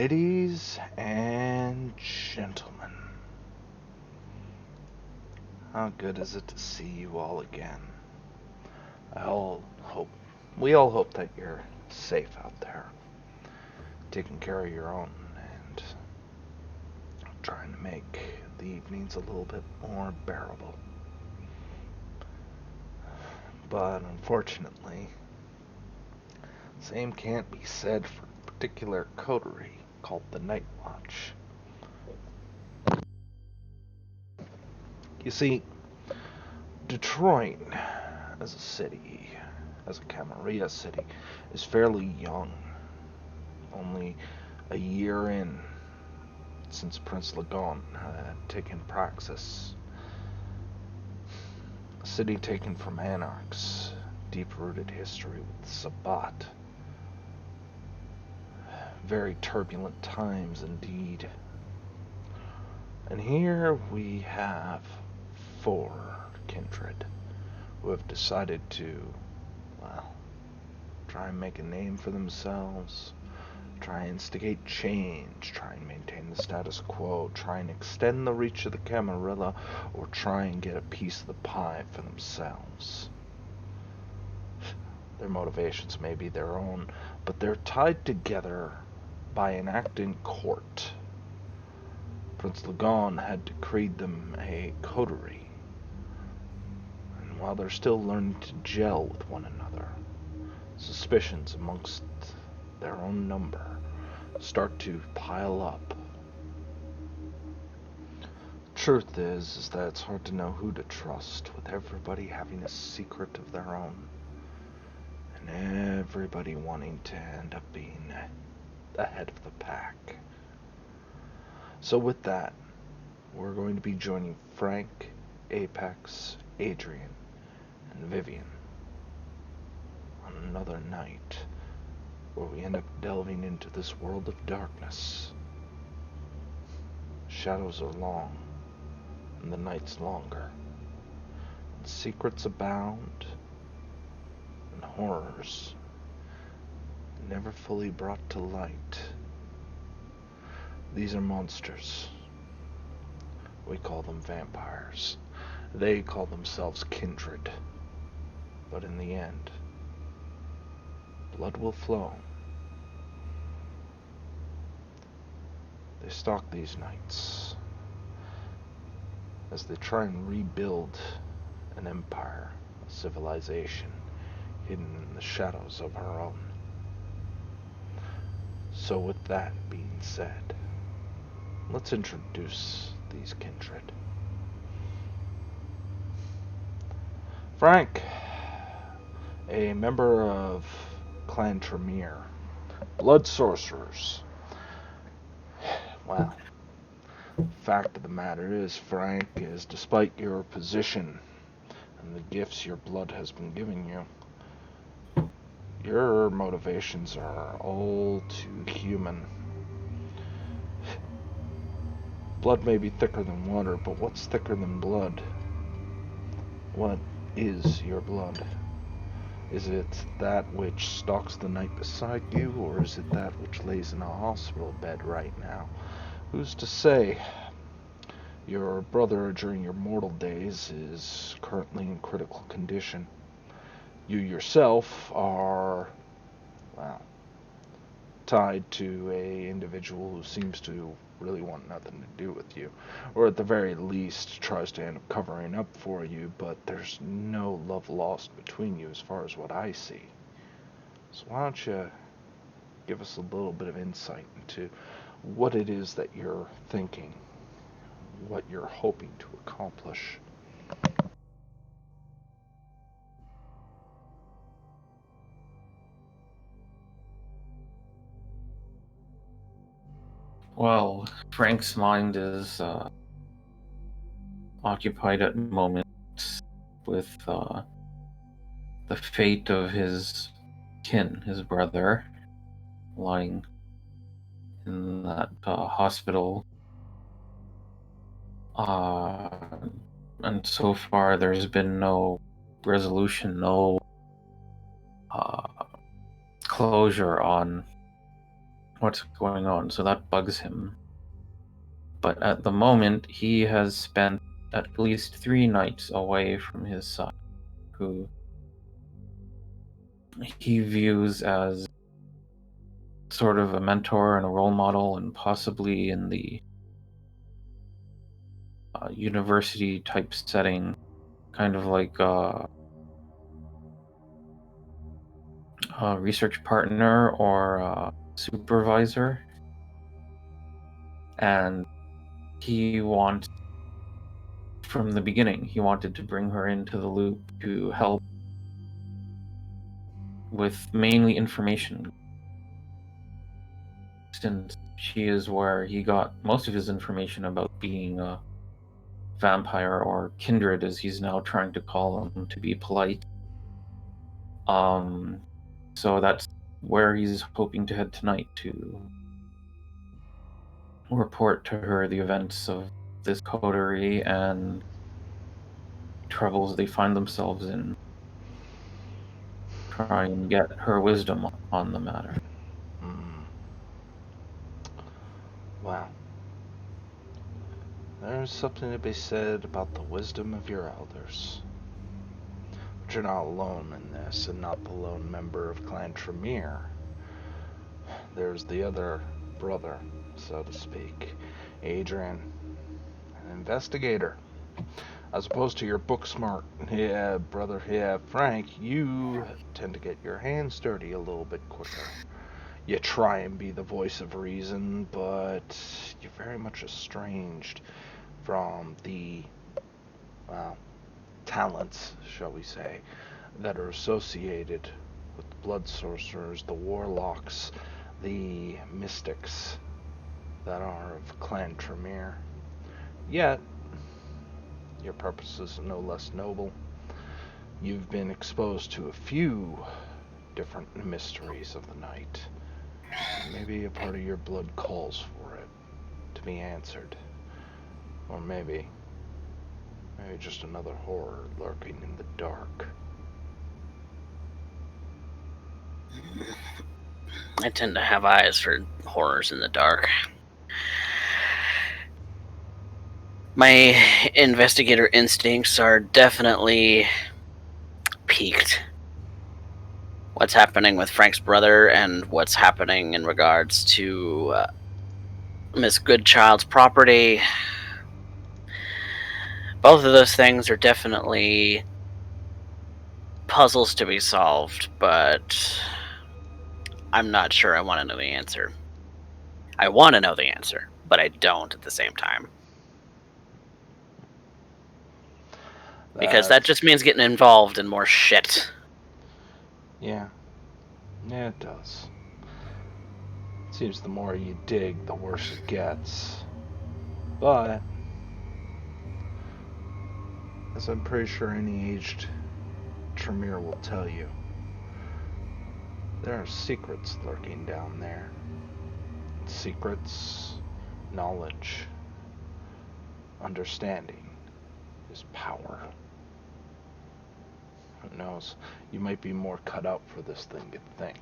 Ladies and gentlemen, how good is it to see you all again? I all hope, we all hope that you're safe out there, taking care of your own and trying to make the evenings a little bit more bearable. But unfortunately, same can't be said for a particular coterie called the Night Watch. You see, Detroit as a city, as a Camarilla city, is fairly young. Only a year in since Prince Lagon had taken Praxis. A city taken from anarchs, deep-rooted history with Sabbat. Very turbulent times indeed. And here we have 4 kindred who have decided to, well, try and make a name for themselves, try and instigate change, try and maintain the status quo, try and extend the reach of the Camarilla, or try and get a piece of the pie for themselves. Their motivations may be their own, but they're tied together by an act in court. Prince Lagon had decreed them a coterie, and while they're still learning to gel with one another, suspicions amongst their own number start to pile up. Truth is that it's hard to know who to trust, with everybody having a secret of their own, and everybody wanting to end up being ahead of the pack. So with that, we're going to be joining Frank, Ep6, Adrian, and Vivian on another night where we end up delving into this world of darkness. Shadows are long, and the nights longer, and secrets abound, and horrors never fully brought to light. These are monsters. We call them vampires. They call themselves kindred. But in the end, blood will flow. They stalk these nights as they try and rebuild an empire, a civilization, hidden in the shadows of our own. So with that being said, let's introduce these kindred. Frank, a member of Clan Tremere, blood sorcerers. Well, fact of the matter is, Frank, is despite your position and the gifts your blood has been giving you, your motivations are all too human. Blood may be thicker than water, but what's thicker than blood? What is your blood? Is it that which stalks the night beside you, or is it that which lays in a hospital bed right now? Who's to say? Your brother during your mortal days is currently in critical condition. You yourself are, well, tied to a individual who seems to really want nothing to do with you, or at the very least tries to end up covering up for you, but there's no love lost between you as far as what I see. So why don't you give us a little bit of insight into what it is that you're thinking, what you're hoping to accomplish. Well, Frank's mind is occupied at the moment with the fate of his kin, his brother, lying in that hospital. And so far, there's been no resolution, no closure on what's going on, so that bugs him. But at the moment, he has spent at least 3 nights away from his son, who he views as sort of a mentor and a role model, and possibly in the university type setting, kind of like a research partner or a supervisor. And he wants, from the beginning, he wanted to bring her into the loop to help with mainly information, since she is where he got most of his information about being a vampire, or kindred as he's now trying to call them to be polite. So that's where he's hoping to head tonight, to report to her the events of this coterie and troubles they find themselves in. Try and get her wisdom on the matter. Wow. There's something to be said about the wisdom of your elders. But you're not alone in this, and not the lone member of Clan Tremere. There's the other brother, so to speak, Adrian, an investigator. As opposed to your book smart brother, Frank, you tend to get your hands dirty a little bit quicker. You try and be the voice of reason, but you're very much estranged from the, well, talents, shall we say, that are associated with the blood sorcerers, the warlocks, the mystics that are of Clan Tremere. Yet, your purpose is no less noble. You've been exposed to a few different mysteries of the night. Maybe a part of your blood calls for it to be answered. Or maybe just another horror lurking in the dark. I tend to have eyes for horrors in the dark. My investigator instincts are definitely peaked. What's happening with Frank's brother and what's happening in regards to Miss Goodchild's property. Both of those things are definitely puzzles to be solved, but I'm not sure I want to know the answer. I want to know the answer, but I don't at the same time. Because that just means getting involved in more shit. Yeah, it does. Seems the more you dig, the worse it gets. But, as I'm pretty sure any aged Tremere will tell you, there are secrets lurking down there. Secrets, knowledge, understanding is power. Who knows? You might be more cut out for this than you'd think.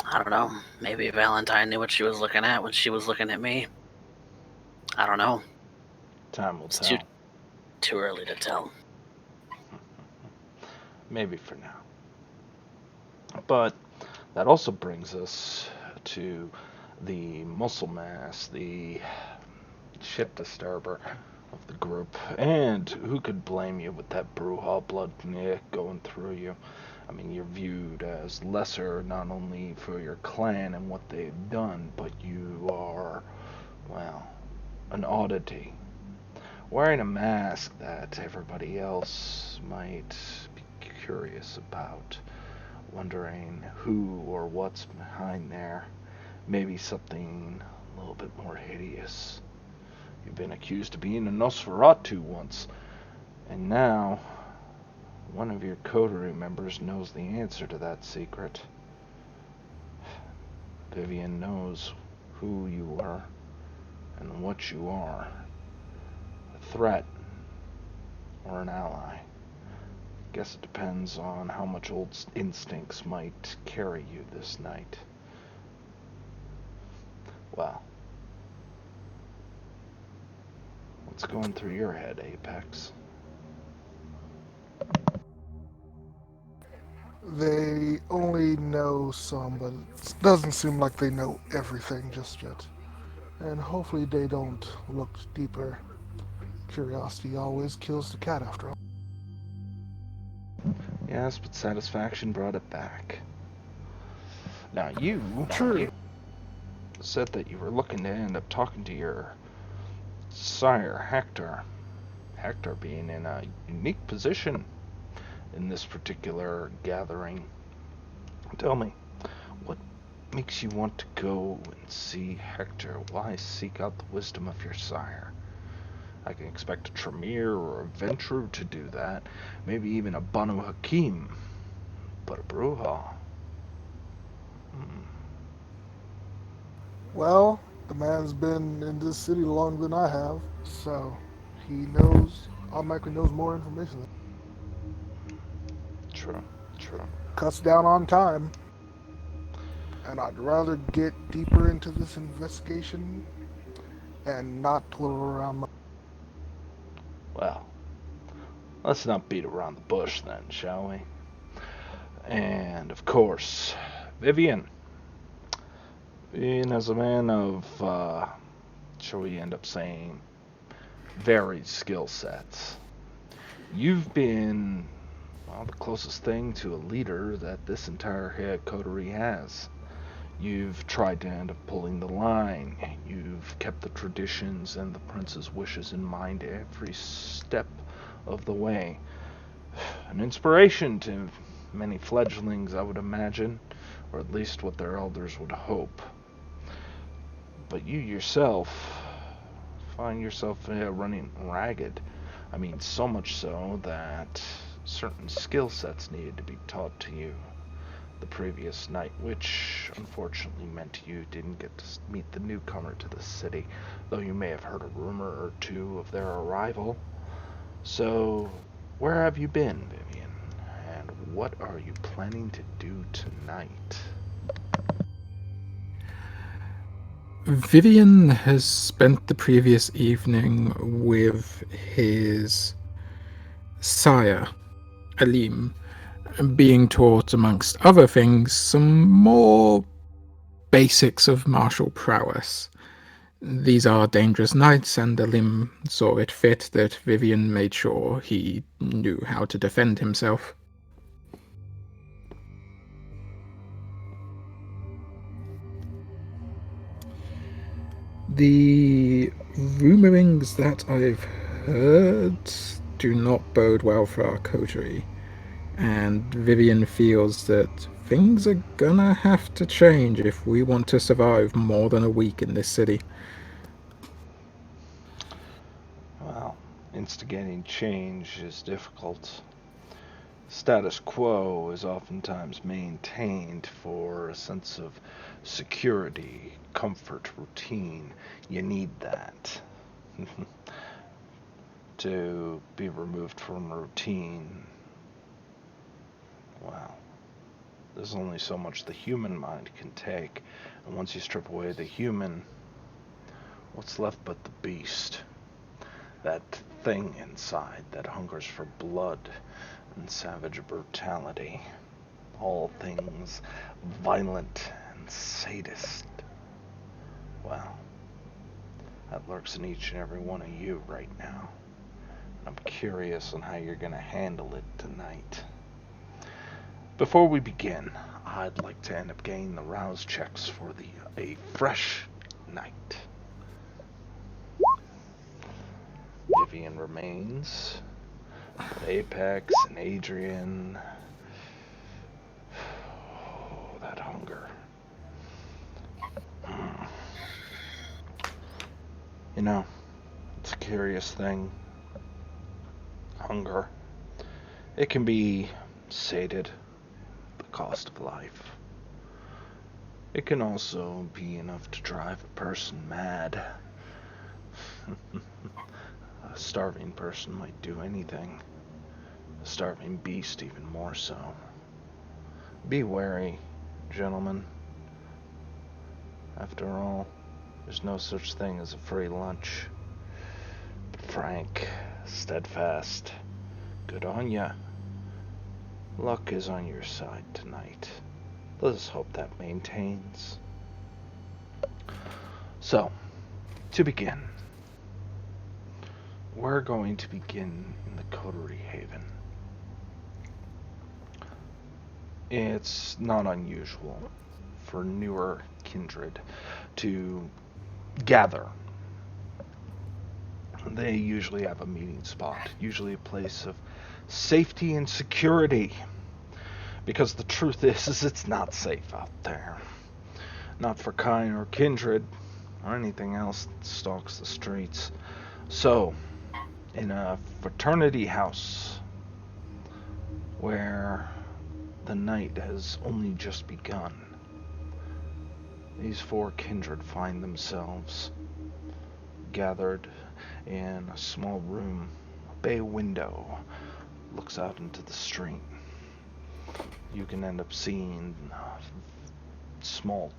I don't know. Maybe Valentine knew what she was looking at when she was looking at me. I don't know. Time will tell. Too early to tell. Maybe for now. But that also brings us to the muscle mass, the shit disturber of the group. And who could blame you with that Overhaul blood going through you? I mean, you're viewed as lesser not only for your clan and what they've done, but you are, well, an oddity. Wearing a mask that everybody else might be curious about, wondering who or what's behind there. Maybe something a little bit more hideous. You've been accused of being a Nosferatu once, and now one of your Coterie members knows the answer to that secret. Vivian knows who you are and what you are. A threat or an ally. guess it depends on how much old instincts might carry you this night. Well, what's going through your head, Apex? They only know some, but it doesn't seem like they know everything just yet. And hopefully they don't look deeper. Curiosity always kills the cat after all. Yes, but satisfaction brought it back. Now you True. said that you were looking to end up talking to your sire, Hector. Hector being in a unique position in this particular gathering. Tell me, what makes you want to go and see Hector? Why seek out the wisdom of your sire? I can expect a Tremere or a Ventrue to do that, maybe even a Banu Hakim, but a Bruja. Well, the man's been in this city longer than I have, so he knows, automatically knows more information. True, true. Cuts down on time. And I'd rather get deeper into this investigation and not twiddle around my. Well, let's not beat around the bush then, shall we? And of course, Vivian. Vivian, as a man of, shall we end up saying, varied skill sets. You've been, well, the closest thing to a leader that this entire coterie has. You've tried to end up pulling the line. You've kept the traditions and the prince's wishes in mind every step of the way. An inspiration to many fledglings, I would imagine, or at least what their elders would hope. But you yourself find yourself running ragged. I mean, so much so that certain skill sets needed to be taught to you the previous night, which unfortunately meant you didn't get to meet the newcomer to the city, though you may have heard a rumor or two of their arrival. So, where have you been, Vivian? And what are you planning to do tonight? Vivian has spent the previous evening with his sire, Alim, being taught, amongst other things, some more basics of martial prowess. These are dangerous nights, and Alim saw it fit that Vivian made sure he knew how to defend himself. The rumorings that I've heard do not bode well for our coterie, and Vivian feels that things are gonna have to change if we want to survive more than a week in this city. Well, instigating change is difficult. Status quo is oftentimes maintained for a sense of security, comfort, routine. You need that. To be removed from routine, well, there's only so much the human mind can take. And once you strip away the human, what's left but the beast? That thing inside that hungers for blood and savage brutality. All things violent and sadist. Well, that lurks in each and every one of you right now. And I'm curious on how you're going to handle it tonight. Before we begin, I'd like to end up getting the rouse checks for a fresh night. Vivian remains. But Apex and Adrian. Oh, that hunger. You know, it's a curious thing. Hunger. It can be sated, the cost of life. It can also be enough to drive a person mad. A starving person might do anything. A starving beast even more so. Be wary, gentlemen. After all, there's no such thing as a free lunch. But frank, steadfast, good on ya. Luck is on your side tonight. Let us hope that maintains. So, to begin, we're going to begin in the Coterie Haven. It's not unusual for newer kindred to gather. They usually have a meeting spot, usually a place of safety and security. Because the truth is it's not safe out there. Not for kind or kindred or anything else that stalks the streets. So, in a fraternity house where the night has only just begun, these four kindred find themselves gathered in a small room. A bay window looks out into the street. You can end up seeing a small,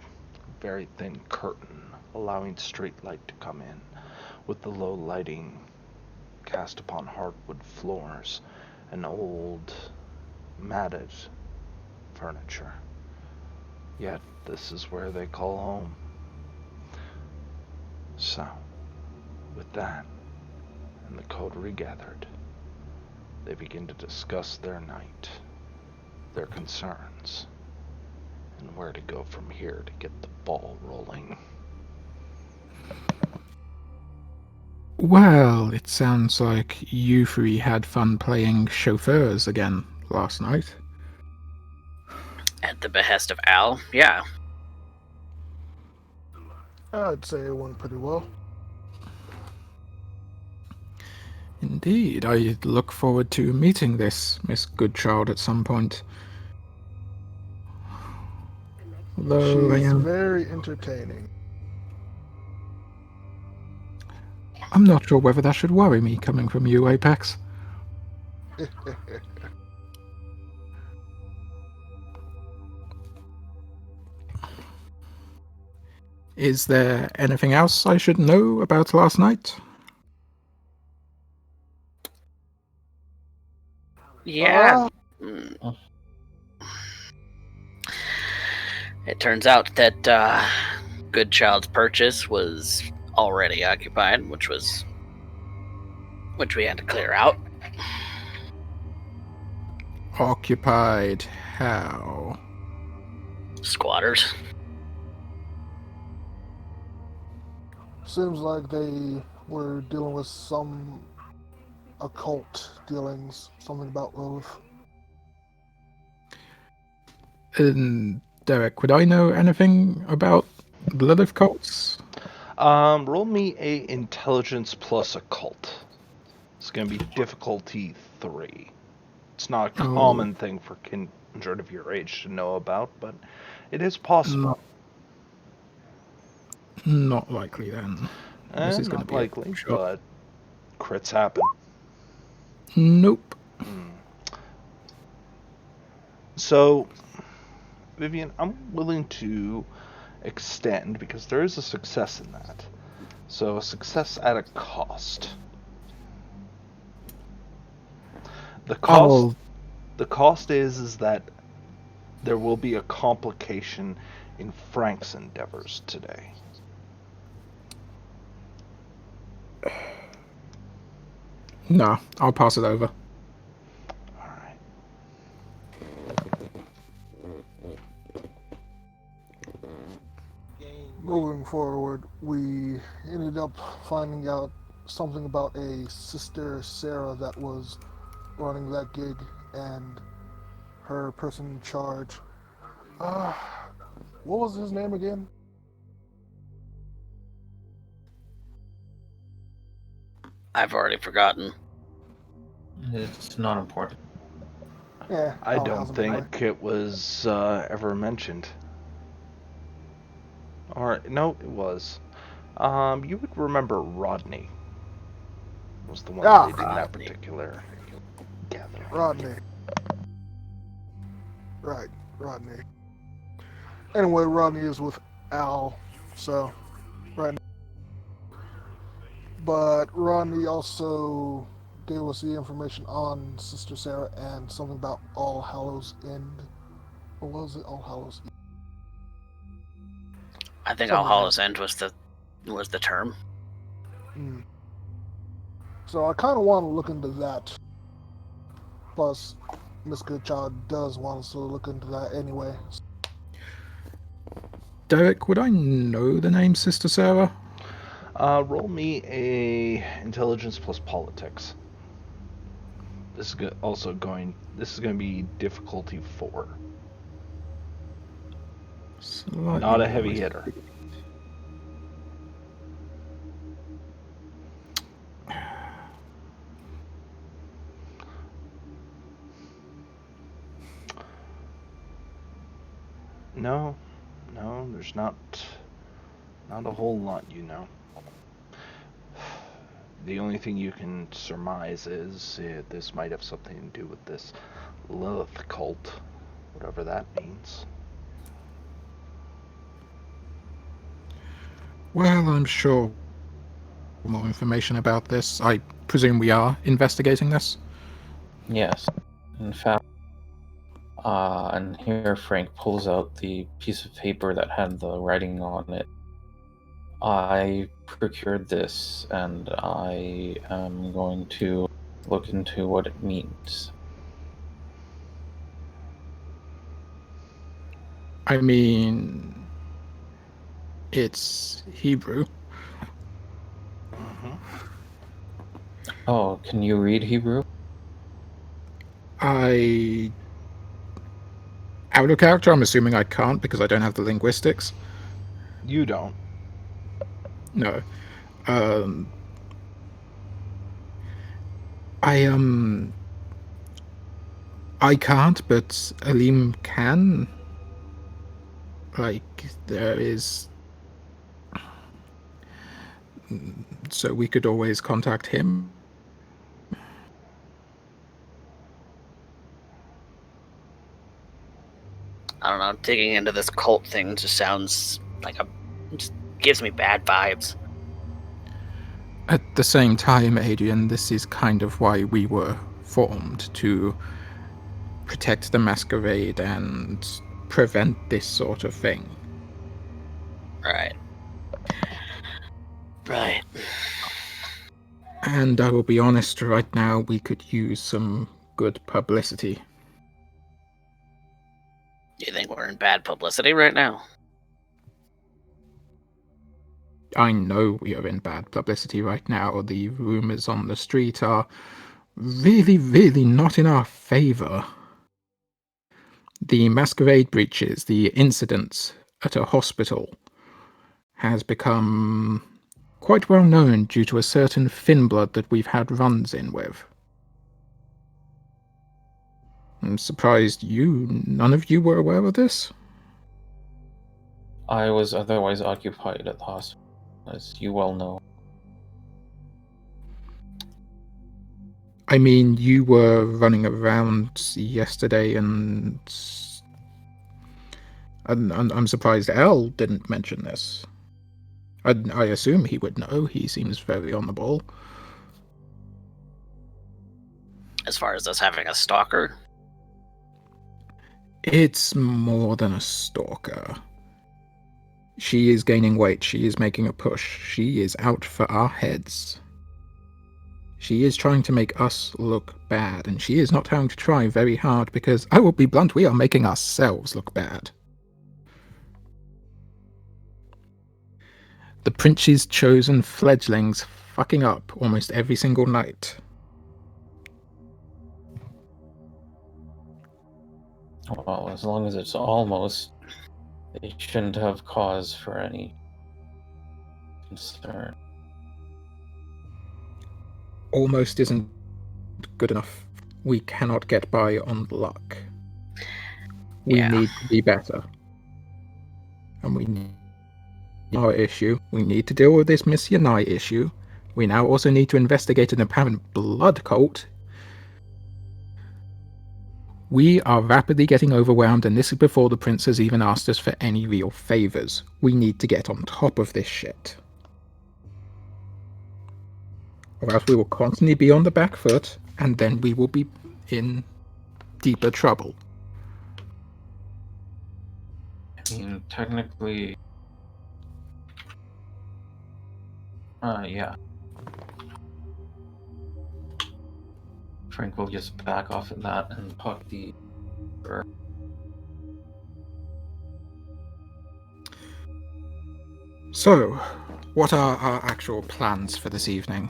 very thin curtain allowing street light to come in, with the low lighting cast upon hardwood floors and old, matted furniture. Yet this is where they call home. So, with that, and the coterie gathered, they begin to discuss their night, their concerns, and where to go from here to get the ball rolling. Well, it sounds like you three had fun playing chauffeurs again last night. At the behest of Al, yeah. I'd say it went pretty well. Indeed, I look forward to meeting this Miss Goodchild at some point. Although I She's am, very entertaining. I'm not sure whether that should worry me coming from you, Apex. Is there anything else I should know about last night? Yeah. It turns out that Goodchild's purchase was already occupied, which we had to clear out. Occupied how? Squatters. Seems like they were dealing with some occult dealings, something about Lilith. Derek, would I know anything about Lilith cults? Roll me a intelligence plus occult. It's going to be difficulty 3. It's not a common thing for kindred of your age to know about, but it is possible. Not likely then. This is going to Not be likely, a shot. but crits happen. Nope. So, Vivian, I'm willing to extend because there is a success in that. So, a success at a cost. The cost is that there will be a complication in Frank's endeavors today. No, I'll pass it over. Alright. Moving forward, we ended up finding out something about a sister Sarah that was running that gig and her person in charge. What was his name again? I've already forgotten. It's not important. Yeah, I don't hasn't think been. it was ever mentioned. Or, no, it was. You would remember Rodney was the one leading that particular gather. Rodney. Right, Rodney. Anyway, Rodney is with Al, so right. But Rodney also gave us the information on Sister Sarah and something about All Hallows End. Or was it All Hallows Eve? I think Something All Hallows like End was the term. Mm. So I kind of want to look into that. Plus, Miss Goodchild does want us to look into that anyway. Derek, would I know the name Sister Sarah? Roll me a intelligence plus politics. This is going to be difficulty 4. Slightly Not a more heavy my hitter. speed. No, there's not a whole lot, you know. The only thing you can surmise is this might have something to do with this Lilith cult, whatever that means. Well, I'm sure more information about this. I presume we are investigating this. Yes. In fact, and here Frank pulls out the piece of paper that had the writing on it. I procured this, and I am going to look into what it means. I mean, it's Hebrew. Mm-hmm. Oh, can you read Hebrew? Out of character, I'm assuming I can't because I don't have the linguistics. You don't. No. I can't, but Alim can. Like, there is... So we could always contact him. I don't know. Digging into this cult thing just sounds like just gives me bad vibes. At the same time, Adrian, this is kind of why we were formed, to protect the masquerade and prevent this sort of thing. Right. Right. And I will be honest, right now we could use some good publicity. You think we're in bad publicity right now? I know we are in bad publicity right now. The rumors on the street are really, really not in our favor. The masquerade breaches, the incidents at a hospital, has become quite well known due to a certain Finblood that we've had runs in with. I'm surprised none of you were aware of this? I was otherwise occupied at the hospital, as you well know. I mean, you were running around yesterday, and I'm surprised Al didn't mention this. I assume he would know. He seems very on the ball. As far as us having a stalker? It's more than a stalker. She is gaining weight. She is making a push. She is out for our heads. She is trying to make us look bad, and she is not having to try very hard because, I will be blunt, we are making ourselves look bad. The Prince's chosen fledglings fucking up almost every single night. Well, as long as it's almost, they shouldn't have cause for any concern. Almost isn't good enough. We cannot get by on luck. We need to be better. And we need our issue. We need to deal with this Miss Yanai issue. We now also need to investigate an apparent blood cult. We are rapidly getting overwhelmed, and this is before the prince has even asked us for any real favors. We need to get on top of this shit. Or else we will constantly be on the back foot, and then we will be in deeper trouble. I mean, technically... yeah. Frank will just back off at that and puck the... So, what are our actual plans for this evening?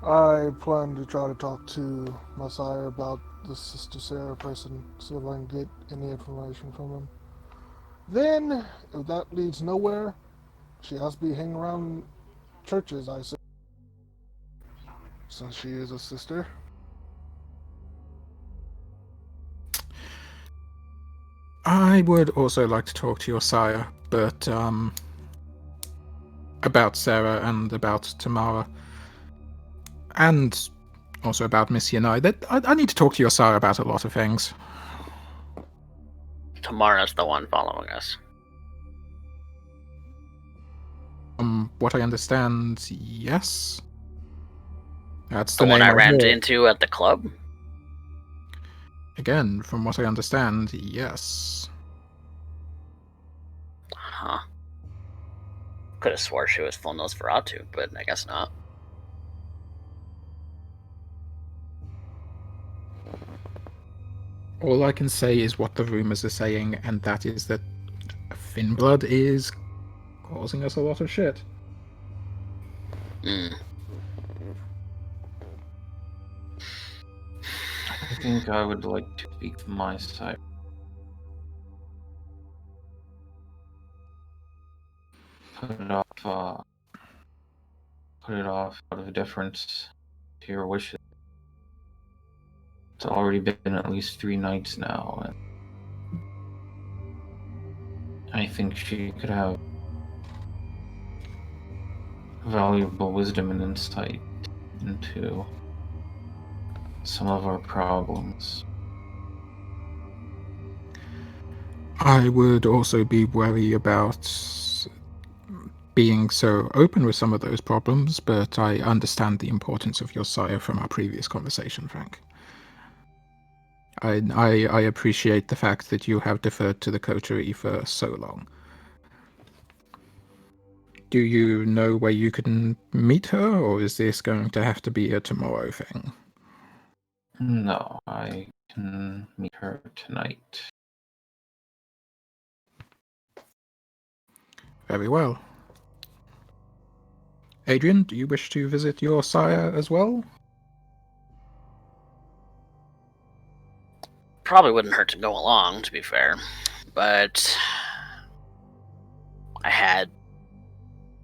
I plan to try to talk to my sire about the Sister Sarah person, see if I can get any information from him. Then, if that leads nowhere, she has to be hanging around churches, I say. Since she is a sister. I would also like to talk to your sire, but, about Sarah and about Tamara. And also about Missy and I. I need to talk to your sire about a lot of things. Tamara's the one following us. What I understand, yes. That's The the one name I ran heard. into at the club? Again, from what I understand, yes. Huh. Could have swore she was full Nosferatu, but I guess not. All I can say is what the rumors are saying, and that is that Finnblood is causing us a lot of shit. Mm. I think I would like to speak from my side. Put it off out of deference to your wishes. It's already been at least 3 nights now, and I think she could have valuable wisdom and insight into some of our problems. I would also be wary about being so open with some of those problems, but I understand the importance of your sire from our previous conversation, Frank. I appreciate the fact that you have deferred to the Coterie for so long. Do you know where you can meet her, or is this going to have to be a tomorrow thing? No, I can meet her tonight. Very well. Adrian, do you wish to visit your sire as well? Probably wouldn't hurt to go along, to be fair. But I had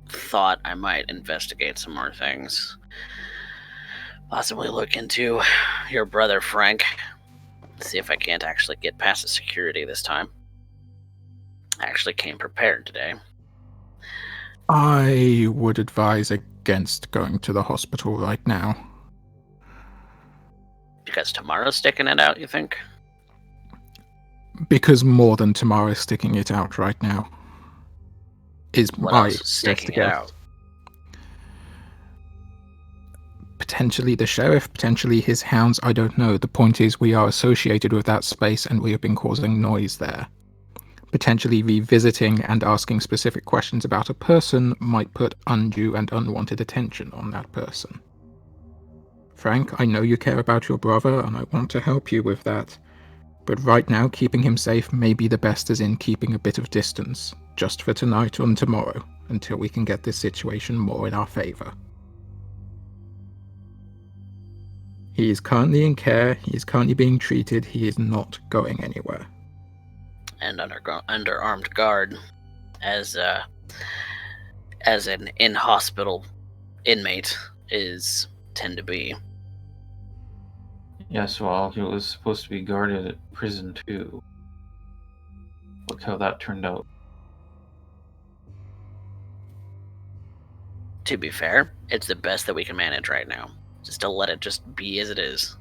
thought I might investigate some more things. Possibly look into your brother, Frank. See if I can't actually get past the security this time. I actually came prepared today. I would advise against going to the hospital right now. Because Tamara's sticking it out, you think? Because more than Tamara sticking it out right now is What my else is sticking it guess. out? Potentially the sheriff, potentially his hounds, I don't know. The point is we are associated with that space and we have been causing noise there. Potentially revisiting and asking specific questions about a person might put undue and unwanted attention on that person. Frank, I know you care about your brother and I want to help you with that. But right now, keeping him safe may be the best, as in keeping a bit of distance, just for tonight and tomorrow, until we can get this situation more in our favor. He is currently in care, he is currently being treated, he is not going anywhere. And under armed guard, as an in-hospital inmate tend to be. Yes, well, he was supposed to be guarded at prison too. Look how that turned out. To be fair, it's the best that we can manage right now. just to let it just be as it is.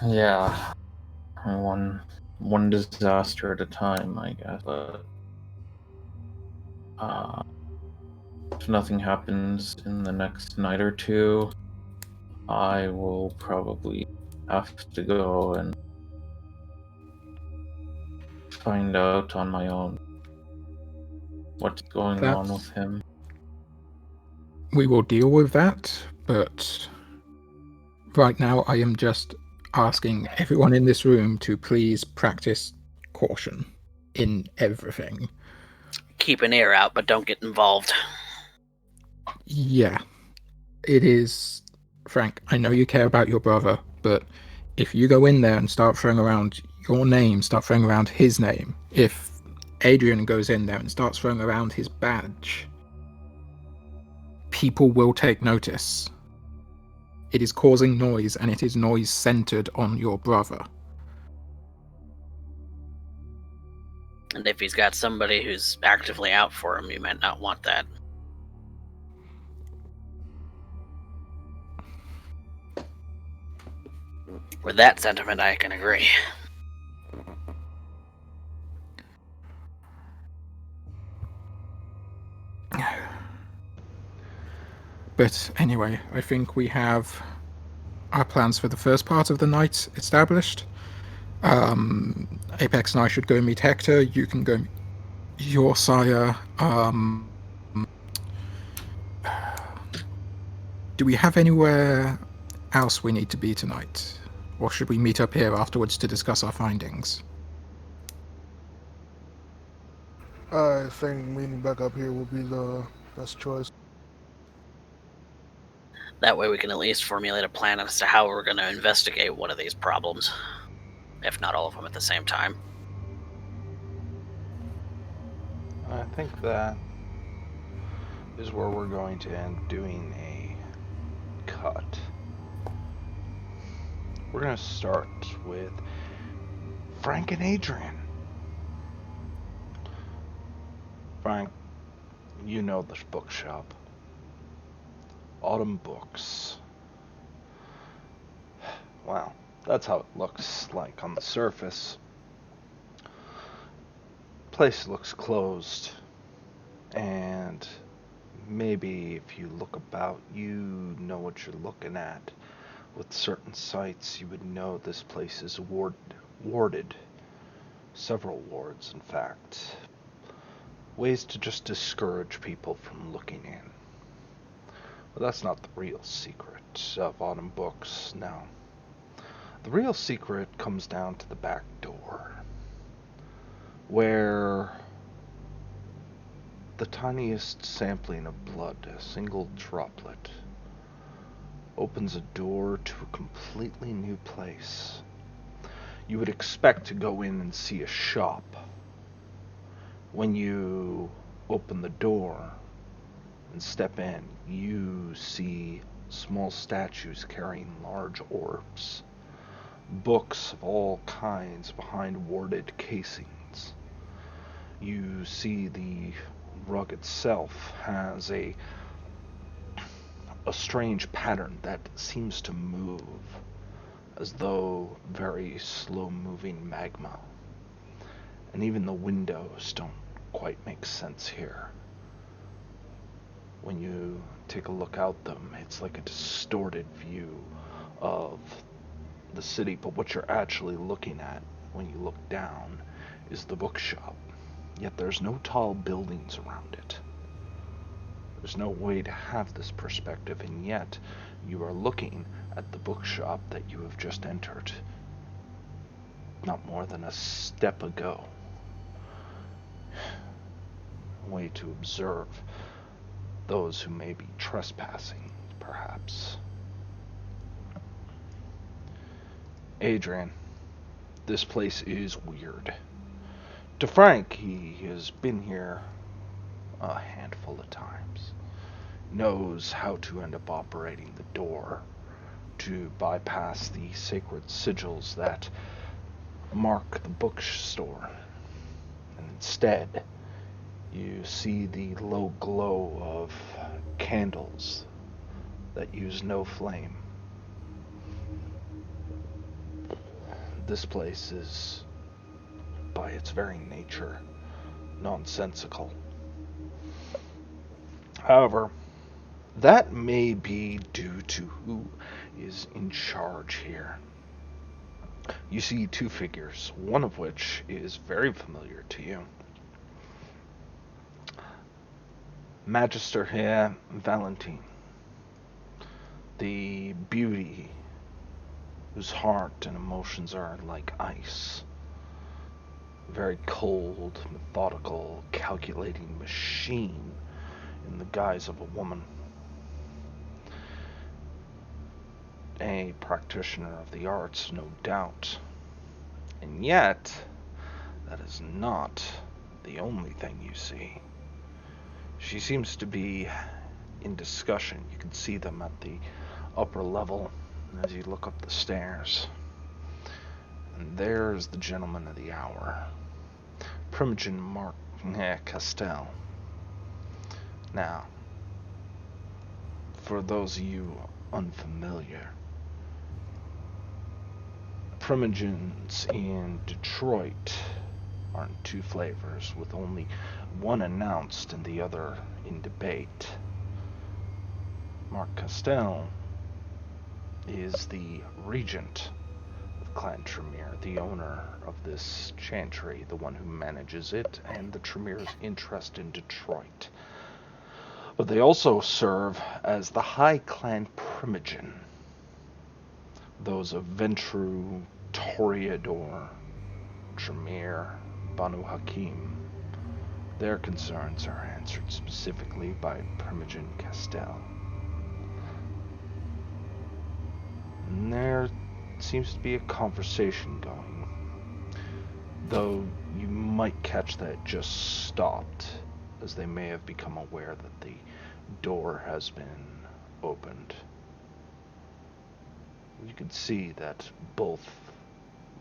Yeah, one disaster at a time, I guess. But if nothing happens in the next night or two, I will probably have to go and find out on my own what's going on with him. We will deal with that, but right now I am just asking everyone in this room to please practice caution in everything. Keep an ear out, but don't get involved. Yeah, it is. Frank, I know you care about your brother, but if you go in there and start throwing around your name, start throwing around his name, if Adrian goes in there and starts throwing around his badge, people will take notice. It is causing noise, and it is noise centered on your brother. And if he's got somebody who's actively out for him, you might not want that. With that sentiment, I can agree. But anyway, I think we have our plans for the first part of the night established. Ep6 and I should go meet Hector. You can go meet your sire. Do we have anywhere else we need to be tonight? Or should we meet up here afterwards to discuss our findings? I think meeting back up here will be the best choice. That way we can at least formulate a plan as to how we're going to investigate one of these problems. If not all of them at the same time. I think that is where we're going to end doing a cut. We're going to start with Frank and Adrian. Frank, you know this bookshop. Autumn Books. Well, that's how it looks like on the surface. Place looks closed, and maybe if you look about, you know what you're looking at. With certain sites, you would know this place is warded. Several wards, in fact. Ways to just discourage people from looking in. But that's not the real secret of Autumn Books, no. The real secret comes down to the back door, where the tiniest sampling of blood, a single droplet, opens a door to a completely new place. You would expect to go in and see a shop. When you open the door and step in, you see small statues carrying large orbs, books of all kinds behind warded casings. You see the rug itself has a strange pattern that seems to move, as though very slow-moving magma. And even the windows don't quite make sense here. When you take a look out them, it's like a distorted view of the city, but what you're actually looking at when you look down is the bookshop. Yet there's no tall buildings around it. There's no way to have this perspective, and yet you are looking at the bookshop that you have just entered not more than a step ago. A way to observe those who may be trespassing, perhaps. Adrian, this place is weird. To Frank, he has been here a handful of times. Knows how to end up operating the door to bypass the sacred sigils that mark the bookstore. And instead, you see the low glow of candles that use no flame. This place is, by its very nature, nonsensical. However, that may be due to who is in charge here. You see two figures, one of which is very familiar to you. Magister here, Valentine, the beauty whose heart and emotions are like ice. Very cold, methodical, calculating machine in the guise of a woman. A practitioner of the arts, no doubt. And yet, that is not the only thing you see. She seems to be in discussion. You can see them at the upper level as you look up the stairs. And there's the gentleman of the hour, Primogen Mark Castell. Now, for those of you unfamiliar, Primogens in Detroit are in two flavors, with only one announced and the other in debate. Mark Castell is the regent of Clan Tremere, the owner of this chantry, the one who manages it, and the Tremere's interest in Detroit. But they also serve as the High Clan Primogen, those of Ventru, Toreador, Tremere, Banu Hakim. Their concerns are answered specifically by Primogen Castell. And there seems to be a conversation going, though you might catch that it just stopped, as they may have become aware that the door has been opened. You can see that both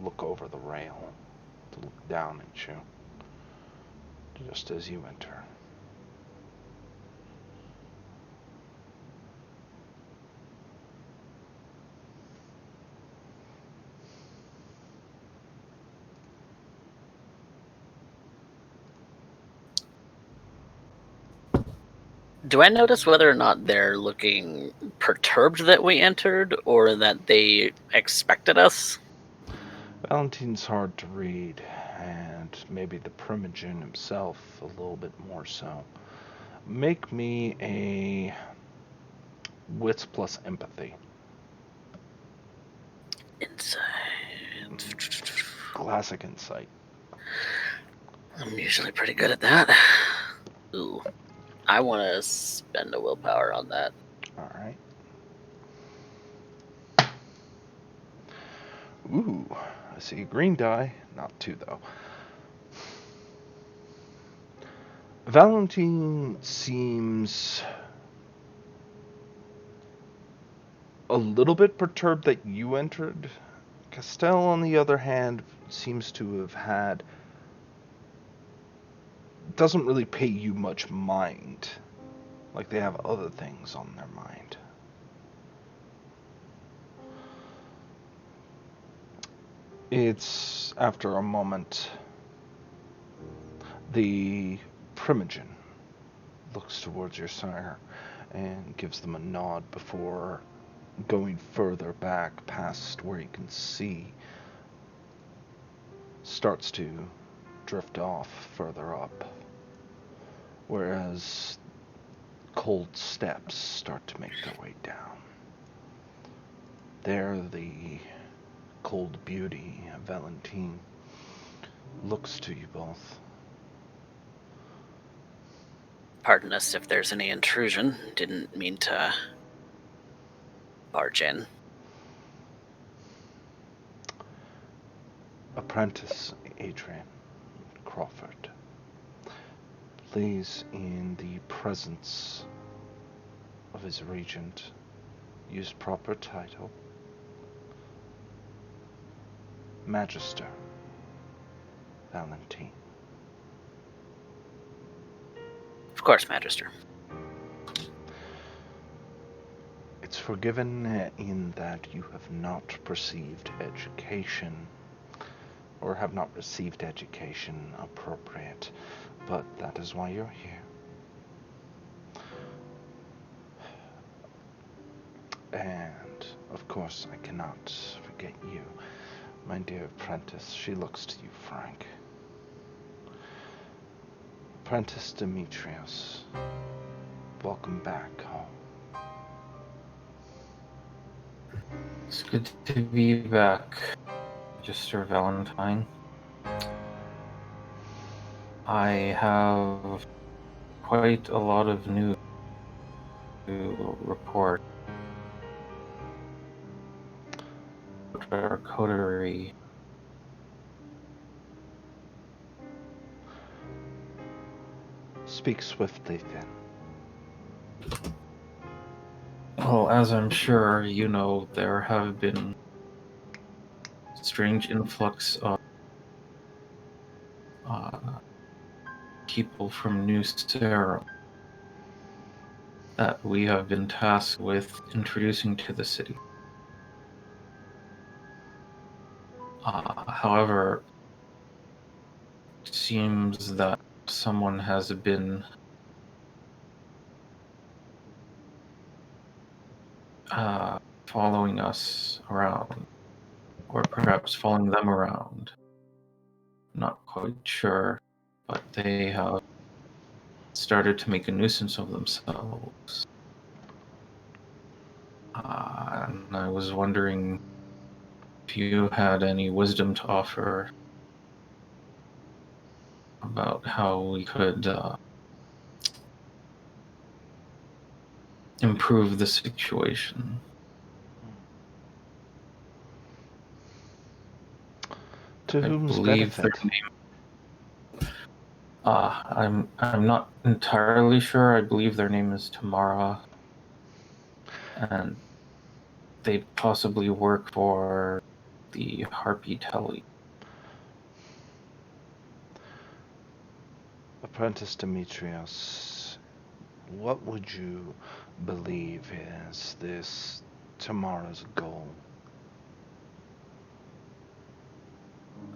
look over the rail to look down at you, just as you enter. Do I notice whether or not they're looking perturbed that we entered, or that they expected us? Valentine's hard to read, and maybe the Primogen himself a little bit more so. Make me a wits plus empathy. Insight. Classic insight. I'm usually pretty good at that. Ooh. I want to spend a willpower on that. Alright. Ooh, I see a green die. Not two, though. Valentine seems a little bit perturbed that you entered. Castell, on the other hand, seems to have had... doesn't really pay you much mind. Like they have other things on their mind. It's after a moment, the Primogen looks towards your sire and gives them a nod before going further back past where you can see, starts to drift off further up, whereas cold steps start to make their way down. There, the cold beauty of Valentine looks to you both. Pardon us if there's any intrusion. Didn't mean to barge in. Apprentice Adrian Crawford, please, in the presence of his regent, use proper title. Magister Valentine. Of course, Magister. It It's forgiven in that you have not received education, or have not received education appropriate, but that is why you're here. And, of course, I cannot forget you, my dear apprentice. She looks to you, Frank. Apprentice Demetrius, welcome back home. It's good to be back, Mr. Valentine. I have quite a lot of news to report. Our coterie. Speak swiftly, then. Well, as I'm sure you know, there have been strange influx of people from New Serum that we have been tasked with introducing to the city. However, it seems that someone has been following us around, or perhaps following them around. Not quite sure, but they have started to make a nuisance of themselves. And I was wondering if you had any wisdom to offer about how we could improve the situation. To whom's believe benefit? their name. I'm not entirely sure. I believe their name is Tamara, and they possibly work for the Harpy Telly. Apprentice Demetrius, what would you believe is this Tamara's goal?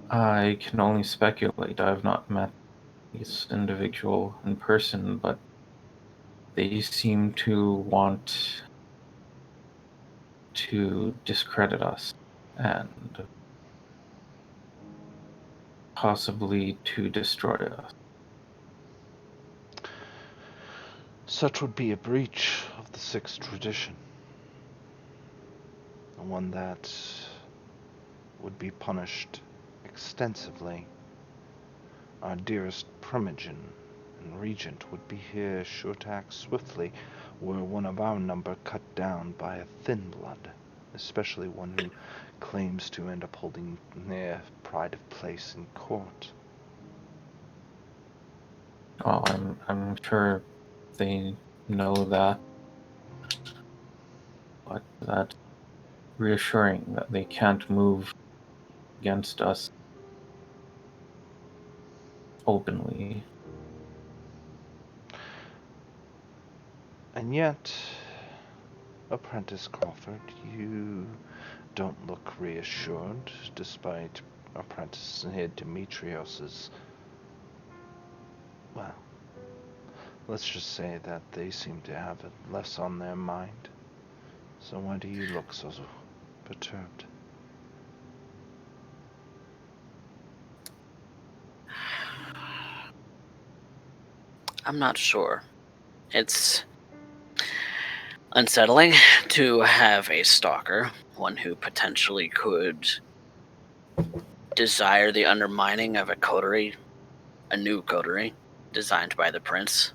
I can only speculate. I've not met this individual in person, but they seem to want to discredit us and possibly to destroy us. Such would be a breach of the sixth tradition. One that would be punished extensively. Our dearest Primogen and Regent would be here sure to act swiftly were one of our number cut down by a thin blood, especially one who claims to end up holding their pride of place in court. Oh, I'm sure they know that, but that's reassuring that they can't move against us openly. And yet, Apprentice Crawford, you don't look reassured, despite Apprentice Demetrios's, well, let's just say that they seem to have it less on their mind. So why do you look so perturbed? I'm not sure. It's unsettling to have a stalker, one who potentially could desire the undermining of a coterie, a new coterie, designed by the prince.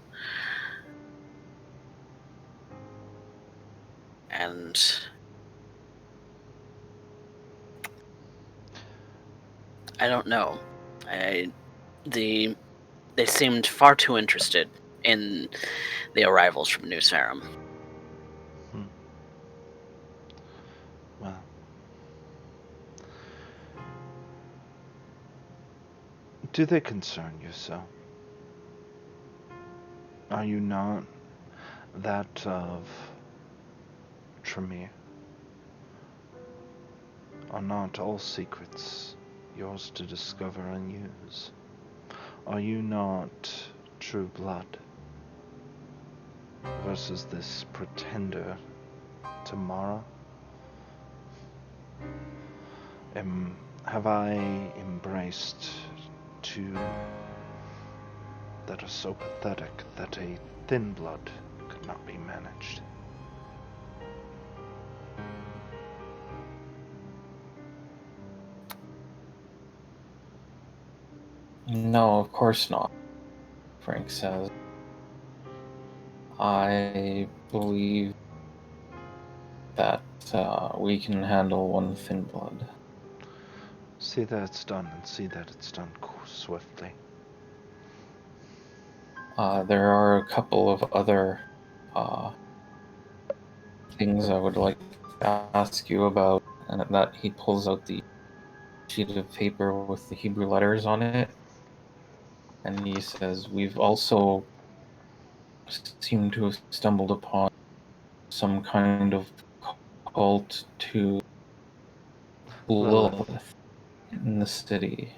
And I don't know. They seemed far too interested in the arrivals from New Sarum. Well, do they concern you so? Are you not that of Tremere? Are not all secrets yours to discover and use? Are you not true blood versus this pretender tomorrow? Have I embraced two that are so pathetic that a thin blood could not be managed? No, of course not, Frank says. I believe that we can handle one thin blood. See that it's done, and see that it's done swiftly. There are a couple of other things I would like to ask you about, and at that he pulls out the sheet of paper with the Hebrew letters on it, and he says, we've also seemed to have stumbled upon some kind of cult to Lilith in the city.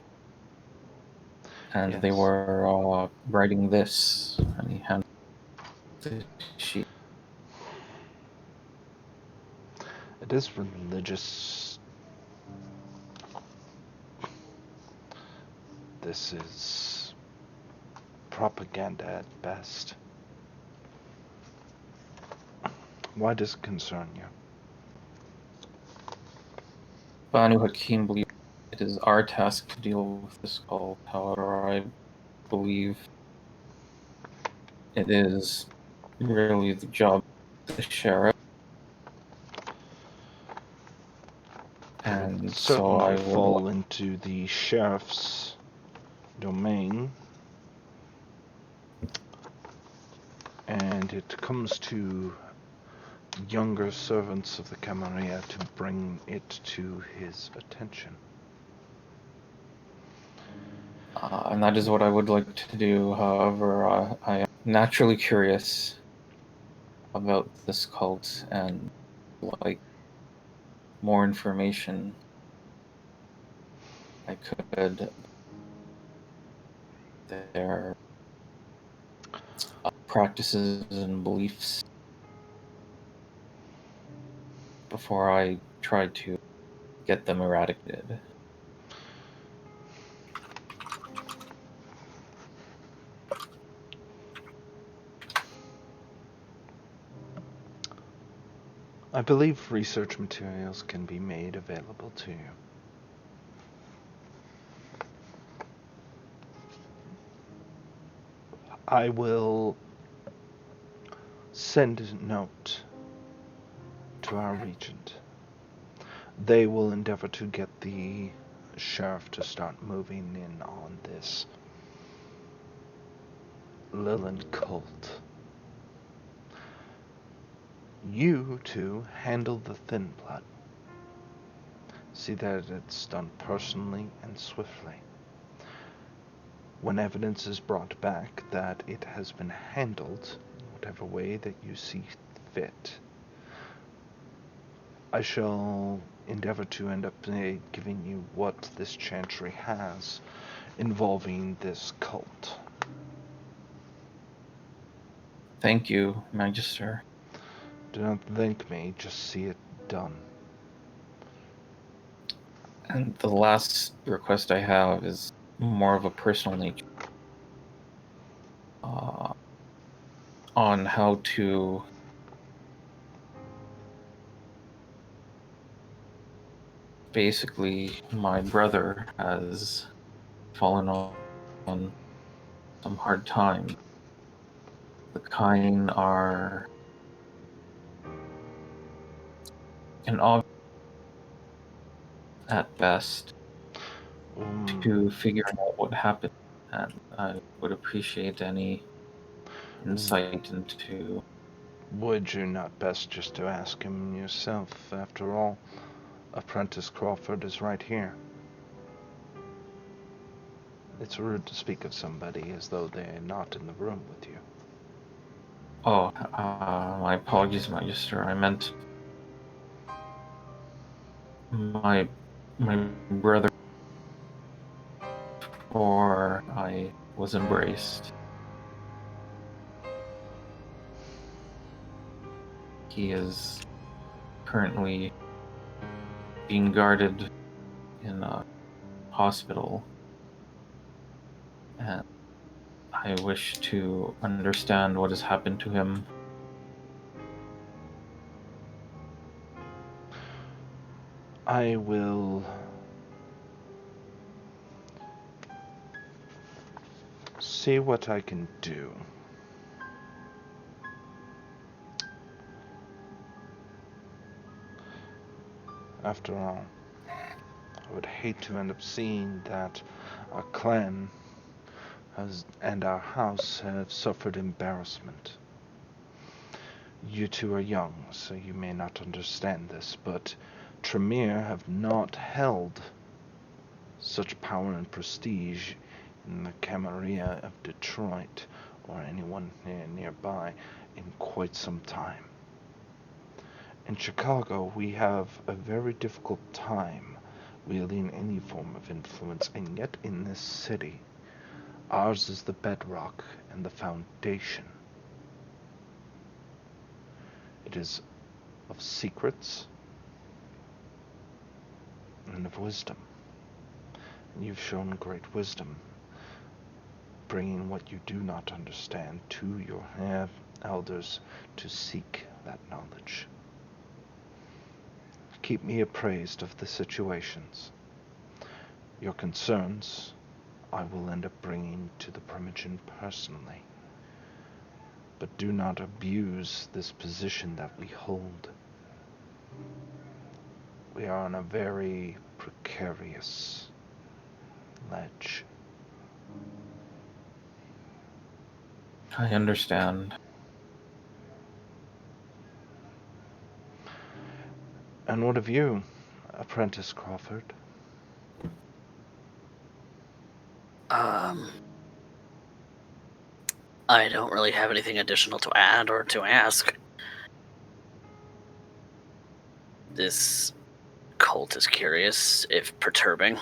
And they Yes. were writing this, and he handed the sheet. It is religious. This is propaganda at best. Why does it concern you? Banu Hakim believes it is our task to deal with this cult. However, I believe it is really the job of the sheriff. It would And so certainly I would fall into the sheriff's domain. And it comes to younger servants of the Camarilla to bring it to his attention. and that is what I would like to do. However, I am naturally curious about this cult and like more information I could. Their practices and beliefs before I try to get them eradicated. I believe research materials can be made available to you. I will send a note to our regent. They will endeavor to get the sheriff to start moving in on this Lilith cult. You two handle the thin blood. See that it's done personally and swiftly. When evidence is brought back that it has been handled, whatever way that you see fit, I shall endeavor to end up giving you what this chantry has involving this cult. Thank you, Magister. Do not thank me, just see it done. And the last request I have is more of a personal nature. On how to basically, my brother has fallen on some hard times. The kind are an obvious at best to figuring out what happened, and I would appreciate any insight into. Would you not best just to ask him yourself? After all, Apprentice Crawford is right here. It's rude to speak of somebody as though they're not in the room with you. Oh, my apologies, Magister. I meant my brother, or I was embraced. He is currently being guarded in a hospital, and I wish to understand what has happened to him. I will see what I can do. After all, I would hate to end up seeing that our clan and our house have suffered embarrassment. You two are young, so you may not understand this, but Tremere have not held such power and prestige in the Camarilla of Detroit or anyone nearby in quite some time. In Chicago, we have a very difficult time wielding any form of influence, and yet in this city, ours is the bedrock and the foundation. It is of secrets and of wisdom. And you've shown great wisdom, bringing what you do not understand to your elders to seek that knowledge. Keep me appraised of the situations. Your concerns I will end up bringing to the Primogen personally. But do not abuse this position that we hold. We are on a very precarious ledge. I understand. And what of you, Apprentice Crawford? I don't really have anything additional to add or to ask. This cult is curious, if perturbing.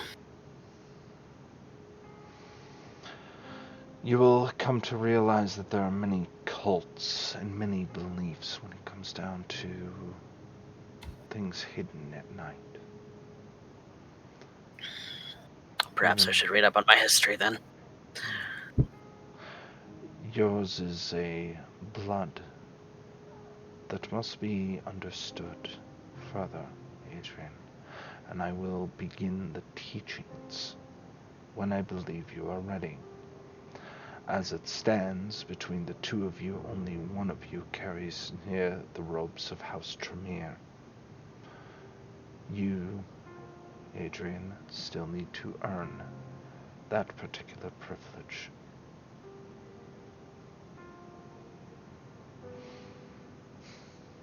You will come to realize that there are many cults and many beliefs when it comes down to things hidden at night. Perhaps I should read up on my history then. Yours is a blood that must be understood further, Adrian, and I will begin the teachings when I believe you are ready. As it stands, between the two of you, only one of you carries near the robes of House Tremere. You, Adrian, still need to earn that particular privilege.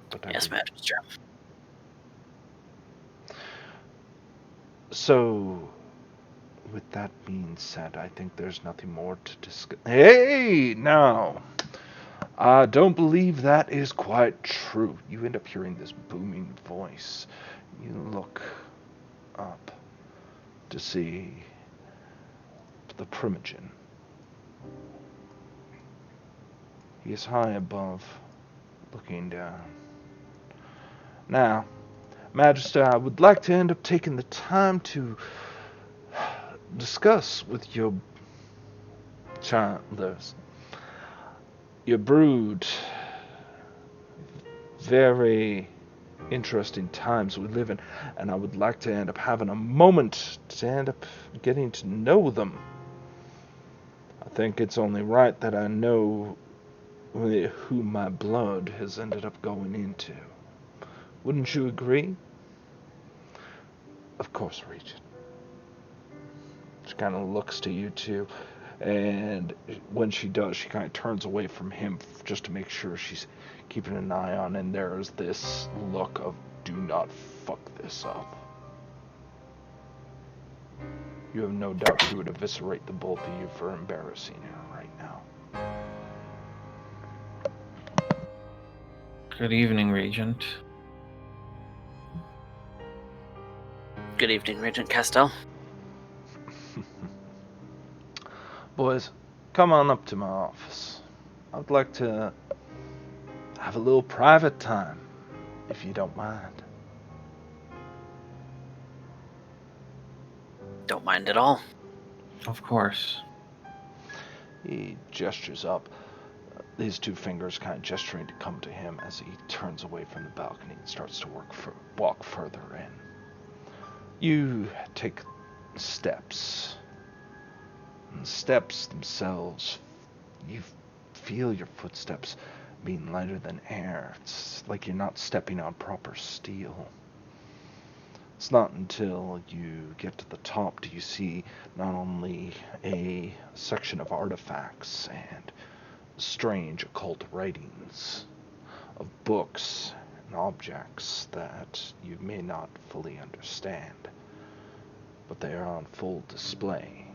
But Yes, Magister. So, with that being said, I think there's nothing more to discuss. Hey, now! I don't believe that is quite true. You end up hearing this booming voice. You look up to see the Primogen. He is high above, looking down. Now, Magister, I would like to end up taking the time to discuss with your your brood. Very interesting times we live in, and I would like to end up having a moment to end up getting to know them. I think it's only right that I know who my blood has ended up going into. Wouldn't you agree? Of course, Regent. She kind of looks to you two, and when she does, she kind of turns away from him just to make sure she's keeping an eye on, and there's this look of, do not fuck this up. You have no doubt she would eviscerate the both of you for embarrassing her right now. Good evening, Regent. Good evening, Regent Castell. Boys, come on up to my office. I'd like to have a little private time, if you don't mind. Don't mind at all. Of course. He gestures up, his two fingers kind of gesturing to come to him as he turns away from the balcony and starts to walk further in. You take steps. And the steps themselves, you feel your footsteps being lighter than air. It's like you're not stepping on proper steel. It's not until you get to the top do you see not only a section of artifacts and strange occult writings of books and objects that you may not fully understand, but they are on full display.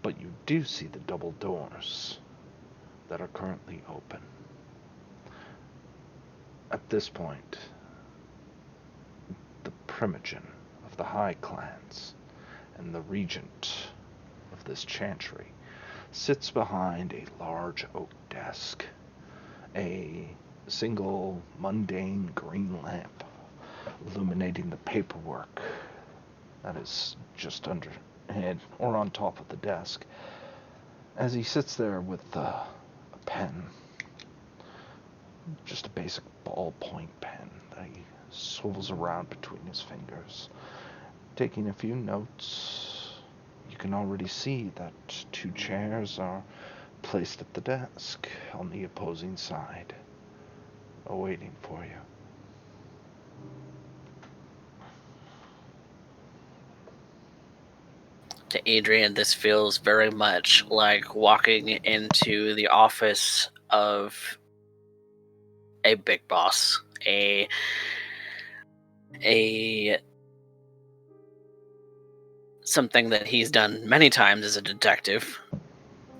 But you do see the double doors that are currently open. At this point, the primogen of the High Clans and the regent of this chantry sits behind a large oak desk. A single mundane green lamp illuminating the paperwork that is just underhead or on top of the desk. As he sits there with a pen, just a basic ballpoint pen that he swivels around between his fingers, taking a few notes. You can already see that 2 chairs are placed at the desk on the opposing side, awaiting for you. To Adrian, this feels very much like walking into the office of a big boss, a something that he's done many times as a detective,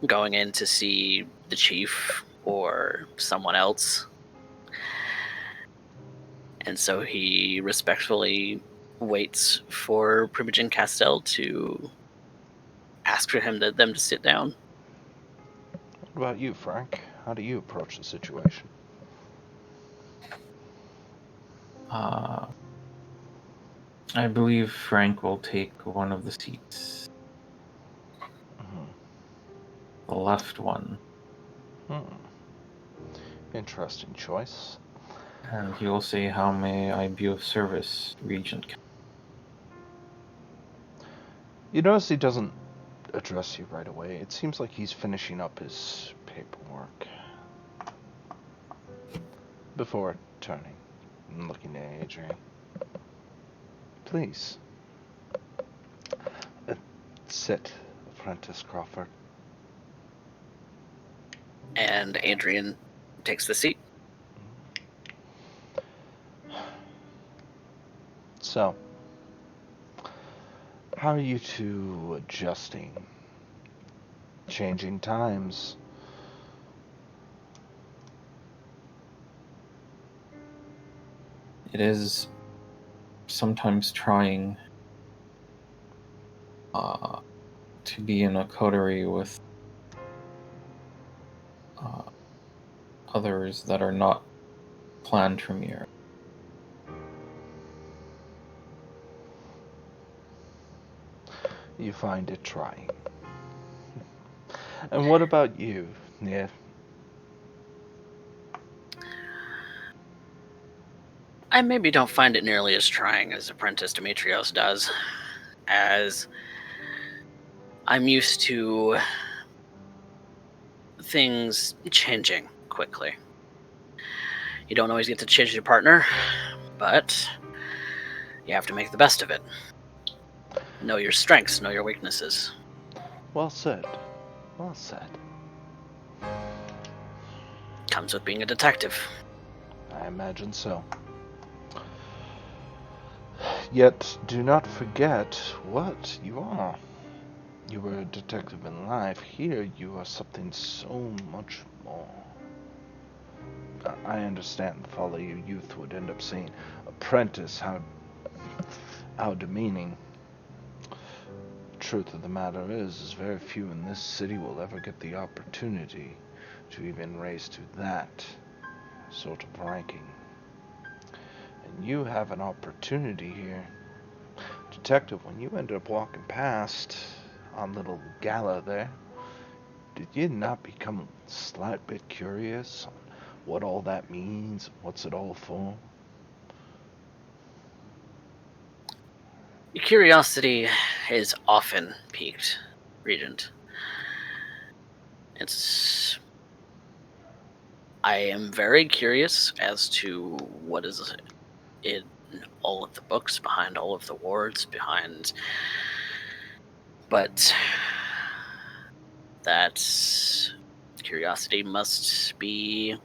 going in to see the chief or someone else. And so he respectfully waits for Primogen Castell to ask for them to sit down. What about you, Frank? How do you approach the situation? I believe Frank will take one of the seats. The left one. Interesting choice. And he will say, "How may I be of service, Regent?" You notice he doesn't address you right away. It seems like he's finishing up his paperwork before turning and looking at Adrian. Please. Sit, Apprentice Crawford. And Adrian takes the seat. So, how are you two adjusting? Changing times. It is sometimes trying to be in a coterie with others that are not planned from here. You find it trying. And what about you, Nia? I maybe don't find it nearly as trying as Apprentice Demetrios does, as I'm used to things changing quickly. You don't always get to change your partner, but you have to make the best of it. Know your strengths, know your weaknesses. Well said. Well said. Comes with being a detective. I imagine so. Yet, do not forget what you are. You were a detective in life. Here, you are something so much more. I understand the folly of youth would end up saying, apprentice, how how demeaning. Truth of the matter is very few in this city will ever get the opportunity to even raise to that sort of ranking. And you have an opportunity here. Detective, when you ended up walking past on little Gala there, did you not become a slight bit curious on what all that means? What's it all for? Your curiosity is often piqued, Regent. I am very curious as to what is in all of the books, behind all of the wards, but that curiosity must be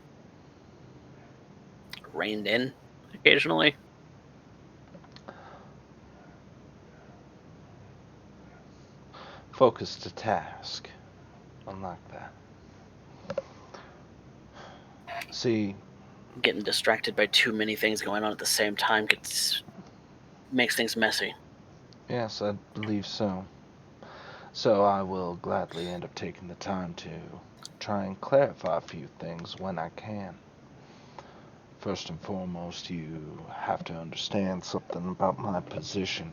reined in occasionally. Focus to task. Unlike that. See, Getting distracted by too many things going on at the same time makes things messy. yes, I believe so. So I will gladly end up taking the time to try and clarify a few things when I can. First and foremost, you have to understand something about my position.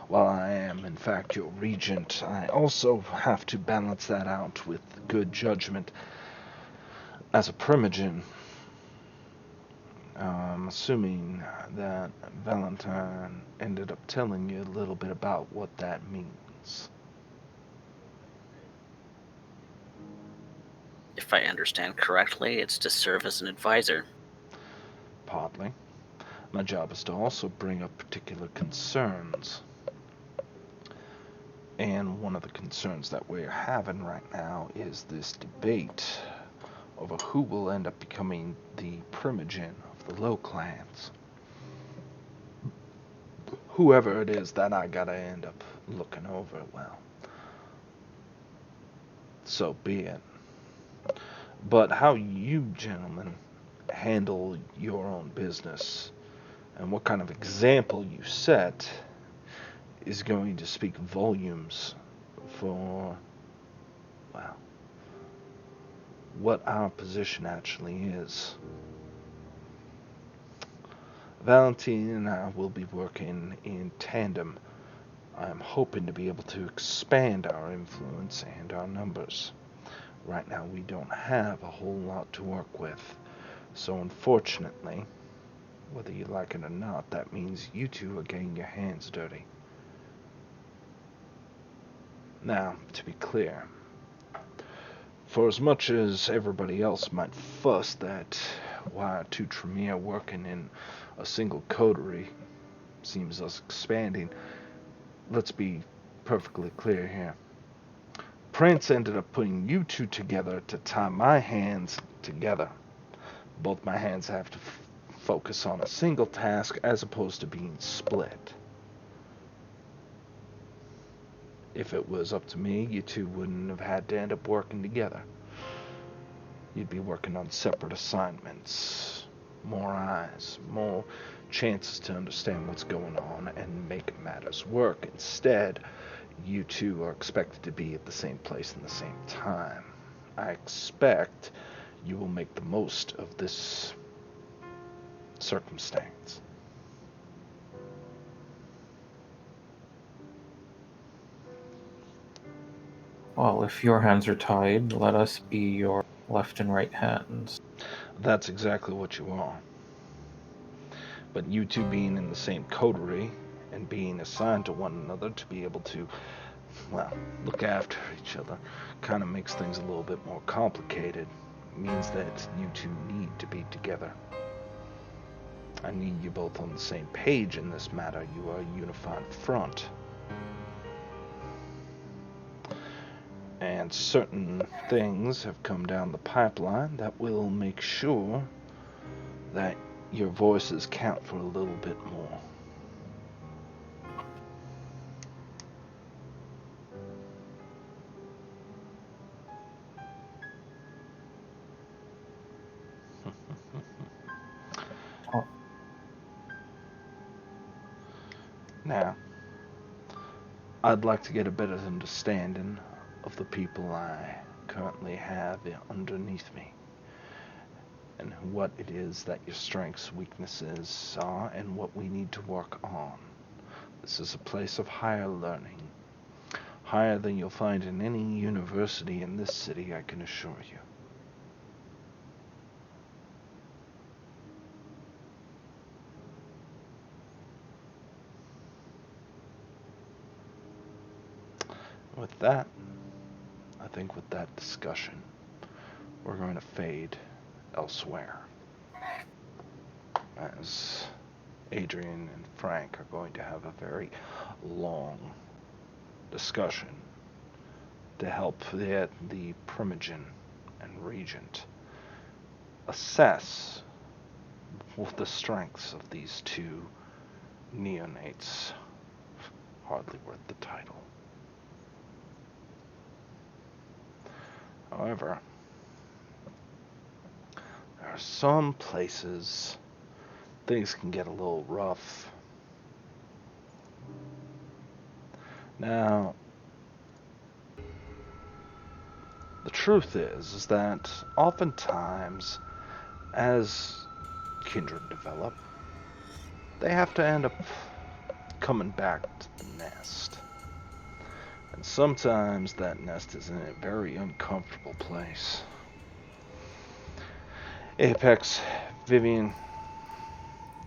While I am, in fact, your regent, I also have to balance that out with good judgment. As a primogen, I'm assuming that Valentine ended up telling you a little bit about what that means. If I understand correctly, it's to serve as an advisor. Partly. My job is to also bring up particular concerns. And one of the concerns that we're having right now is this debate over who will end up becoming the primogen of the low clans. Whoever it is that I gotta end up looking over, well, so be it. But how you gentlemen handle your own business and what kind of example you set is going to speak volumes for, well, what our position actually is. Valentine and I will be working in tandem. I'm hoping to be able to expand our influence and our numbers. Right now we don't have a whole lot to work with, so unfortunately, whether you like it or not, that means you two are getting your hands dirty. Now, to be clear, for as much as everybody else might fuss that why two Tremere working in a single coterie seems us expanding, let's be perfectly clear here. Prince ended up putting you two together to tie my hands together. Both my hands have to focus on a single task as opposed to being split. If it was up to me, you two wouldn't have had to end up working together. You'd be working on separate assignments. More eyes, more chances to understand what's going on and make matters work. Instead, you two are expected to be at the same place in the same time. I expect you will make the most of this circumstance. Well, if your hands are tied, let us be your left and right hands. That's exactly what you are. But you two being in the same coterie and being assigned to one another to be able to, well, look after each other kind of makes things a little bit more complicated. It means that you two need to be together. I need you both on the same page in this matter. You are a unified front. And certain things have come down the pipeline that will make sure that your voices count for a little bit more. Now, I'd like to get a better understanding of the people I currently have underneath me, and what it is that your strengths, weaknesses are, and what we need to work on. This is a place of higher learning, higher than you'll find in any university in this city, I can assure you. With that, I think with that discussion, we're going to fade elsewhere, as Adrian and Frank are going to have a very long discussion to help the Primogen and Regent assess the strengths of these two neonates. Hardly worth the title. However, there are some places things can get a little rough. Now, the truth is that oftentimes, as kindred develop, they have to end up coming back to the nest. And sometimes that nest is in a very uncomfortable place. Ep6, Vivian,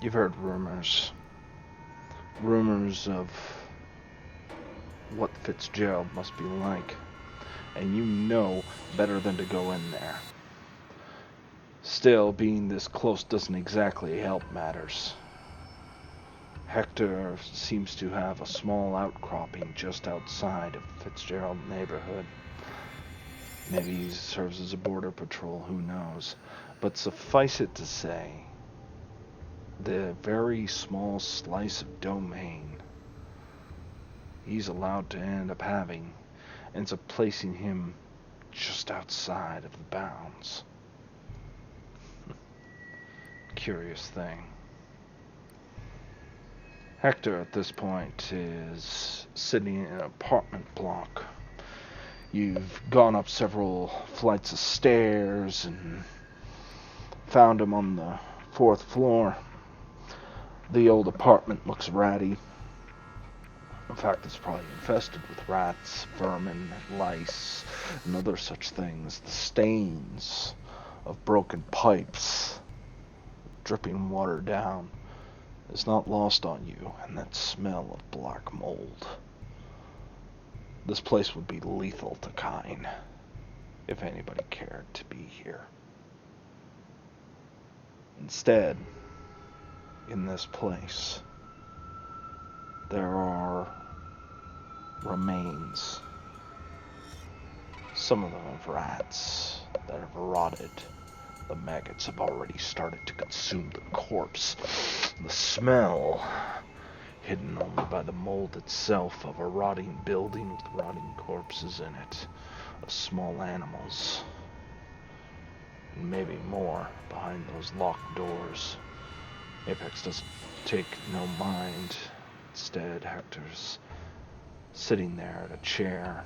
you've heard rumors. Rumors of what Fitzgerald must be like. And you know better than to go in there. Still, being this close doesn't exactly help matters. Hector seems to have a small outcropping just outside of Fitzgerald neighborhood. Maybe he serves as a border patrol, who knows. But suffice it to say, the very small slice of domain he's allowed to end up having ends up placing him just outside of the bounds. Curious thing. Hector at this point is sitting in an apartment block. You've gone up several flights of stairs and found him on the 4th floor. The old apartment looks ratty. In fact, it's probably infested with rats, vermin, lice, and other such things. The stains of broken pipes dripping water down is not lost on you, and that smell of black mold. This place would be lethal to Kine, if anybody cared to be here. Instead, in this place, there are remains. Some of them of rats that have rotted. The maggots have already started to consume the corpse. The smell, hidden only by the mold itself, of a rotting building with rotting corpses in it, of small animals, and maybe more behind those locked doors. Ep6 doesn't take no mind. Instead, Hector's sitting there at a chair.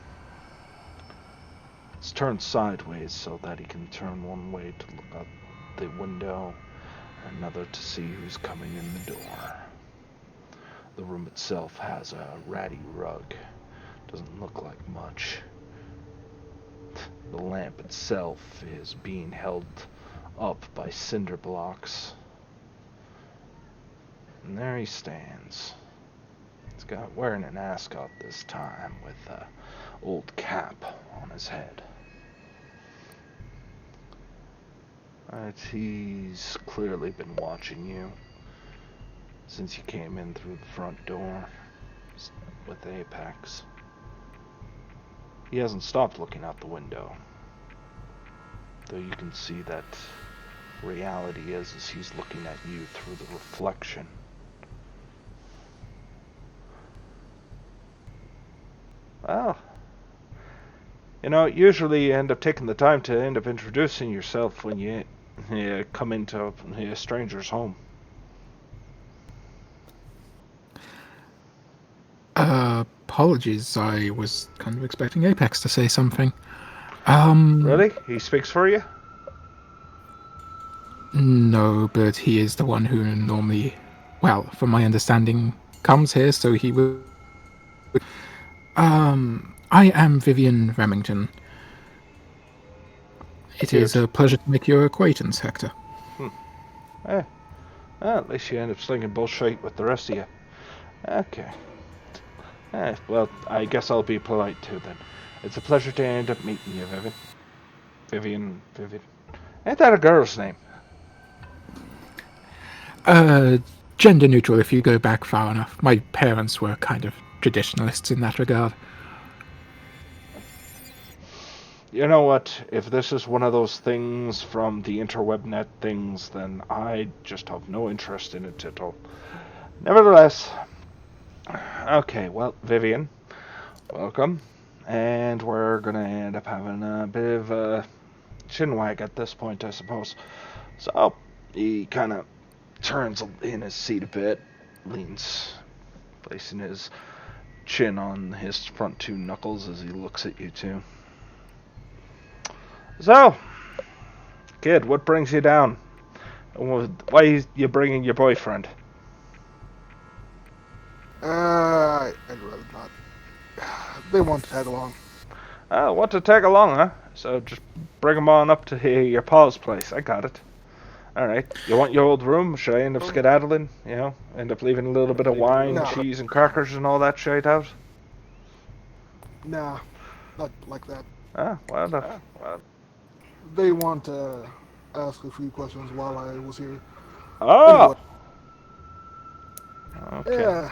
It's turned sideways so that he can turn one way to look out the window, and another to see who's coming in the door. The room itself has a ratty rug. Doesn't look like much. The lamp itself is being held up by cinder blocks. And there he stands. He's wearing an ascot this time, with an old cap on his head. He's clearly been watching you since you came in through the front door with Ep6. He hasn't stopped looking out the window, though you can see that reality is as he's looking at you through the reflection. Well, usually you end up taking the time to end up introducing yourself when you come into a stranger's home. apologies. I was kind of expecting Ep6 to say something. Really? He speaks for you? No, but he is the one who normally, well, from my understanding, comes here, so he will. I am Vivian Remington. It is Good. a pleasure to make your acquaintance, Hector. Eh. Well, at least you end up slinging bullshit with the rest of you. Okay. Well, I guess I'll be polite too then. It's a pleasure to end up meeting you, Vivian. Vivian. Ain't that a girl's name? Gender neutral if you go back far enough. My parents were kind of traditionalists in that regard. You know what? If this is one of those things from the interwebnet things, then I just have no interest in it at all. Nevertheless, okay, well, Vivian, welcome. And we're gonna end up having a bit of a chinwag at this point, I suppose. So, he kind of turns in his seat a bit, leans, placing his chin on his front two knuckles as he looks at you two. So, kid, what brings you down? Why are you bringing your boyfriend? I'd rather not. They want to tag along. Want to tag along, huh? So just bring him on up to your pa's place. I got it. Alright. You want your old room? Should I end up skedaddling? You know? End up leaving a little bit of wine, No. cheese, and crackers and all that shit out? Nah, not like that. Well, They want to ask a few questions while I was here. oh! Okay. Yeah,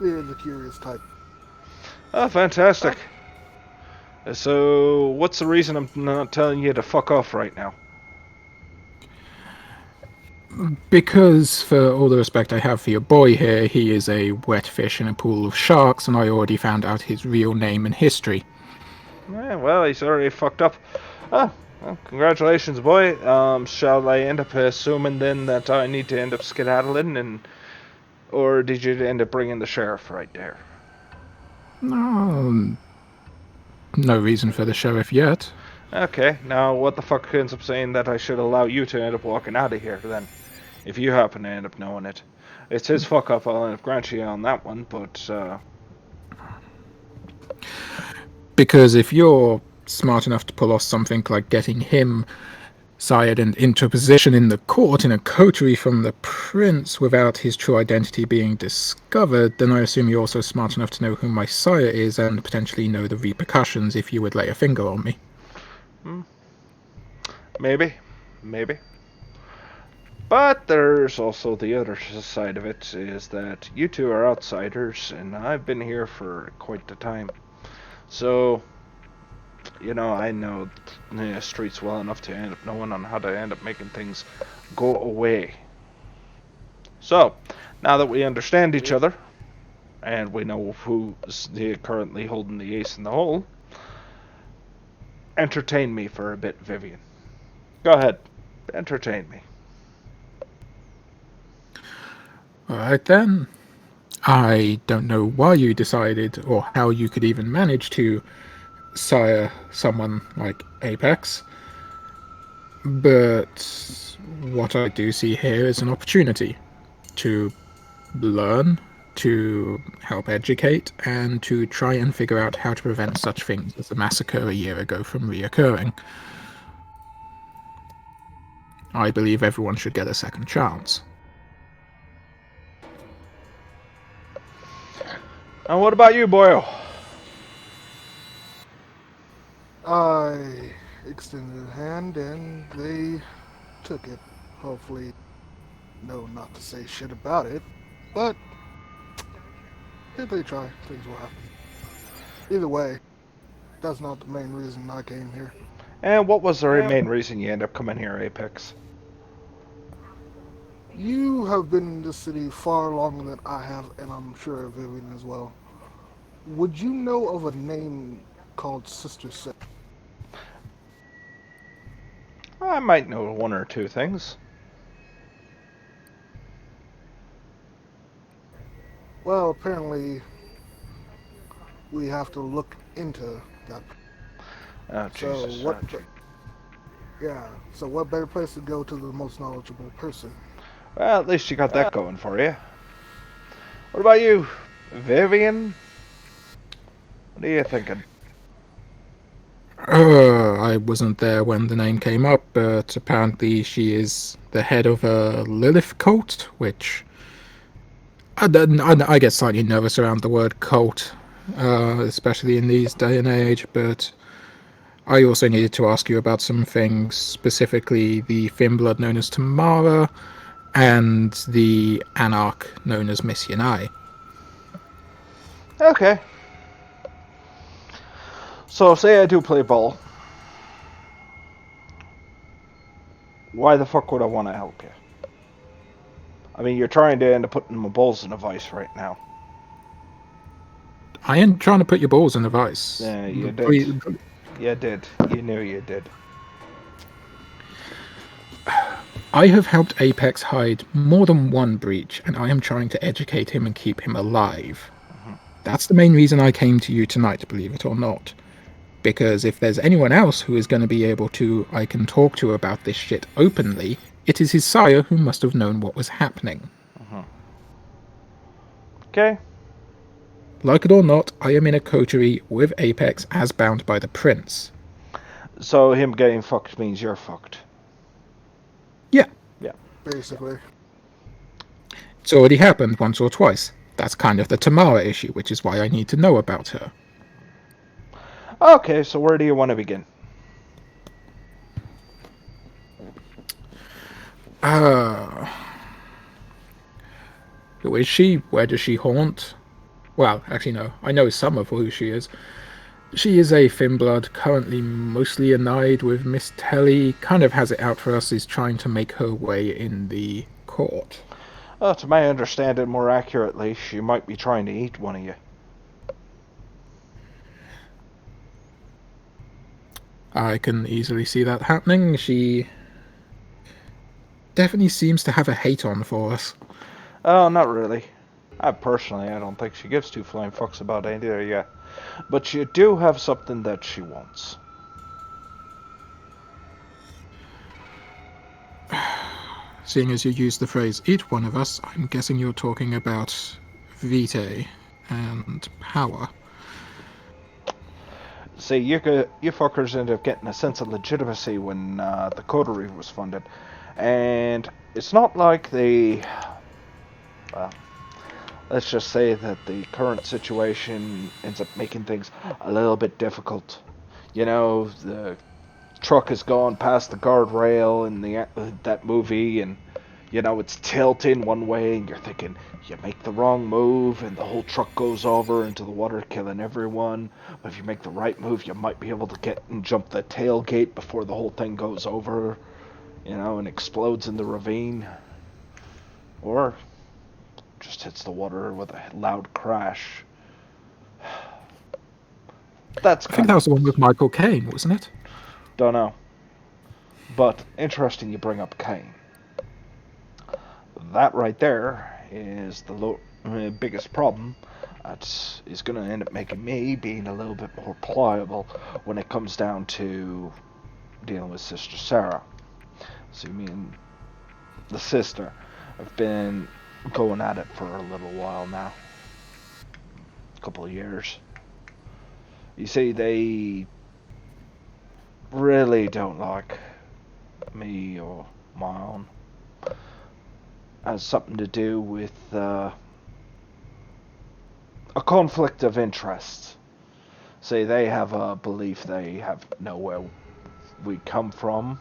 they're the curious type. Oh, fantastic. So, what's the reason I'm not telling you to fuck off right now? Because, for all the respect I have for your boy here, he is a wet fish in a pool of sharks, and I already found out his real name and history. Yeah, well, he's already fucked up. Well, congratulations, boy. Shall I end up assuming then that I need to end up skedaddling, or did you end up bringing the sheriff right there? No reason for the sheriff yet. Okay, now what the fuck ends up saying that I should allow you to end up walking out of here then? If you happen to end up knowing it. It's his fuck up, I'll end up granting you on that one, but, Because if you're smart enough to pull off something like getting him sired and into a position in the court in a coterie from the prince without his true identity being discovered, then I assume you're also smart enough to know who my sire is and potentially know the repercussions if you would lay a finger on me. Maybe. But there's also the other side of it, is that you two are outsiders, and I've been here for quite the time. So, you know, I know the streets well enough to end up knowing on how to end up making things go away. So, now that we understand each other, and we know who's currently holding the ace in the hole, entertain me for a bit, Vivian. Go ahead, entertain me. Alright then. I don't know why you decided, or how you could even manage to sire someone like Ep6, but what I do see here is an opportunity to learn, to help educate, and to try and figure out how to prevent such things as the massacre a year ago from reoccurring. I believe everyone should get a second chance. And what about you, Boyle? I extended a hand and they took it. Hopefully, no, not to say shit about it, but if they try, things will happen. Either way, that's not the main reason I came here. And what was the main reason you ended up coming here, Apex? You have been in this city far longer than I have, and I'm sure Vivian as well. Would you know of a name called Sister Seth? I might know one or two things. Well, apparently we have to look into that. Oh, So Jesus. what? Yeah. So what better place to go to the most knowledgeable person? Well, at least you got that going for you. What about you, Vivian? What are you thinking? I wasn't there when the name came up, but apparently she is the head of a Lilith cult, which I get slightly nervous around the word cult, especially in these day and age, but I also needed to ask you about some things, specifically the thin blood known as Tamara and the Anarch known as Miss Yanai. Okay. So, say I do play ball. Why the fuck would I want to help you? I mean, you're trying to end up putting my balls in a vice right now. I ain't trying to put your balls in a vice. Yeah, you did. You did. You knew you did. I have helped Ep6 hide more than one breach, and I am trying to educate him and keep him alive. That's the main reason I came to you tonight, believe it or not. Because if there's anyone else who is going to be able to, I can talk to about this shit openly, it is his sire who must have known what was happening. Okay. Like it or not, I am in a coterie with Ep6 as bound by the prince. So him getting fucked means you're fucked. Yeah. Yeah. Basically. It's already happened once or twice. That's kind of the Tamara issue, which is why I need to know about her. Okay, so where do you want to begin? Who is she? Where does she haunt? Well, actually no, I know some of who she is. She is a thin blood, currently mostly annoyed with Miss Telly, kind of has it out for us, is trying to make her way in the court. To my understanding, more accurately, she might be trying to eat one of you. I can easily see that happening. She definitely seems to have a hate on for us. Oh, not really. I don't think she gives two flying fucks about either yet. But you do have something that she wants. Seeing as you use the phrase eat one of us, I'm guessing you're talking about vitae and power. See, you fuckers ended up getting a sense of legitimacy when the Coterie was funded. And it's not like well, let's just say that the current situation ends up making things a little bit difficult. You know, the truck has gone past the guardrail in that movie, and you know it's tilting one way, and you're thinking you make the wrong move, and the whole truck goes over into the water, killing everyone. But if you make the right move, you might be able to get and jump the tailgate before the whole thing goes over, you know, and explodes in the ravine, or just hits the water with a loud crash. That's I think that was the one with Michael Caine, wasn't it? Don't know. But interesting you bring up Caine. That right there is the biggest problem. That is going to end up making me being a little bit more pliable when it comes down to dealing with Sister Sarah. So me and the sister have been going at it for a little while now. A couple of years. You see, they really don't like me or my own. Has something to do with a conflict of interest. See, they have a belief they have know where we come from.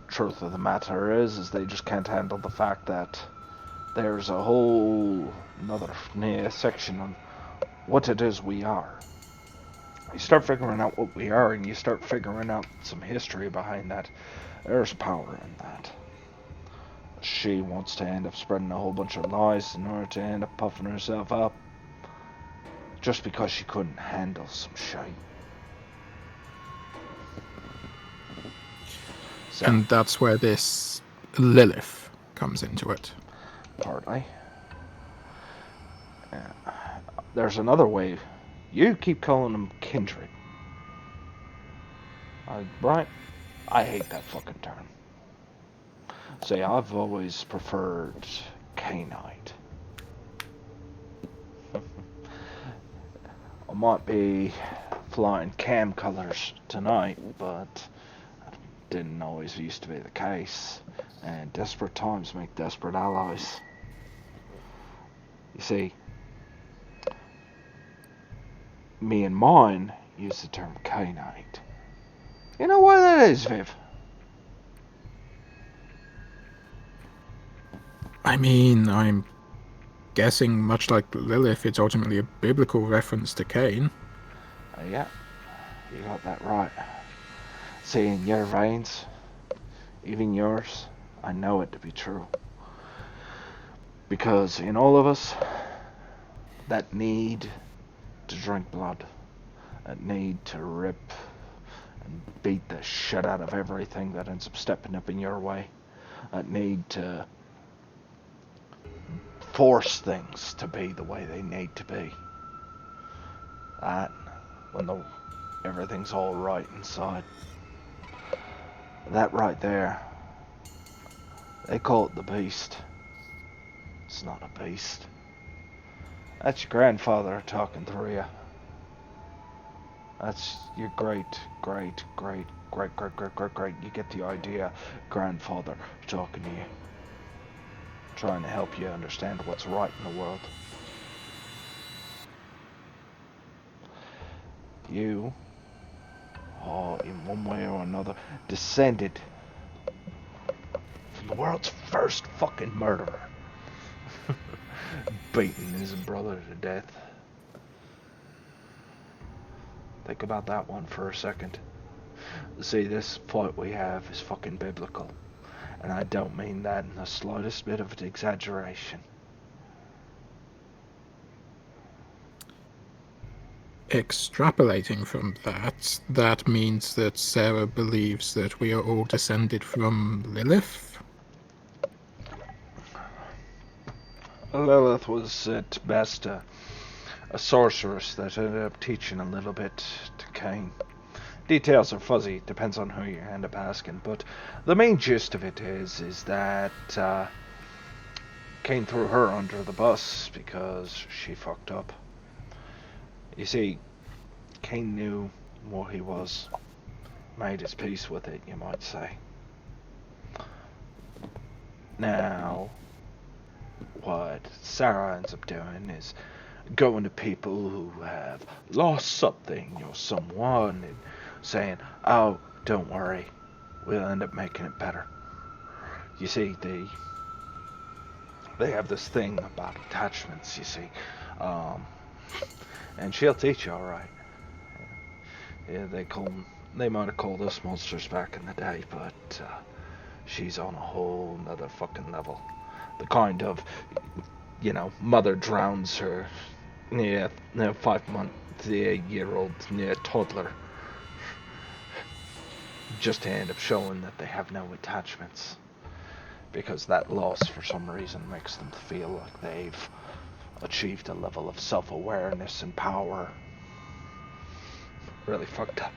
Truth of the matter is they just can't handle the fact that there's a whole another section on what it is we are. You start figuring out what we are, and you start figuring out some history behind that. There's power in that. She wants to end up spreading a whole bunch of lies in order to end up puffing herself up. Just because she couldn't handle some shite. So, And that's where this Lilith comes into it. partly. There's another way You keep calling them kindred. Right? I hate that fucking term. See, I've always preferred canite. I might be flying cam colors tonight, but didn't always used to be the case. And desperate times make desperate allies. You see, me and mine use the term canite. You know why that is, Viv? I mean, I'm guessing, much like Lilith, it's ultimately a biblical reference to Cain. Yeah, you got that right. See, in your veins, even yours, I know it to be true. Because in all of us, that need to drink blood, that need to rip and beat the shit out of everything that ends up stepping up in your way, that need to force things to be the way they need to be. That, when everything's all right inside. That right there, they call it the beast. It's not a beast. That's your grandfather talking through you. That's your great. You get the idea. Grandfather talking to you. Trying to help you understand what's right in the world. You are, in one way or another, descended from the world's first fucking murderer. Beating his brother to death. Think about that one for a second. See, this fight we have is fucking biblical. And I don't mean that in the slightest bit of an exaggeration. Extrapolating from that, that means that Sarah believes that we are all descended from Lilith? Lilith was at best a sorceress that ended up teaching a little bit to Cain. Details are fuzzy, depends on who you end up asking, but the main gist of it is that Cain threw her under the bus because she fucked up. You see, Cain knew what he was, made his peace with it, you might say. Now, what Sarah ends up doing is going to people who have lost something or someone and saying, oh, don't worry, we'll end up making it better. You see, they have this thing about attachments, you see. And she'll teach you, alright. Yeah, they might have called us monsters back in the day, but she's on a whole nother fucking level. The kind of, mother drowns her 5-month-year-old toddler just to end up showing that they have no attachments. Because that loss, for some reason, makes them feel like they've achieved a level of self-awareness and power. Really fucked up.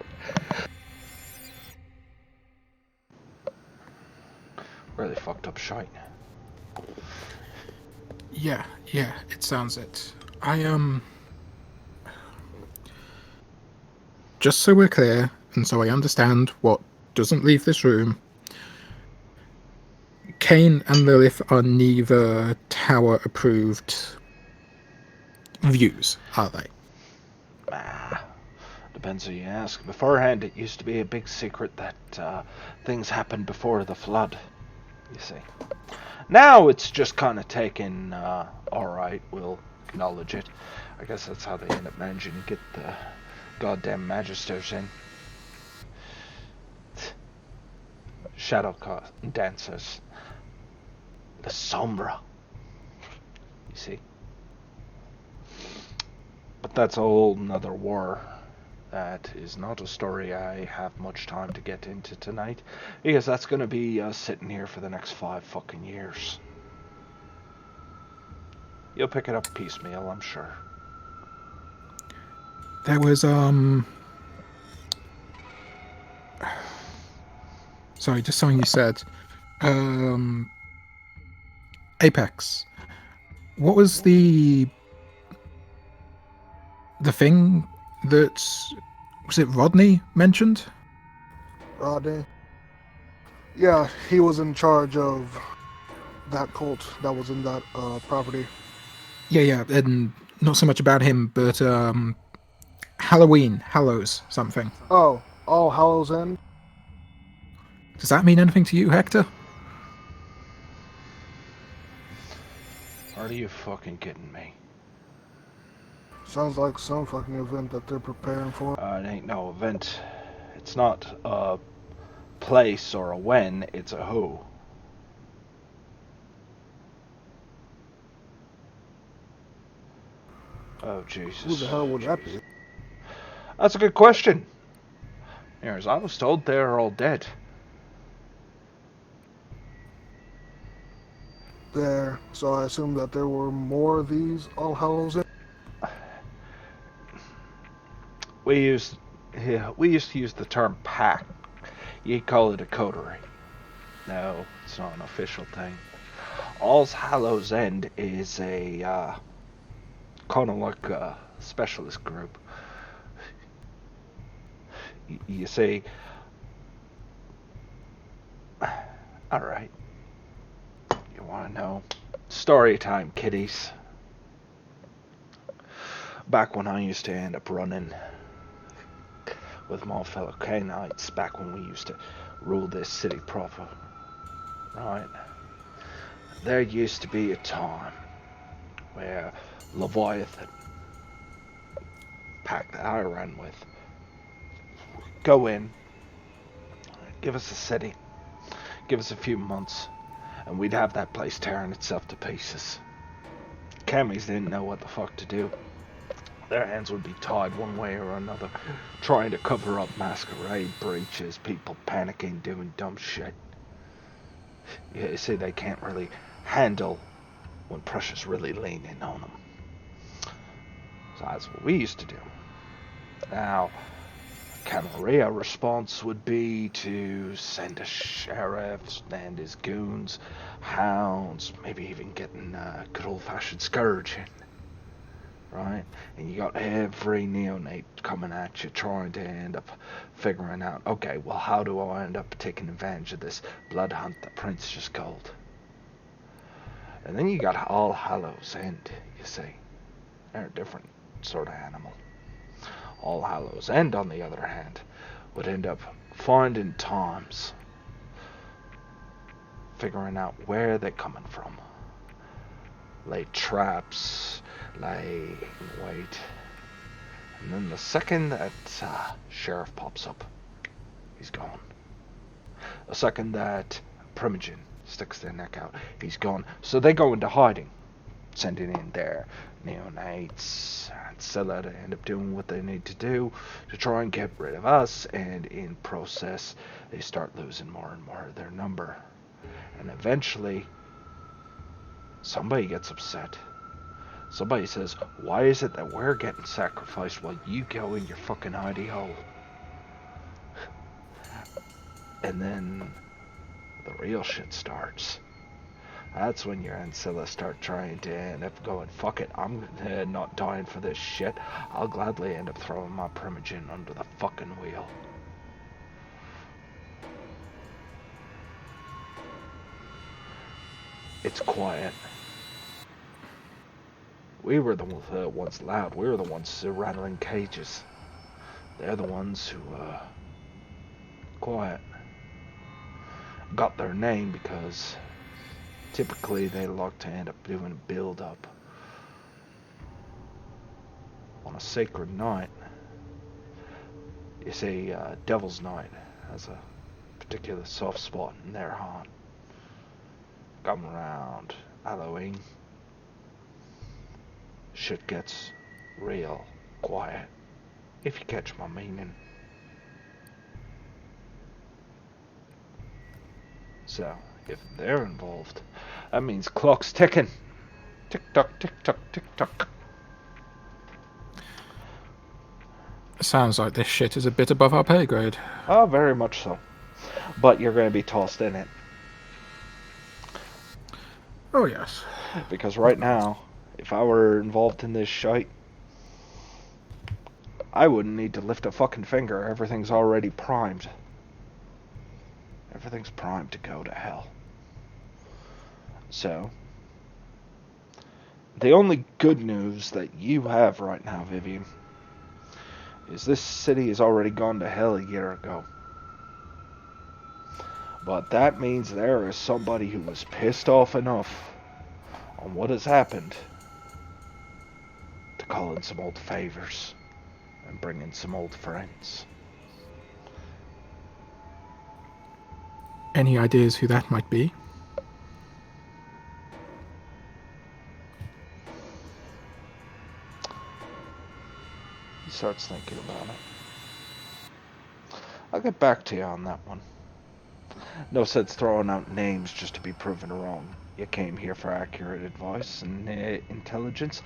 Really fucked up shite. Yeah, it sounds it. Just so we're clear, and so I understand what doesn't leave this room, Cain and Lilith are neither Tower-approved views, are they? Depends who you ask. Beforehand, it used to be a big secret that things happened before the flood, you see. Now it's just kind of taken, alright, we'll acknowledge it. I guess that's how they end up managing to get the goddamn Magisters in. Shadow dancers. The Sombra. You see? But that's a whole nother war. That is not a story I have much time to get into tonight, because that's going to be sitting here for the next 5 fucking years. You'll pick it up piecemeal, I'm sure. There was sorry, just something you said. Ep6. What was the thing that was it Rodney mentioned? Rodney. Yeah, he was in charge of that cult that was in that property. Yeah, and not so much about him, but Hallows something. Oh, All Hallows End? Does that mean anything to you, Hector? Are you fucking kidding me? Sounds like some fucking event that they're preparing for. It ain't no event. It's not a place or a when, it's a who. Oh, Jesus. Who the hell would that be? That's a good question. As I was told, they're all dead. There, so I assume that there were more of these All Hallows End? We used to use the term pack. You'd call it a coterie. No, it's not an official thing. All's Hallows End is a kind of like a specialist group. You see, all right. You want to know? Story time, kiddies. Back when I used to end up running with my fellow Canaanites, back when we used to rule this city proper, right? There used to be a time where Leviathan, pack that I ran with, go in, give us a city, give us a few months, and we'd have that place tearing itself to pieces. Cammies didn't know what the fuck to do. Their hands would be tied one way or another, trying to cover up masquerade breaches, people panicking, doing dumb shit. You see, they can't really handle when pressure's really leaning on them. So that's what we used to do. Now, cavalry, our response would be to send a sheriff and his goons, hounds, maybe even getting good old-fashioned scourging. Right? And you got every neonate coming at you, trying to end up figuring out, okay, well, how do I end up taking advantage of this blood hunt that Prince just called? And then you got All Hallows End, you see. They're a different sort of animal. All Hallows End, on the other hand, would end up finding times, figuring out where they're coming from. Lay traps, lay in wait. And then the second that sheriff pops up, he's gone. The second that Primogen sticks their neck out, he's gone. So they go into hiding, sending in their neonates and Scylla to end up doing what they need to do to try and get rid of us, and in process they start losing more and more of their number. And eventually somebody gets upset. Somebody says, why is it that we're getting sacrificed while you go in your fucking hidey hole? And then the real shit starts. That's when your Ancilla start trying to end up going, fuck it, I'm not dying for this shit. I'll gladly end up throwing my Primogen under the fucking wheel. It's quiet. We were the ones loud. We were the ones rattling cages. They're the ones who, quiet. Got their name because typically they like to end up doing a build-up on a sacred night. You see, Devil's Night has a particular soft spot in their heart. Come around Halloween, shit gets real quiet, if you catch my meaning. So, if they're involved, that means clock's ticking. Tick tock, tick tock, tick tock. Sounds like this shit is a bit above our pay grade. Oh, very much so. But you're going to be tossed in it. Oh, yes. Because right now, if I were involved in this shite, I wouldn't need to lift a fucking finger. Everything's already primed. Everything's primed to go to hell. So, the only good news that you have right now, Vivian, is this city has already gone to hell a year ago. But that means there is somebody who was pissed off enough on what has happened to call in some old favors and bring in some old friends. Any ideas who that might be? He starts thinking about it. I'll get back to you on that one. No sense throwing out names just to be proven wrong. You came here for accurate advice and intelligence,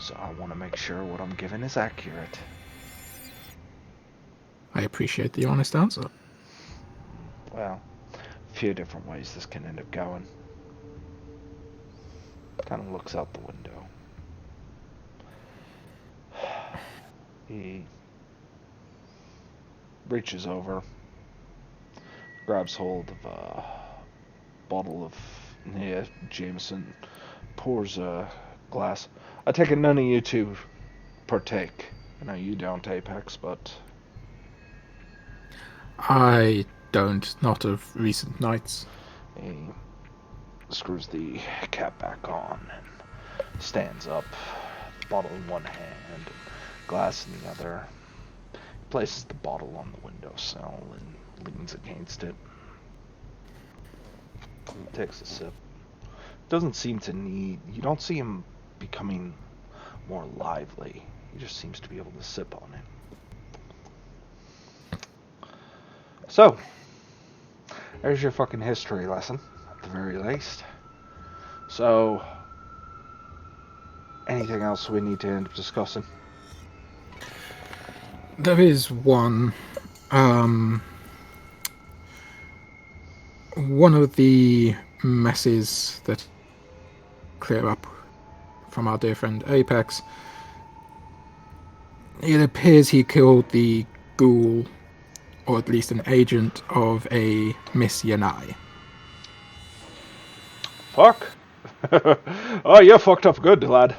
so I want to make sure what I'm giving is accurate. I appreciate the honest answer. Well, a few different ways this can end up going. Kind of looks out the window. He reaches over, grabs hold of a bottle of Jameson, pours a glass. I take it none of you two partake. I know you don't, Apex, but I don't, not of recent nights. he screws the cap back on and stands up, bottle in one hand, glass in the other. He places the bottle on the windowsill and leans against it. He takes a sip. Doesn't seem to need. You don't see him becoming more lively. He just seems to be able to sip on it. So, there's your fucking history lesson, at the very least. So, anything else we need to end up discussing? There is one. One of the messes that clear up from our dear friend Apex. It appears he killed the ghoul, or at least an agent of a Miss Yanai. Fuck. Oh, you fucked up good, lad.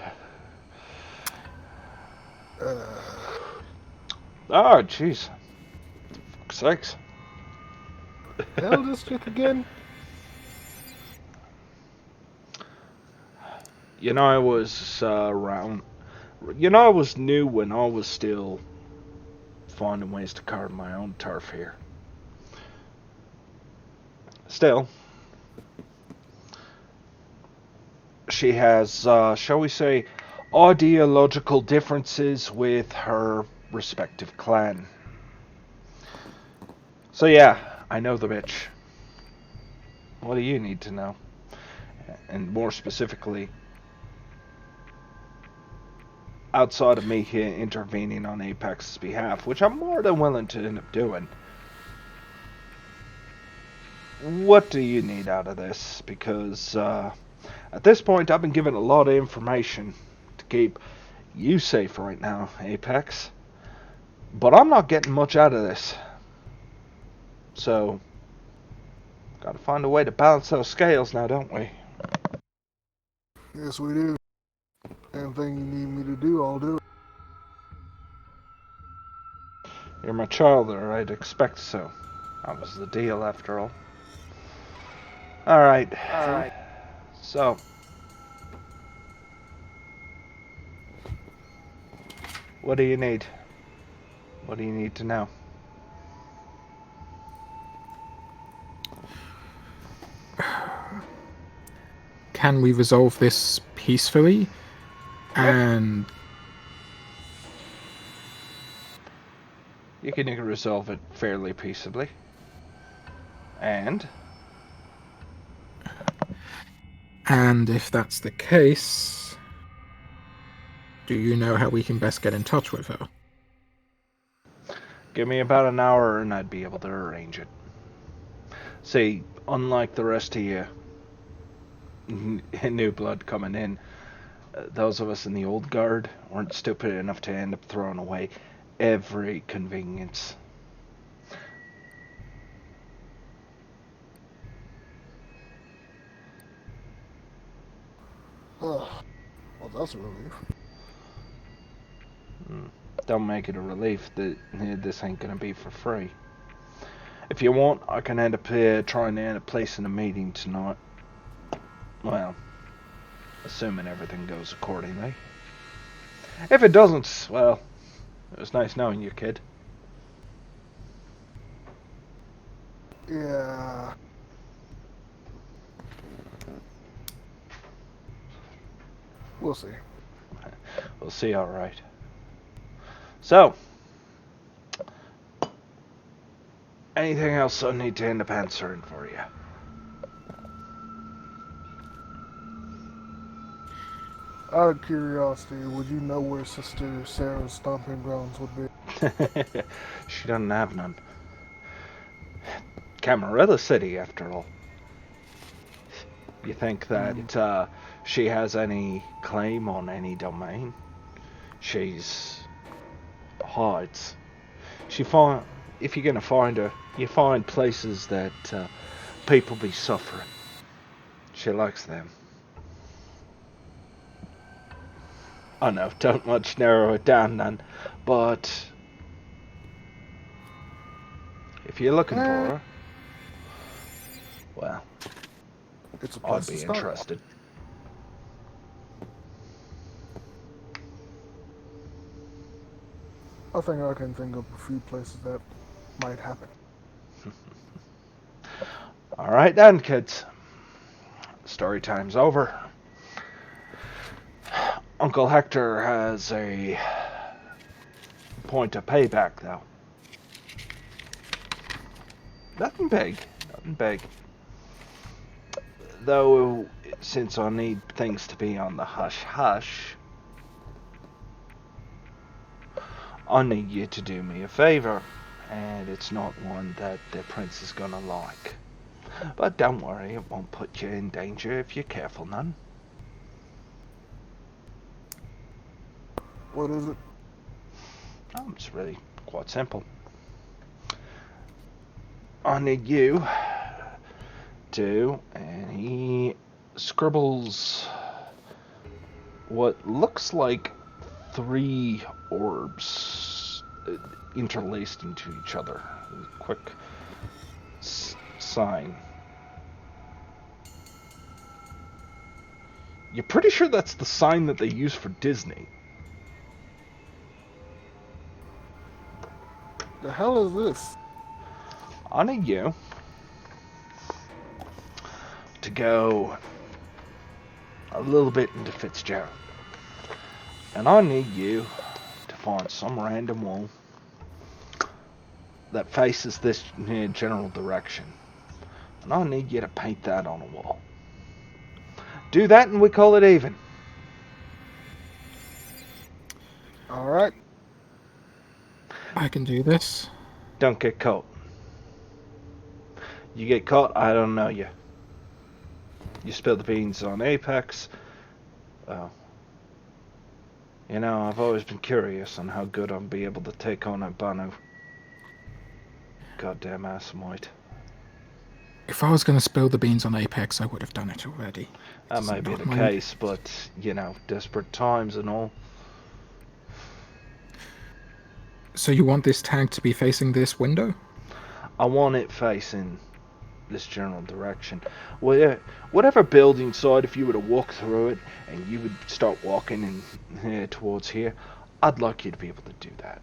Oh, jeez. Fuck's sakes. Hell district again? You know, I was around. You know, I was new when I was still finding ways to carve my own turf here. Still, she has, shall we say, ideological differences with her respective clan. So yeah, I know the bitch. What do you need to know? And more specifically, outside of me here intervening on Apex's behalf, which I'm more than willing to end up doing, what do you need out of this? Because at this point, I've been given a lot of information to keep you safe right now, Apex. But I'm not getting much out of this. So, gotta find a way to balance those scales now, don't we? Yes, we do. Anything you need me to do, I'll do it. You're my child, or I'd expect so. That was the deal, after all. Alright. So, what do you need? What do you need to know? Can we resolve this peacefully? And You can resolve it fairly peaceably. And if that's the case, do you know how we can best get in touch with her? Give me about an hour and I'd be able to arrange it. See, unlike the rest of you, new blood coming in, those of us in the old guard weren't stupid enough to end up throwing away every convenience. Well, that's a relief. Don't make it a relief that this ain't gonna be for free. If you want, I can end up trying to end up placing a meeting tonight. Well, assuming everything goes accordingly. If it doesn't, well, it was nice knowing you, kid. Yeah. We'll see. We'll see, alright. So, anything else I need to end up answering for you? Out of curiosity, would you know where Sister Sarah's stomping grounds would be? She doesn't have none. Camarilla City, after all. You think that she has any claim on any domain? She's hides. If you're gonna find her, you find places that people be suffering. She likes them. I know, don't much narrow it down none, but if you're looking for her, well, It's a I'd place be to start. interested. I think I can think of a few places that might happen. Alright then, kids. Story time's over. Uncle Hector has a point of payback, though. Nothing big. Nothing big. Though, since I need things to be on the hush-hush, I need you to do me a favor, and it's not one that the prince is gonna like. But don't worry, it won't put you in danger if you're careful none. What is it? It's really quite simple. I need you to, and he scribbles what looks like 3 orbs interlaced into each other. A quick sign. You're pretty sure that's the sign that they use for Disney. The hell is this? I need you to go a little bit into Fitzgerald. And I need you to find some random wall that faces this general direction. And I need you to paint that on a wall. Do that and we call it even. Alright. I can do this. Don't get caught. You get caught, I don't know you. You spill the beans on Ep6. Well, you know, I've always been curious on how good I'll be able to take on a Banu. Goddamn Assamite. If I was going to spill the beans on Apex, I would have done it already. That It's may be not the my- case, but, you know, desperate times and all. So you want this tank to be facing this window? I want it facing this general direction. Whatever building side, if you were to walk through it and you would start walking in towards here, I'd like you to be able to do that.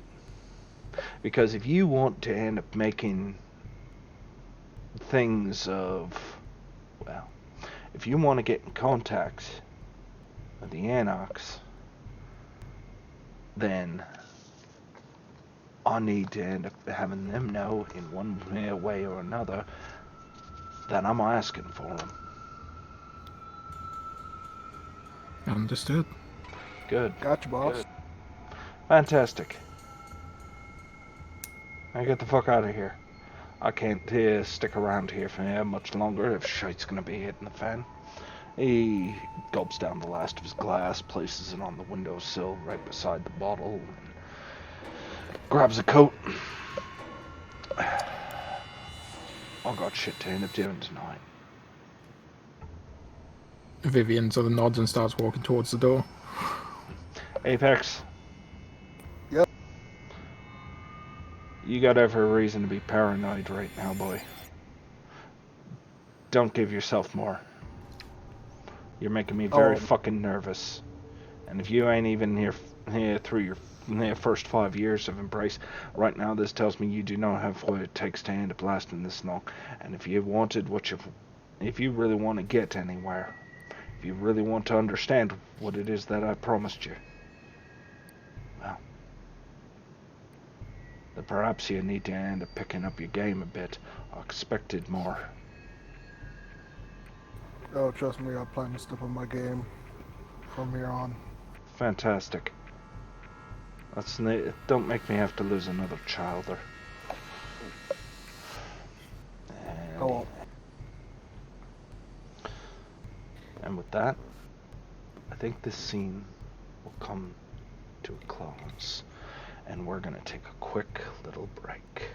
Because if you want to end up making things of, well, if you want to get in contact with the Anarchs, then I need to end up having them know in one way or another that I'm asking for them. Understood. Good. Gotcha, boss. Good. Fantastic. Now get the fuck out of here. I can't stick around here for much longer if shit's gonna be hitting the fan. He gulps down the last of his glass, places it on the windowsill right beside the bottle, and grabs a coat. I got shit to end up doing tonight. Vivian sort of nods and starts walking towards the door. Apex. Yep. You got every reason to be paranoid right now, boy. Don't give yourself more. You're making me very fucking nervous. And if you ain't even here through your first 5 years of embrace, right now this tells me you do not have what it takes to end up lasting this long. And if you really want to get anywhere, if you really want to understand what it is that I promised you, well, then perhaps you need to end up picking up your game a bit. I expected more. Oh, trust me, I plan to step up my game from here on. Fantastic. Don't make me have to lose another child or... I won't. And with that, I think this scene will come to a close, and we're gonna take a quick little break.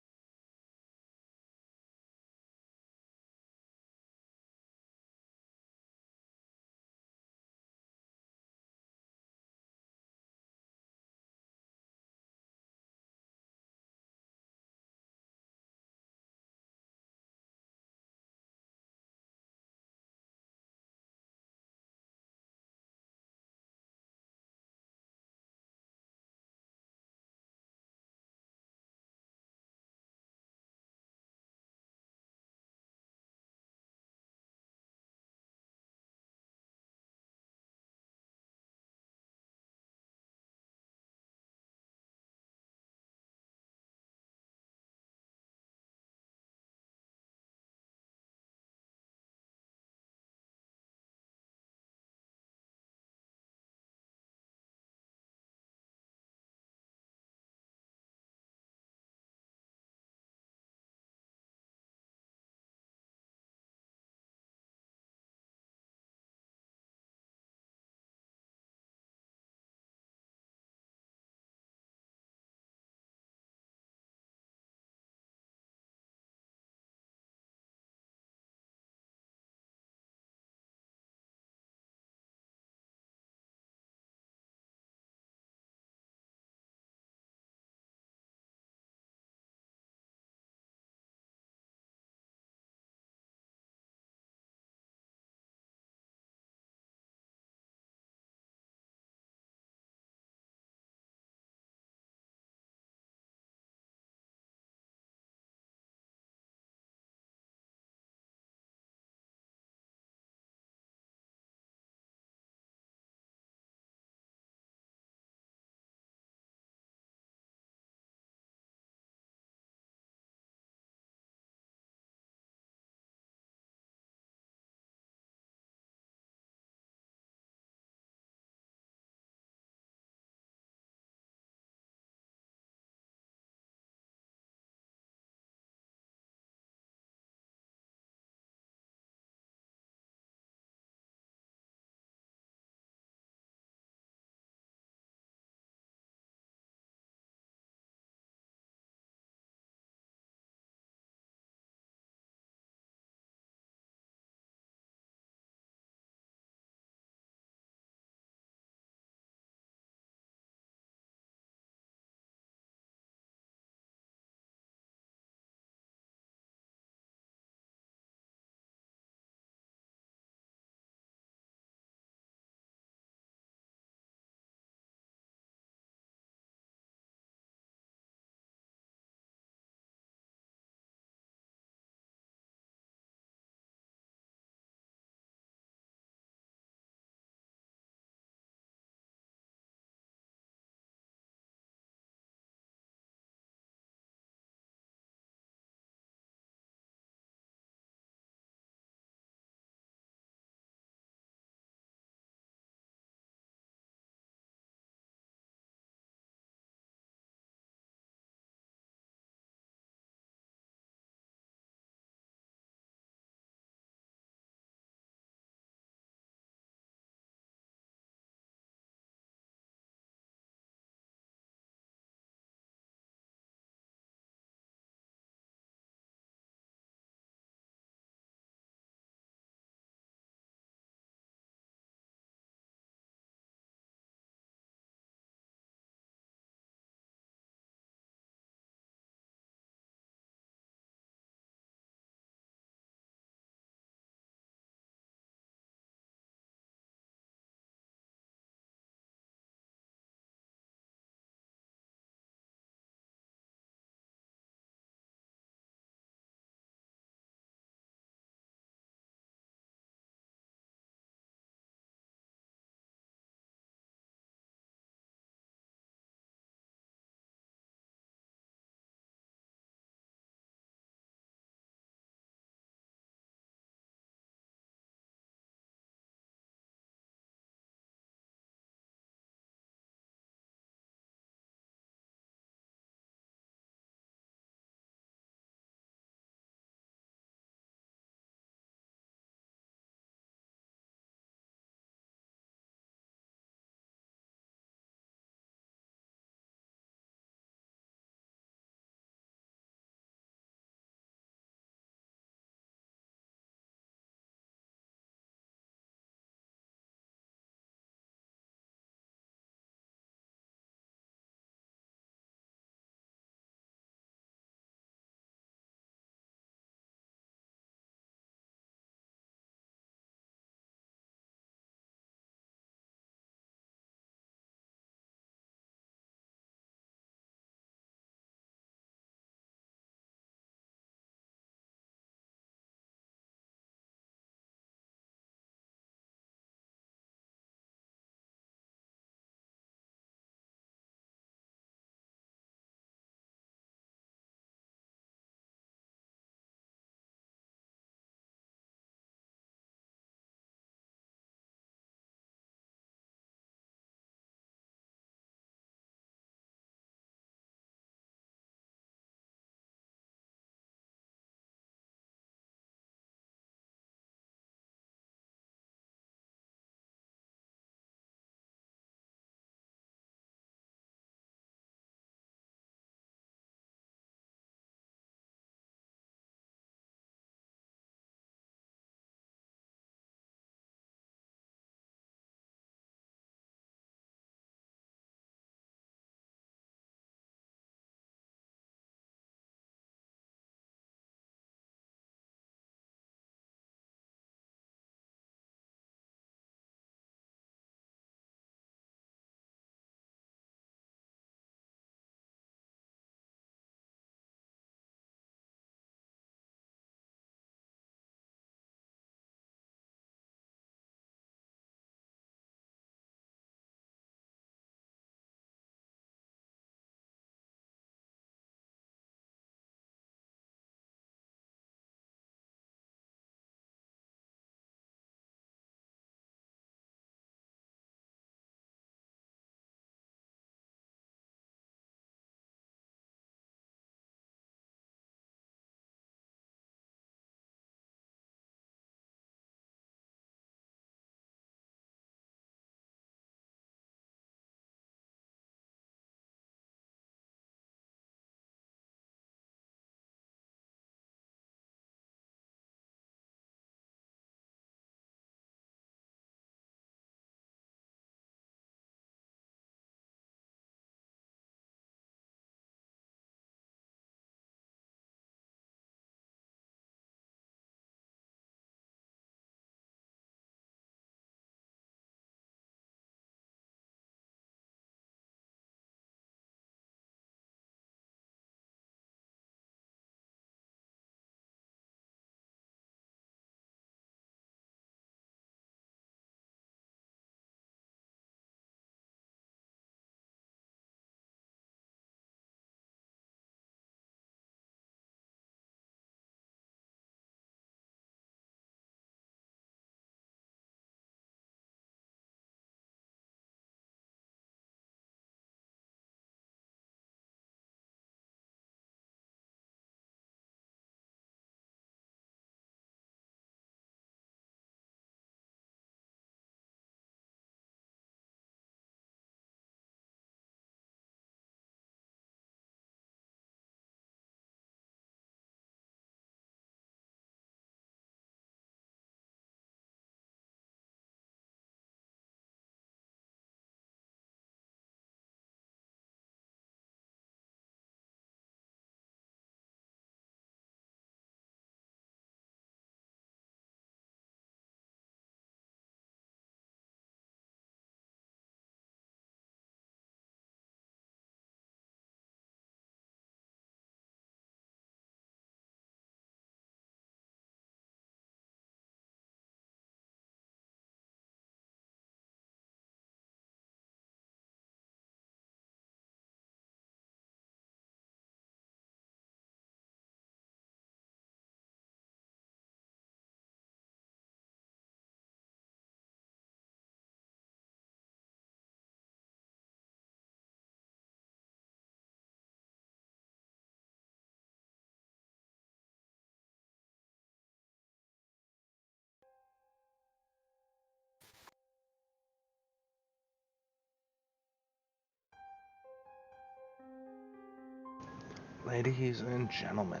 Ladies and gentlemen,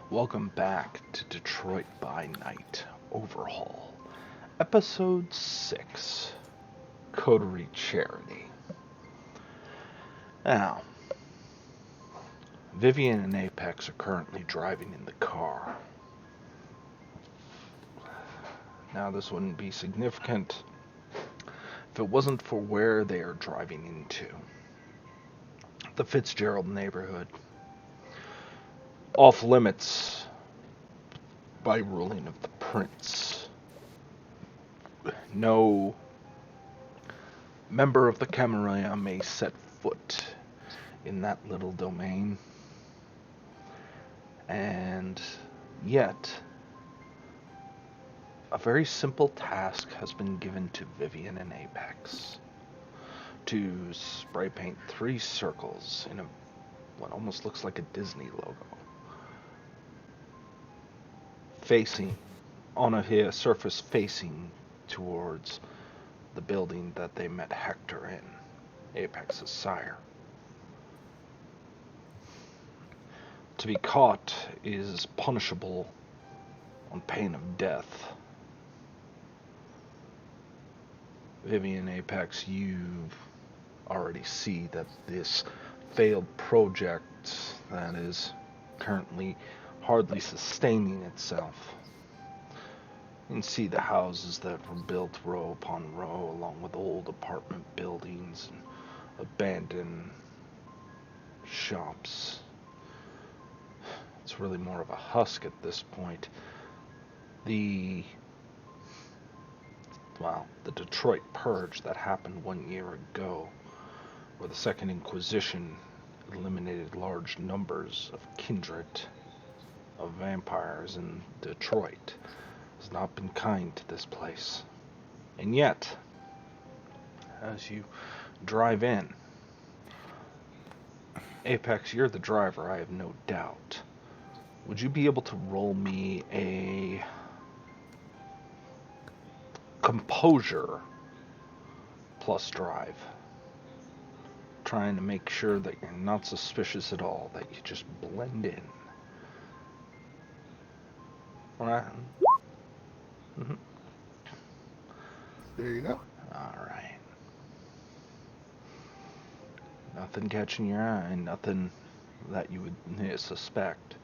welcome back to Detroit by Night Overhaul, Episode 6, Coterie Charity. Now, Vivian and Ep6 are currently driving in the car. Now, this wouldn't be significant if it wasn't for where they are driving into. The Fitzgerald neighborhood. Off limits by ruling of the prince. No member of the Camarilla may set foot in that little domain. And yet, a very simple task has been given to Vivian and Ep6 to spray paint 3 circles in what almost looks like a Disney logo, facing on a surface facing towards the building that they met Hector in, Ep6's sire. To be caught is punishable on pain of death. Vivian, Ep6, you already see that this failed project that is currently hardly sustaining itself. You can see the houses that were built row upon row, along with old apartment buildings and abandoned shops. It's really more of a husk at this point. The Detroit Purge that happened 1 year ago, where the Second Inquisition eliminated large numbers of kindred of vampires in Detroit, has not been kind to this place. And yet, as you drive in, Ep6, you're the driver, I have no doubt. Would you be able to roll me a composure plus drive? Trying to make sure that you're not suspicious at all, that you just blend in. Alright. Mm-hmm. There you go. Alright. Nothing catching your eye, nothing that you would suspect.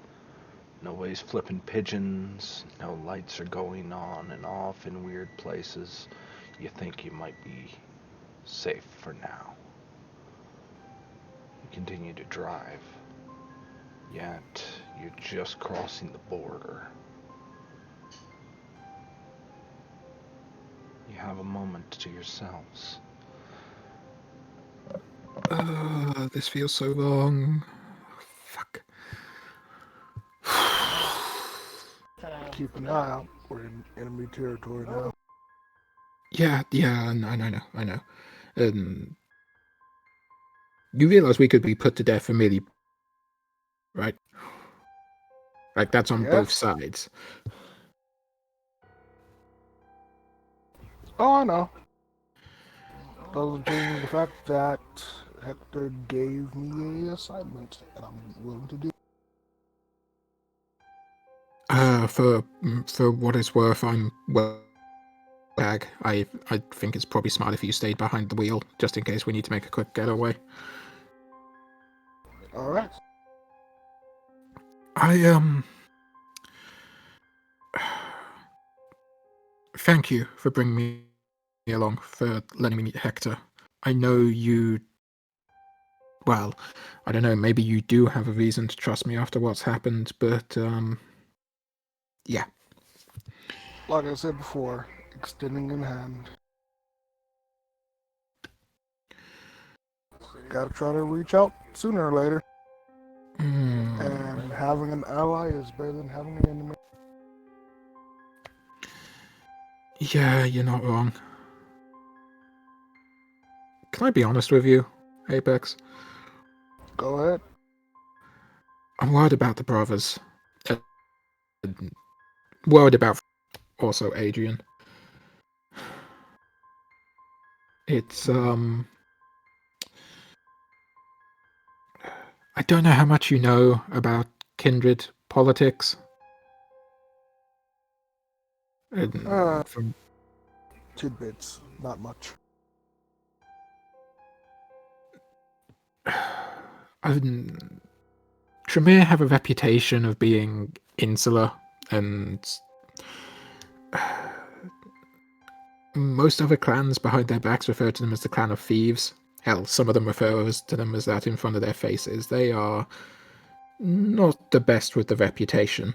Nobody's flipping pigeons, no lights are going on and off in weird places. You think you might be safe for now. You continue to drive, yet you're just crossing the border. You have a moment to yourselves. This feels so wrong. Fuck. Keep an eye out. We're in enemy territory now. Yeah, I know. You realize we could be put to death immediately, right? Like, that's on both Yes. sides. Oh, I know. Doesn't change the fact that Hector gave me an assignment, and I'm willing to do. For what it's worth, I'm well bag. I think it's probably smart if you stayed behind the wheel, just in case we need to make a quick getaway. All right. Thank you for bringing me along, for letting me meet Hector. I know you... Well, I don't know, maybe you do have a reason to trust me after what's happened, but, yeah. Like I said before, extending in hand. Gotta try to reach out sooner or later. And having an ally is better than having an enemy. Yeah, you're not wrong. Can I be honest with you, Ep6? Go ahead. I'm worried about the brothers. Worried about also Adrian. It's I don't know how much you know about kindred politics. From Tidbits, not much. Tremere have a reputation of being insular, and most other clans behind their backs refer to them as the clan of thieves. Hell, some of them refer to them as that in front of their faces. They are not the best with the reputation.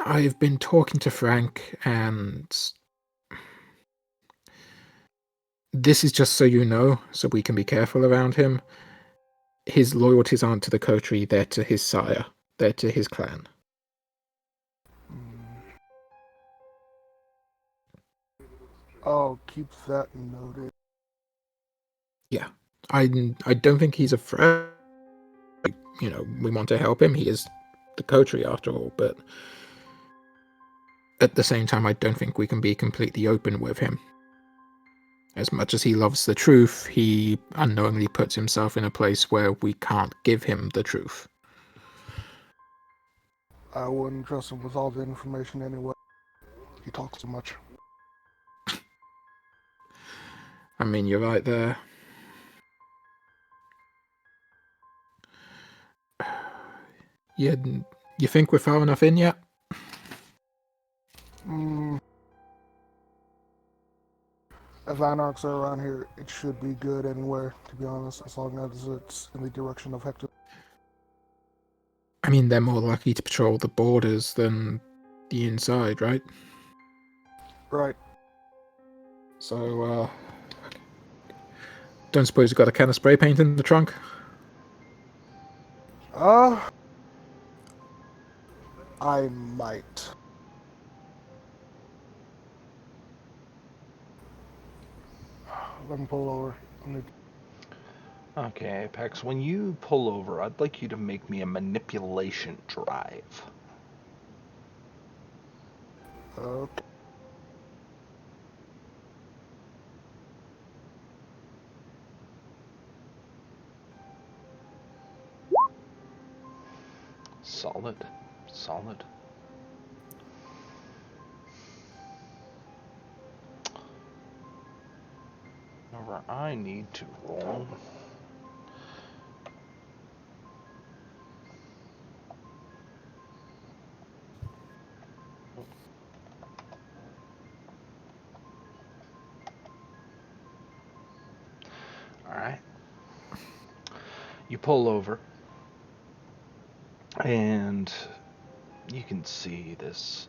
I've been talking to Frank, and this is just so you know, so we can be careful around him. His loyalties aren't to the Coterie, they're to his sire. They're to his clan. I'll keep that noted. Yeah. I don't think he's a threat. You know, we want to help him. He is the Coterie after all, but at the same time, I don't think we can be completely open with him. As much as he loves the truth, he unknowingly puts himself in a place where we can't give him the truth. I wouldn't trust him with all the information anyway. He talks too much. I mean, you're right there. You think we're far enough in yet? If Anarchs are around here, it should be good anywhere, to be honest, as long as it's in the direction of Hector. I mean, they're more likely to patrol the borders than the inside, right? Right. So, don't suppose you've got a can of spray paint in the trunk? I might. Let me pull over. Okay, Apex, when you pull over, I'd like you to make me a manipulation drive. Okay. Solid. Solid. Whenever I need to roll. Alright. You pull over. And you can see this.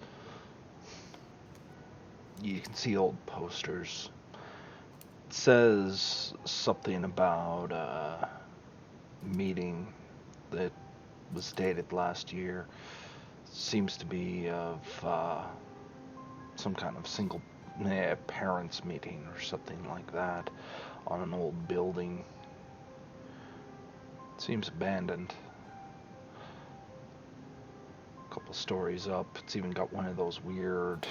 You can see old posters. It says something about a meeting that was dated last year. Seems to be of some kind of single parents meeting or something like that on an old building. Seems abandoned. A couple stories up. It's even got one of those weird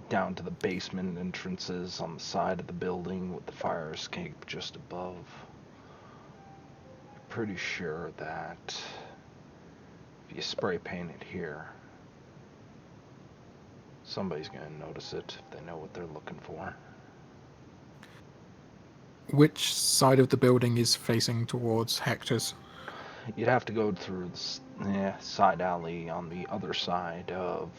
down to the basement entrances on the side of the building with the fire escape just above. Pretty sure that if you spray paint it here, somebody's going to notice it if they know what they're looking for. Which side of the building is facing towards Hector's? You'd have to go through the side alley on the other side of...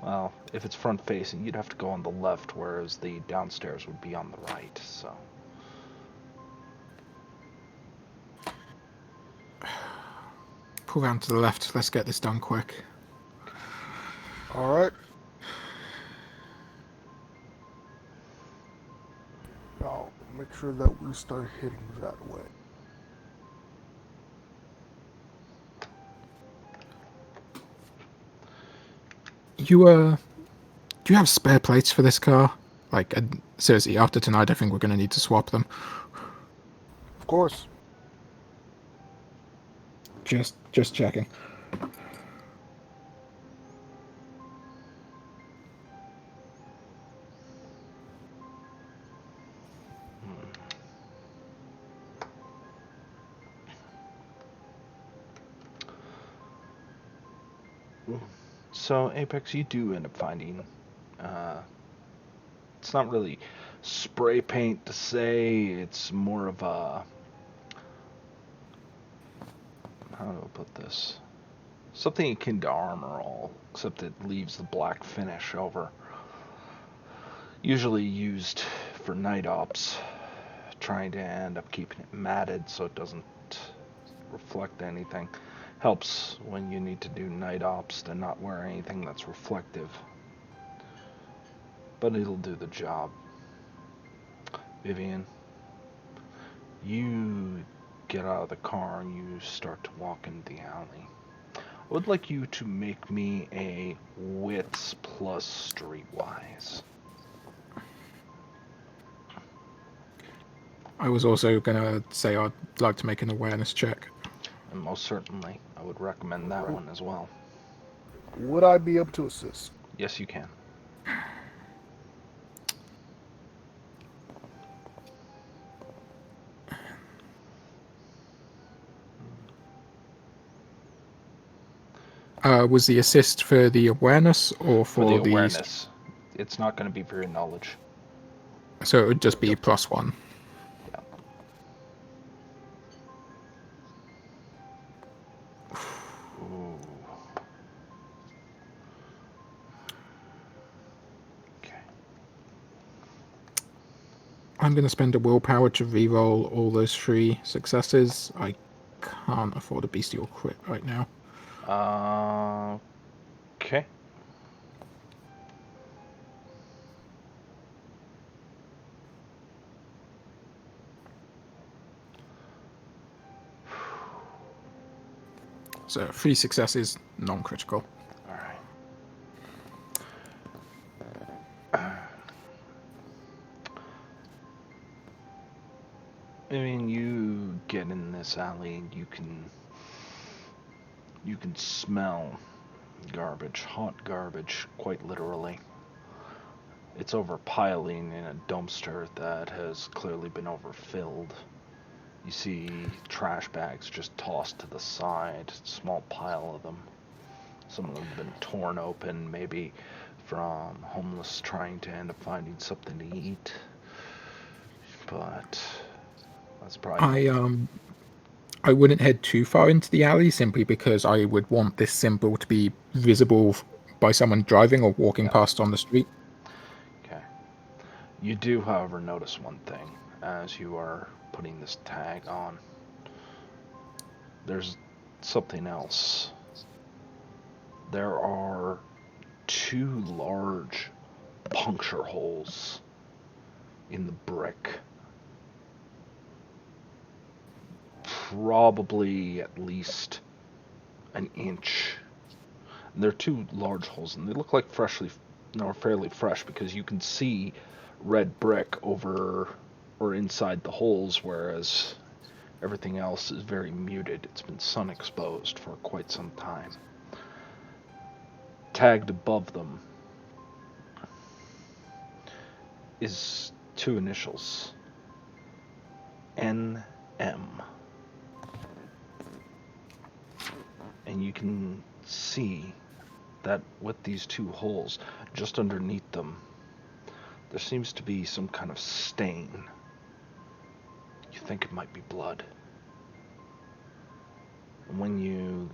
Well, if it's front facing, you'd have to go on the left, whereas the downstairs would be on the right, so... Pull round to the left. Let's get this done quick. Alright. Now, make sure that we start hitting that way. Do you have spare plates for this car? Like, seriously, after tonight, I think we're going to need to swap them. Of course. Just checking. So, Apex, you do end up finding. It's not really spray paint to say. It's more of a. How do I put this? Something akin to armor all, except it leaves the black finish over. Usually used for night ops, trying to end up keeping it matted so it doesn't reflect anything. Helps when you need to do night ops to not wear anything that's reflective. But it'll do the job. Vivian, you get out of the car and you start to walk into the alley. I would like you to make me a wits plus streetwise. I was also going to say I'd like to make an awareness check. And most certainly, I would recommend that one as well. Would I be able to assist? Yes, you can. Was the assist for the awareness or For the awareness. It's not going to be for your knowledge. So it would just be +1. Yeah. Ooh. Okay. I'm going to spend a willpower to re-roll all those 3 successes. I can't afford a bestial crit right now. Okay. So 3 successes, non-critical. All right. I mean, you get in this alley and you can smell garbage, hot garbage, quite literally. It's overpiling in a dumpster that has clearly been overfilled. You see trash bags just tossed to the side, small pile of them. Some of them have been torn open, maybe from homeless trying to end up finding something to eat. But that's probably... I wouldn't head too far into the alley simply because I would want this symbol to be visible by someone driving or walking past on the street. Okay. You do, however, notice one thing as you are putting this tag on. There's something else. There are 2 large puncture holes in the brick. Probably at least an inch. And they're 2 large holes, and they look like fairly fresh because you can see red brick over or inside the holes, whereas everything else is very muted. It's been sun exposed for quite some time. Tagged above them is 2 initials. NM. And you can see that with these 2 holes, just underneath them, there seems to be some kind of stain. You think it might be blood. And when you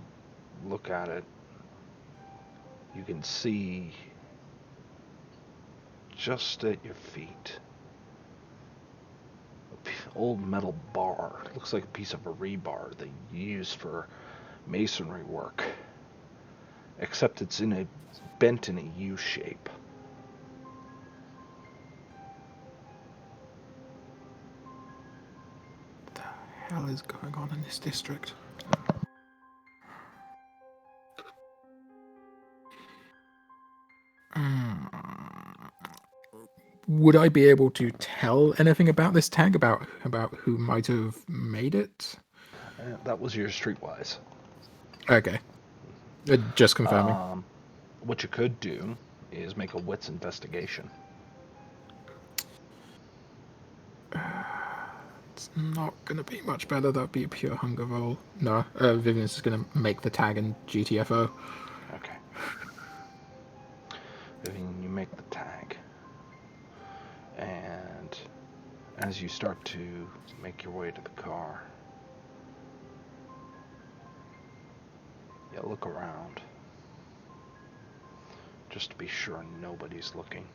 look at it, you can see just at your feet an old metal bar. It looks like a piece of a rebar they use for masonry work, except it's bent in a U shape. What the hell is going on in this district? Would I be able to tell anything about this tag, about who might have made it? That was your streetwise. Okay. Just confirming. What you could do is make a wits investigation. It's not going to be much better. That would be a pure hunger roll. No, Vivian's is going to make the tag in GTFO. Okay. Vivian, you make the tag. And as you start to make your way to the car, you look around just to be sure nobody's looking.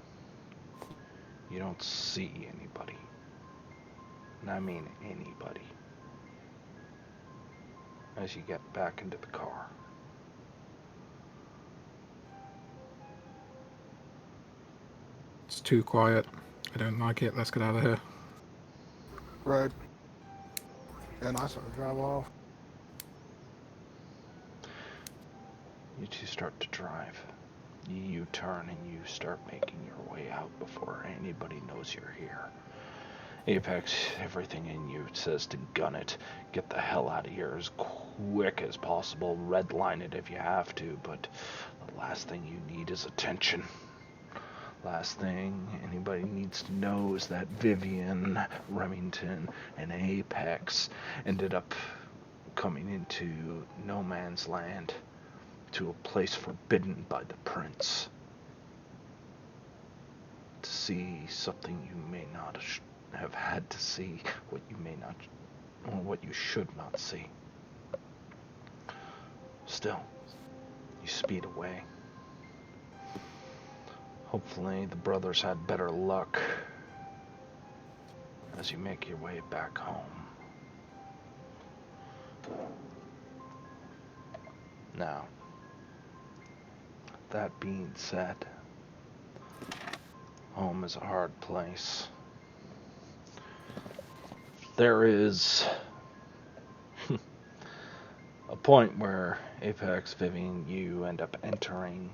You don't see anybody. And I mean anybody. As you get back into the car. It's too quiet. I don't like it. Let's get out of here. Right. And I start to drive off. You two start to drive. You turn and you start making your way out before anybody knows you're here. Apex, everything in you says to gun it. Get the hell out of here as quick as possible. Redline it if you have to, but the last thing you need is attention. Last thing anybody needs to know is that Vivian, Remington, and Apex ended up coming into no man's land, to a place forbidden by the prince, to see something you may not have had to see, what you may not, or what you should not see. Still, you speed away. Hopefully the brothers had better luck as you make your way back home. Now, that being said, home is a hard place. There is a point where Apex, Vivian, you end up entering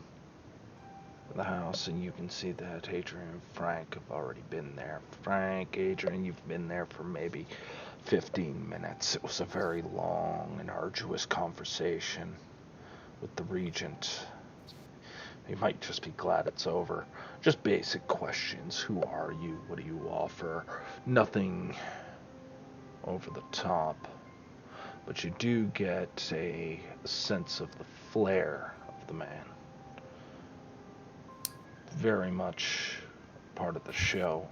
the house, and you can see that Adrian and Frank have already been there. Frank, Adrian, you've been there for maybe 15 minutes. It was a very long and arduous conversation with the Regent. You might just be glad it's over. Just basic questions. Who are you? What do you offer? Nothing over the top. But you do get a sense of the flair of the man. Very much part of the show.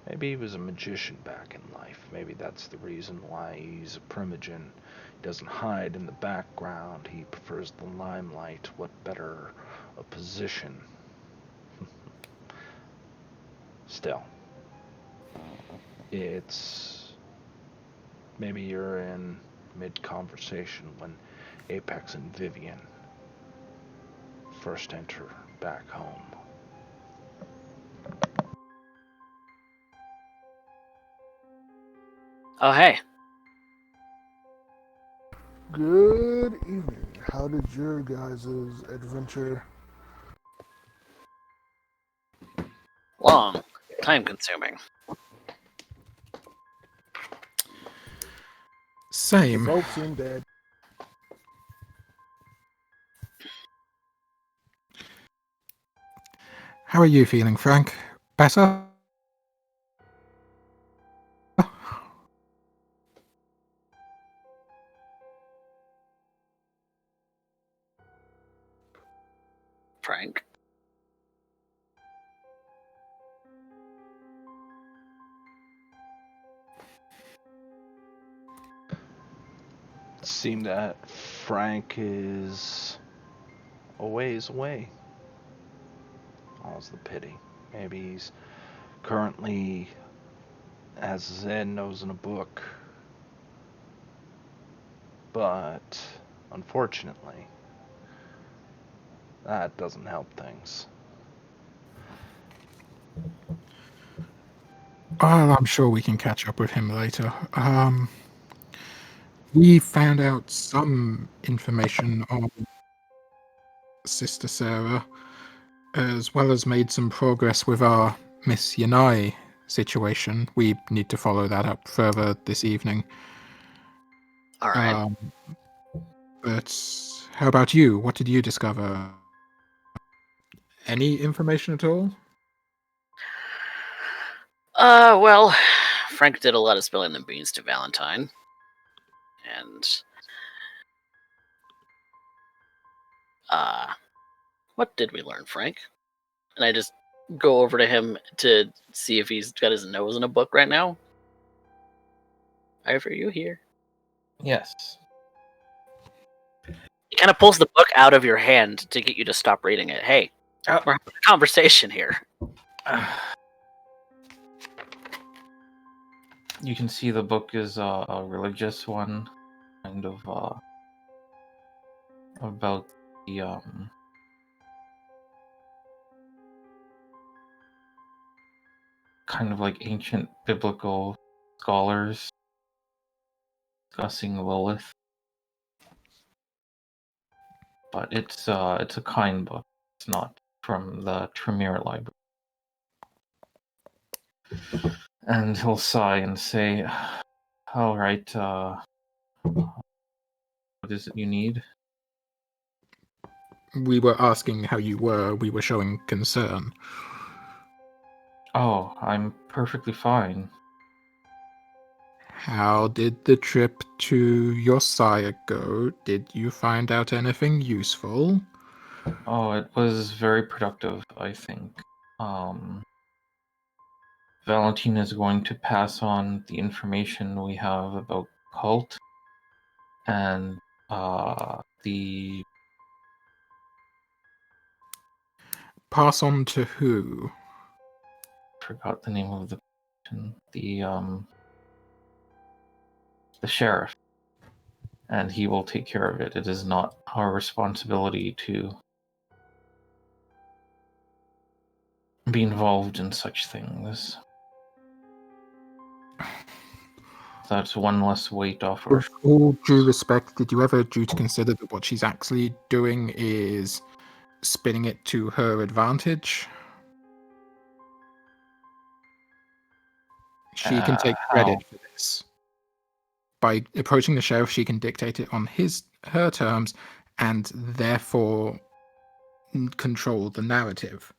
Maybe he was a magician back in life. Maybe that's the reason why he's a primogen. He doesn't hide in the background. He prefers the limelight. What better a position? Still, it's maybe you're in mid-conversation when Apex and Vivian first enter back home. Oh, hey. Good evening. How did your guys' adventure? Long. Time consuming. The Same. folks seem dead. How are you feeling, Frank? Better? Frank. It seemed that Frank is a ways away. All's the pity. Maybe he's currently has his head nose in a book. But unfortunately, that doesn't help things. Well, I'm sure we can catch up with him later. We found out some information on Sister Sarah, as well as made some progress with our Miss Yanai situation. We need to follow that up further this evening. All right. But how about you? What did you discover? Any information at all? Well, Frank did a lot of spilling the beans to Valentine. And, what did we learn, Frank? And I just go over to him to see if he's got his nose in a book right now. Ivor, are you here? Yes. He kind of pulls the book out of your hand to get you to stop reading it. Hey, we're having a conversation here. You can see the book is a religious one, kind of about the kind of like ancient biblical scholars discussing Lilith. But it's a kind book. It's not from the Tremere Library. And he'll sigh and say, "All right, what is it you need?" We were asking how you were. We were showing concern. Oh, I'm perfectly fine. How did the trip to your sire go? Did you find out anything useful? Oh, it was very productive, I think. Valentine is going to pass on the information we have about cult and the Pass on to who? forgot the name of the the sheriff, and he will take care of it. It is not our responsibility to be involved in such things. That's one less weight off our. With all due respect, did you ever due to consider that what she's actually doing is spinning it to her advantage? She can take credit for this. By approaching the sheriff, she can dictate it on her terms, and therefore control the narrative.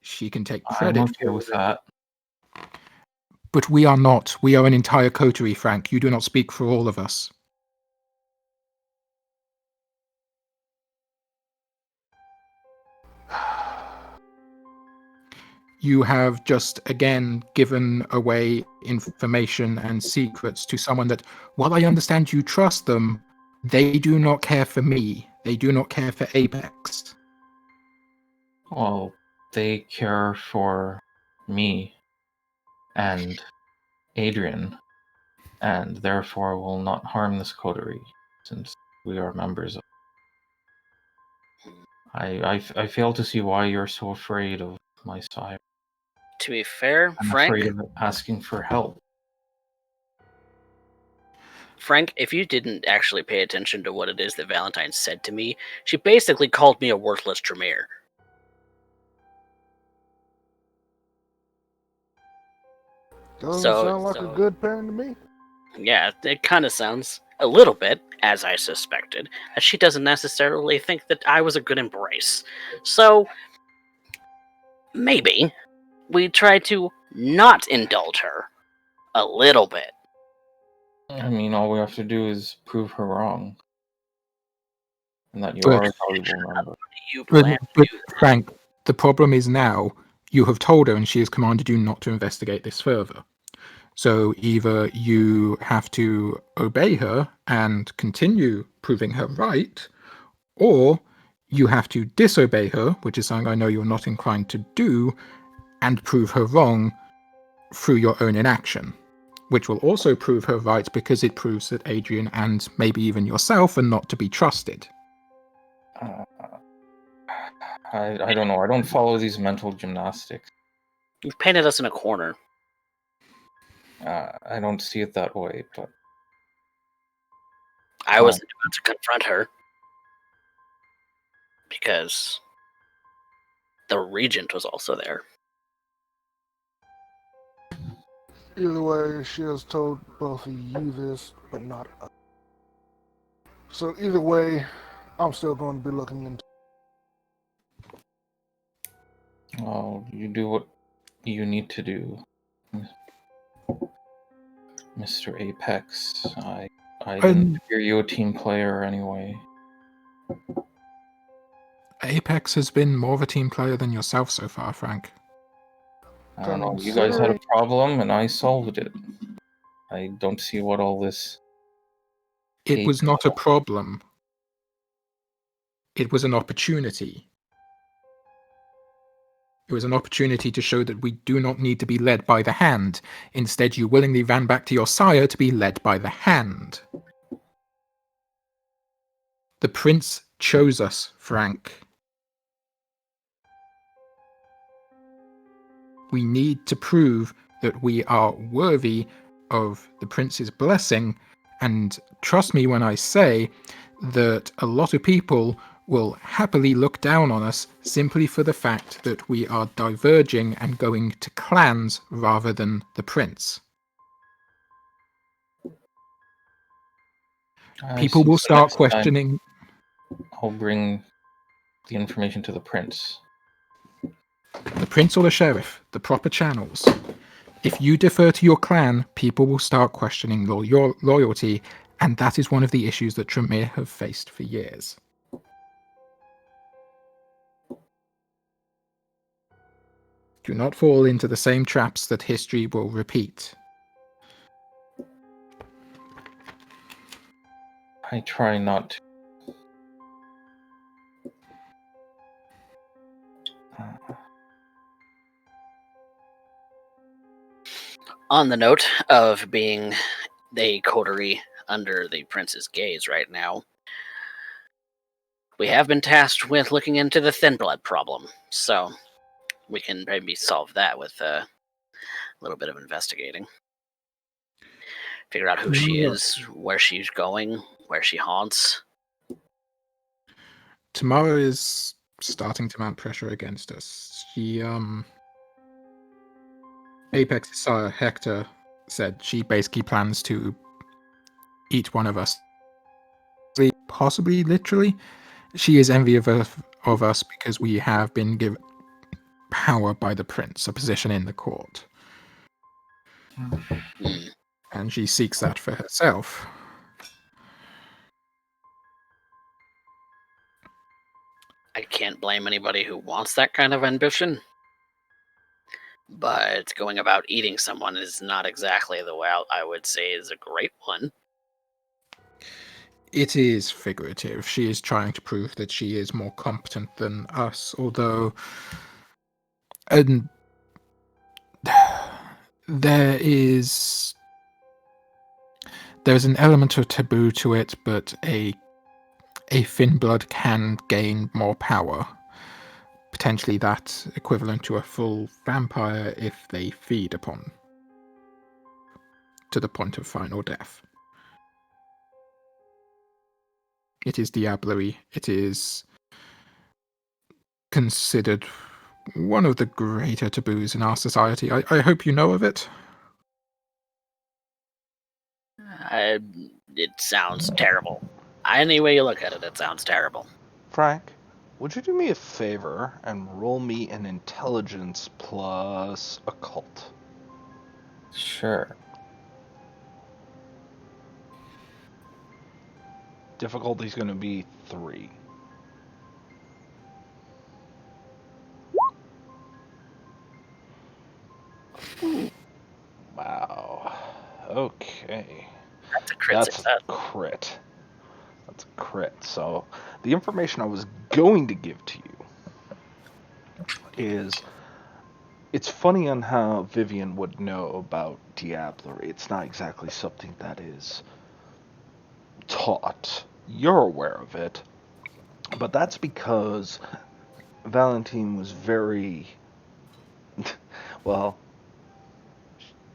She can take credit. I'm okay with that. But we are not. We are an entire coterie, Frank. You do not speak for all of us. You have just again given away information and secrets to someone that, while I understand you trust them, they do not care for me. They do not care for Apex. Well, they care for me and Adrian, and therefore will not harm this coterie, since we are members of. I fail to see why you're so afraid of my sire. To be fair, I'm Frank, afraid of asking for help. Frank, if you didn't actually pay attention to what it is that Valentine said to me, she basically called me a worthless Tremere. Doesn't sound like a good parent to me. Yeah, it kind of sounds a little bit, as I suspected, that she doesn't necessarily think that I was a good embrace. So, maybe we try to not indulge her a little bit. I mean, all we have to do is prove her wrong. And that you But- are a valuable member. You plan to But do that. Frank, the problem is now you have told her and she has commanded you not to investigate this further. So either you have to obey her and continue proving her right, or you have to disobey her, which is something I know you're not inclined to do, and prove her wrong through your own inaction, which will also prove her right because it proves that Adrian and maybe even yourself are not to be trusted. I don't know. I don't follow these mental gymnastics. You've painted us in a corner. I don't see it that way, but I wasn't about to confront her because the regent was also there. Either way, she has told both of you this, but not us. So either way, I'm still going to be looking into. well, you do what you need to do, Mr. Apex. I didn't hear you a team player anyway. Apex has been more of a team player than yourself so far, Frank. I don't know. You guys had a problem, and I solved it. I don't see what all this. It was not a problem. It was an opportunity. It was an opportunity to show that we do not need to be led by the hand. Instead, you willingly ran back to your sire to be led by the hand. The prince chose us, Frank. We need to prove that we are worthy of the prince's blessing, and trust me when I say that a lot of people will happily look down on us simply for the fact that we are diverging and going to clans rather than the prince. People will start questioning. I'll bring the information to the prince. The prince or the sheriff, the proper channels. If you defer to your clan, people will start questioning your loyalty, and that is one of the issues that Tremere have faced for years. Do not fall into the same traps that history will repeat. I try not to. On the note of being a coterie under the prince's gaze right now, we have been tasked with looking into the thin blood problem, so we can maybe solve that with a little bit of investigating. Figure out who she is, where she's going, where she haunts. Tamara is starting to mount pressure against us. Apex sire Hector said she basically plans to eat one of us. Possibly literally. She is envious of us because we have been given power by the prince, a position in the court. And she seeks that for herself. I can't blame anybody who wants that kind of ambition. But going about eating someone is not exactly the way I would say is a great one. It is figurative. She is trying to prove that she is more competent than us, although there's an element of taboo to it, but a thin blood can gain more power. Potentially that equivalent to a full vampire if they feed upon to the point of final death. It is diablerie. It is considered one of the greater taboos in our society. I hope you know of it. It sounds terrible. Any way you look at it, it sounds terrible. Frank, would you do me a favor and roll me an intelligence plus occult? Sure. Difficulty's going to be 3. Wow. Okay. That's a crit That's success. a crit. That's a crit. So, the information I was going to give to you is... It's funny on how Vivian would know about diablerie. It's not exactly something that is taught. You're aware of it. But that's because Valentine was very... well,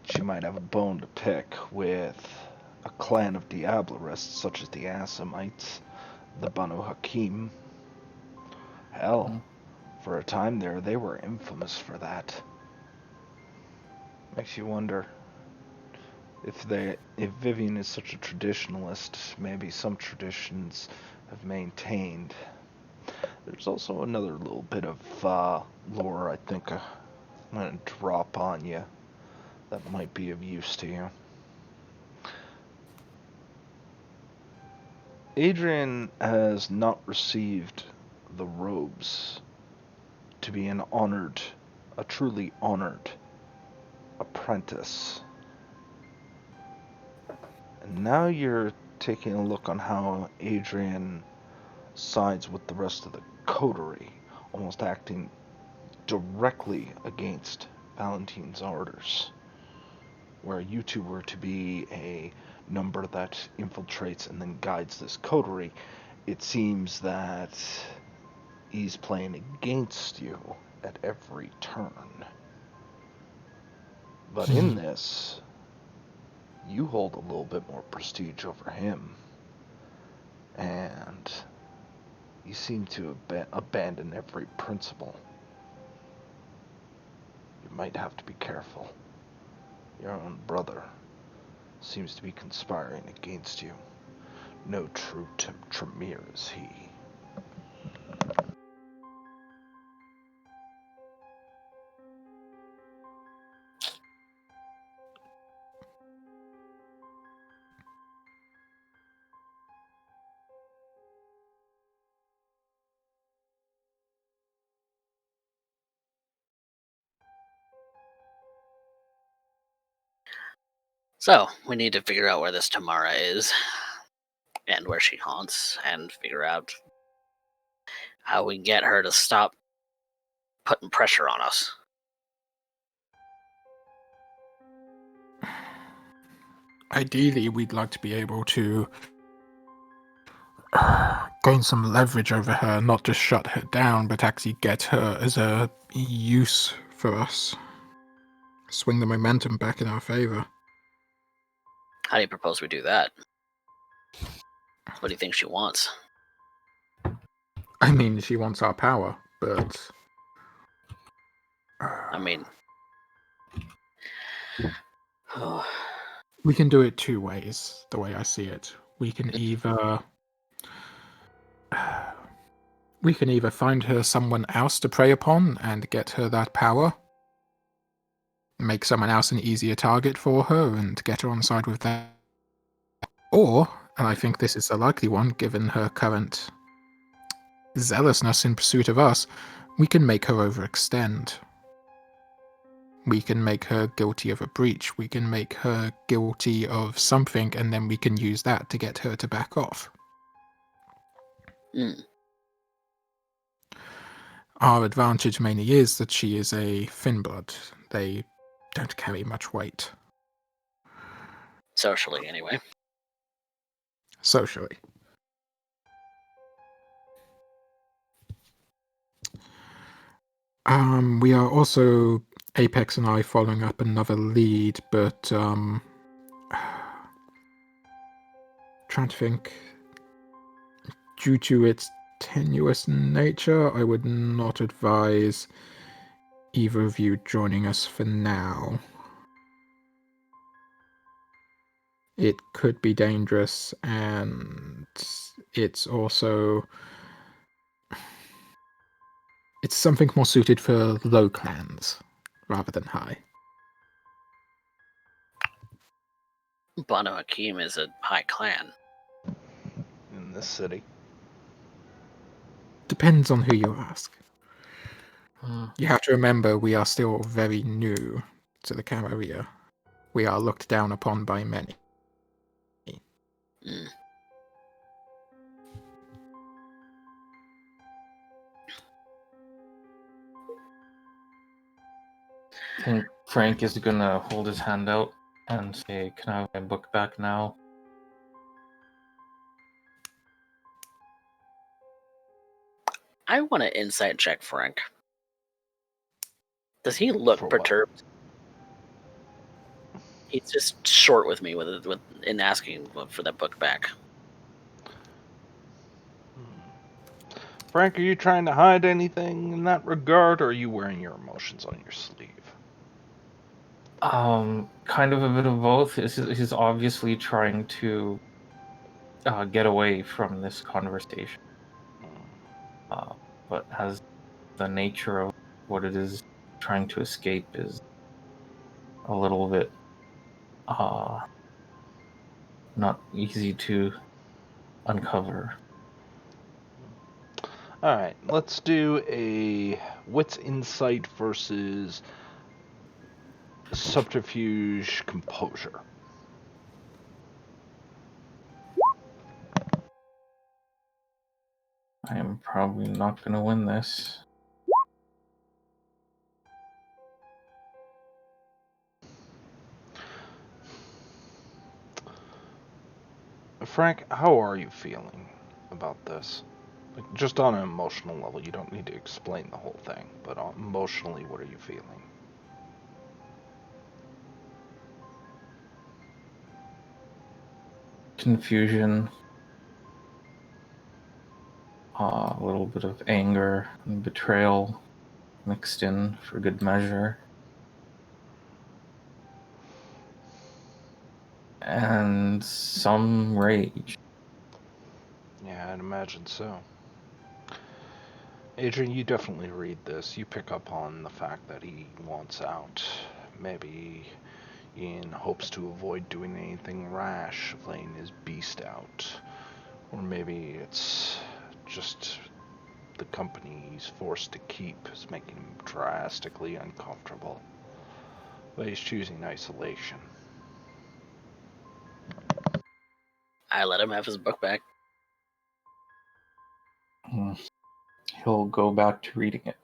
she might have a bone to pick with a clan of diablerists such as the Assamites, the Banu Hakim. Hell, for a time there, they were infamous for that. Makes you wonder if Vivian is such a traditionalist, maybe some traditions have maintained. There's also another little bit of lore I think I'm going to drop on you that might be of use to you. Adrian has not received the robes to be a truly honored apprentice. And now you're taking a look on how Adrian sides with the rest of the coterie, almost acting directly against Valentine's orders, where you two were to be a number that infiltrates and then guides this coterie. It seems that he's playing against you at every turn. But in this, you hold a little bit more prestige over him. And you seem to abandon every principle. You might have to be careful. Your own brother seems to be conspiring against you. No true Tremere is he. So, we need to figure out where this Tamara is, and where she haunts, and figure out how we get her to stop putting pressure on us. Ideally, we'd like to be able to gain some leverage over her, not just shut her down, but actually get her as a use for us. Swing the momentum back in our favor. How do you propose we do that? What do you think she wants? I mean, she wants our power, but... I mean... we can do it two ways, the way I see it. We can either find her someone else to prey upon and get her that power, make someone else an easier target for her and get her on side with that. Or, and I think this is the likely one given her current zealousness in pursuit of us, we can make her overextend. We can make her guilty of a breach, we can make her guilty of something, and then we can use that to get her to back off. Our advantage mainly is that she is a Finblood. They don't carry much weight. Socially, anyway. Socially. We are also, Ep6 and I, following up another lead, but trying to think. Due to its tenuous nature, I would not advise either of you joining us for now. It could be dangerous, and it's also... it's something more suited for low clans, rather than high. Banu Hakim is a high clan. In this city. Depends on who you ask. You have to remember, we are still very new to the Camarilla. We are looked down upon by many. I think Frank is gonna hold his hand out and say, "Can I have my book back now?" I want to insight check Frank. Does he look For what? perturbed? He's just short with me in asking for that book back. Frank, are you trying to hide anything in that regard, or are you wearing your emotions on your sleeve? Kind of a bit of both. He's obviously trying to get away from this conversation, but has the nature of what it is trying to escape is a little bit not easy to uncover. Alright, let's do a wits insight versus subterfuge composure. I am probably not going to win this. Frank, how are you feeling about this? Like, just on an emotional level, you don't need to explain the whole thing, but emotionally, what are you feeling? Confusion, a little bit of anger and betrayal mixed in for good measure. And some rage. Yeah, I'd imagine so. Adrian, you definitely read this. You pick up on the fact that he wants out. Maybe in hopes to avoid doing anything rash, laying his beast out. Or maybe it's just the company he's forced to keep is making him drastically uncomfortable. But he's choosing isolation. I let him have his book back. He'll go back to reading it.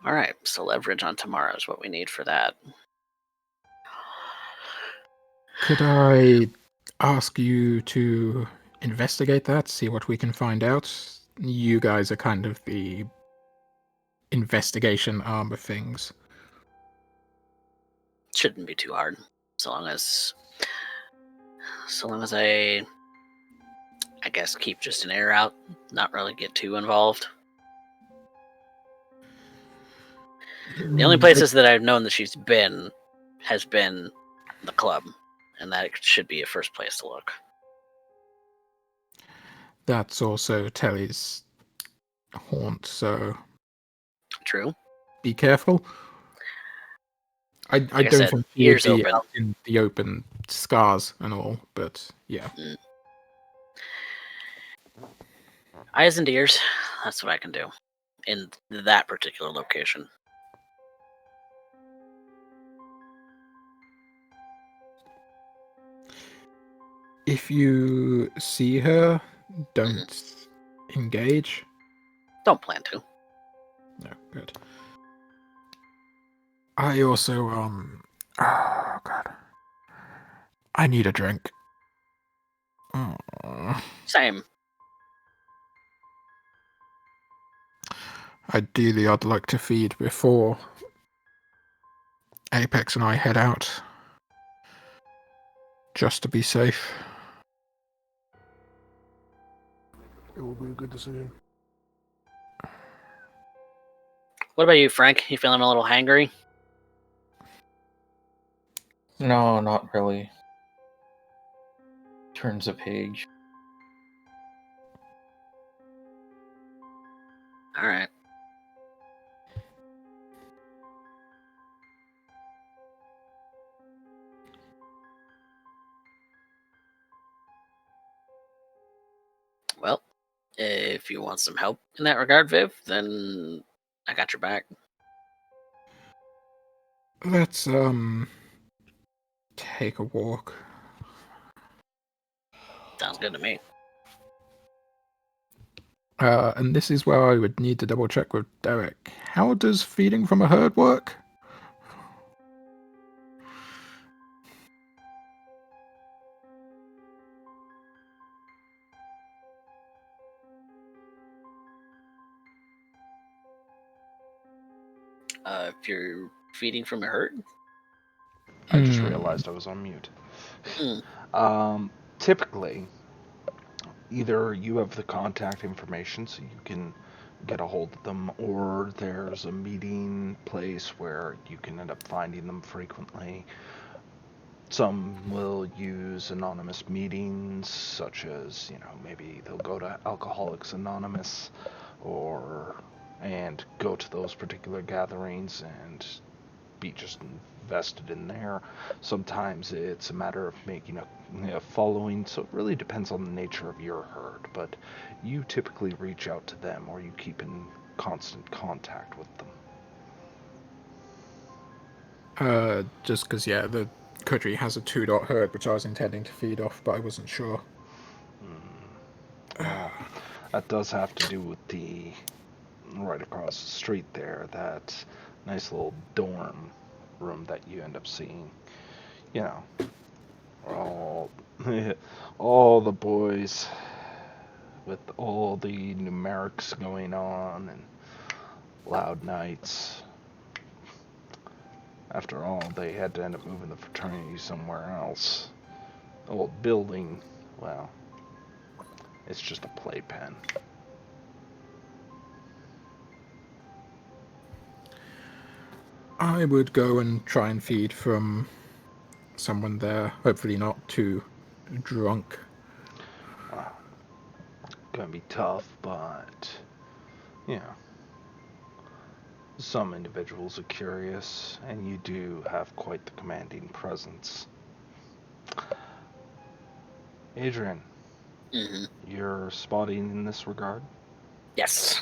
All right, so leverage on tomorrow is what we need for that. Could I ask you to investigate that, see what we can find out? You guys are kind of the investigation arm of things. Shouldn't be too hard, so long as I guess keep just an ear out, not really get too involved. The only places that I've known that she's been has been the club, and that should be a first place to look. That's also Telly's haunt, so True. be careful. I Like I don't said, think he would ears be open. out in the open, scars and all, but yeah. Eyes and ears. That's what I can do in that particular location. If you see her, don't engage. Don't plan to. No, good. I also, oh god. I need a drink. Same. Ideally, I'd like to feed before Apex and I head out. Just to be safe. It will be a good decision. What about you, Frank? You feeling a little hangry? No, not really. Turns a page. All right. Well, if you want some help in that regard, Viv, then I got your back. Let's, take a walk. Sounds good to me. And this is where I would need to double check with Derek. How does feeding from a herd work? If you're feeding from a herd, I just realized I was on mute. Typically, either you have the contact information so you can get a hold of them, or there's a meeting place where you can end up finding them frequently. Some will use anonymous meetings, such as, maybe they'll go to Alcoholics Anonymous and go to those particular gatherings and be just invested in there. Sometimes it's a matter of making a following, so it really depends on the nature of your herd. But you typically reach out to them, or you keep in constant contact with them. Just because, yeah, the Coterie has a 2-dot herd, which I was intending to feed off, but I wasn't sure. Well, that does have to do with the right across the street there, that nice little dorm room that you end up seeing. You know, all all the boys with all the numerics going on and loud nights. After all, they had to end up moving the fraternity somewhere else. The old building, well, it's just a playpen. I would go and try and feed from someone there, hopefully not too drunk. Wow, gonna be tough, but you know, some individuals are curious, and you do have quite the commanding presence. Adrian, Mm-hmm. you're spotting in this regard? Yes.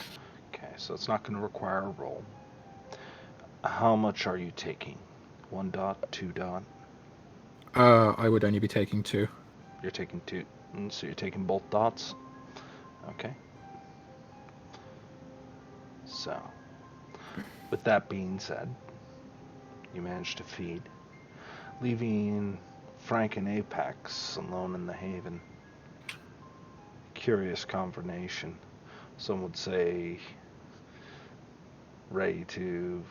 Okay, so it's not going to require a roll. How much are you taking? 1 dot, 2 dot? I would only be taking 2. You're taking 2, so you're taking both dots? Okay. So, with that being said, you managed to feed, leaving Frank and Ep6 alone in the haven. Curious combination. Some would say ready to,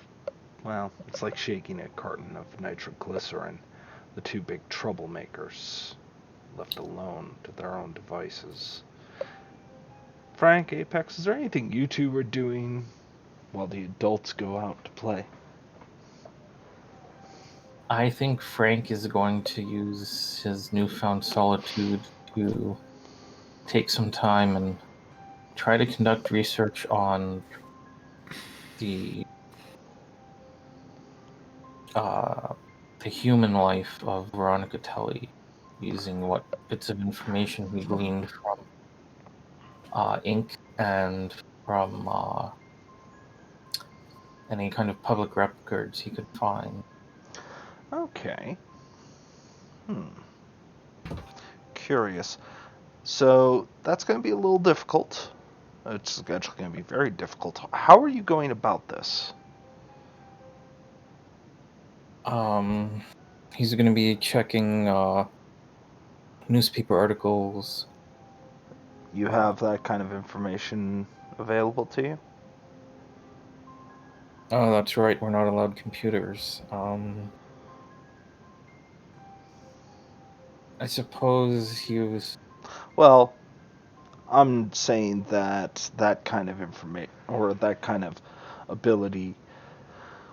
well, it's like shaking a carton of nitroglycerin. The two big troublemakers, left alone to their own devices. Frank, Ep6, is there anything you two are doing while the adults go out to play? I think Frank is going to use his newfound solitude to take some time and try to conduct research on the human life of Veronica Telly, using what bits of information he gleaned from ink and from any kind of public records he could find. Okay. Curious. So that's going to be a little difficult. It's actually going to be very difficult. How are you going about this? He's going to be checking newspaper articles. You have that kind of information available to you? Oh, that's right. We're not allowed computers. I suppose he was. Well, I'm saying that that kind of information or that kind of ability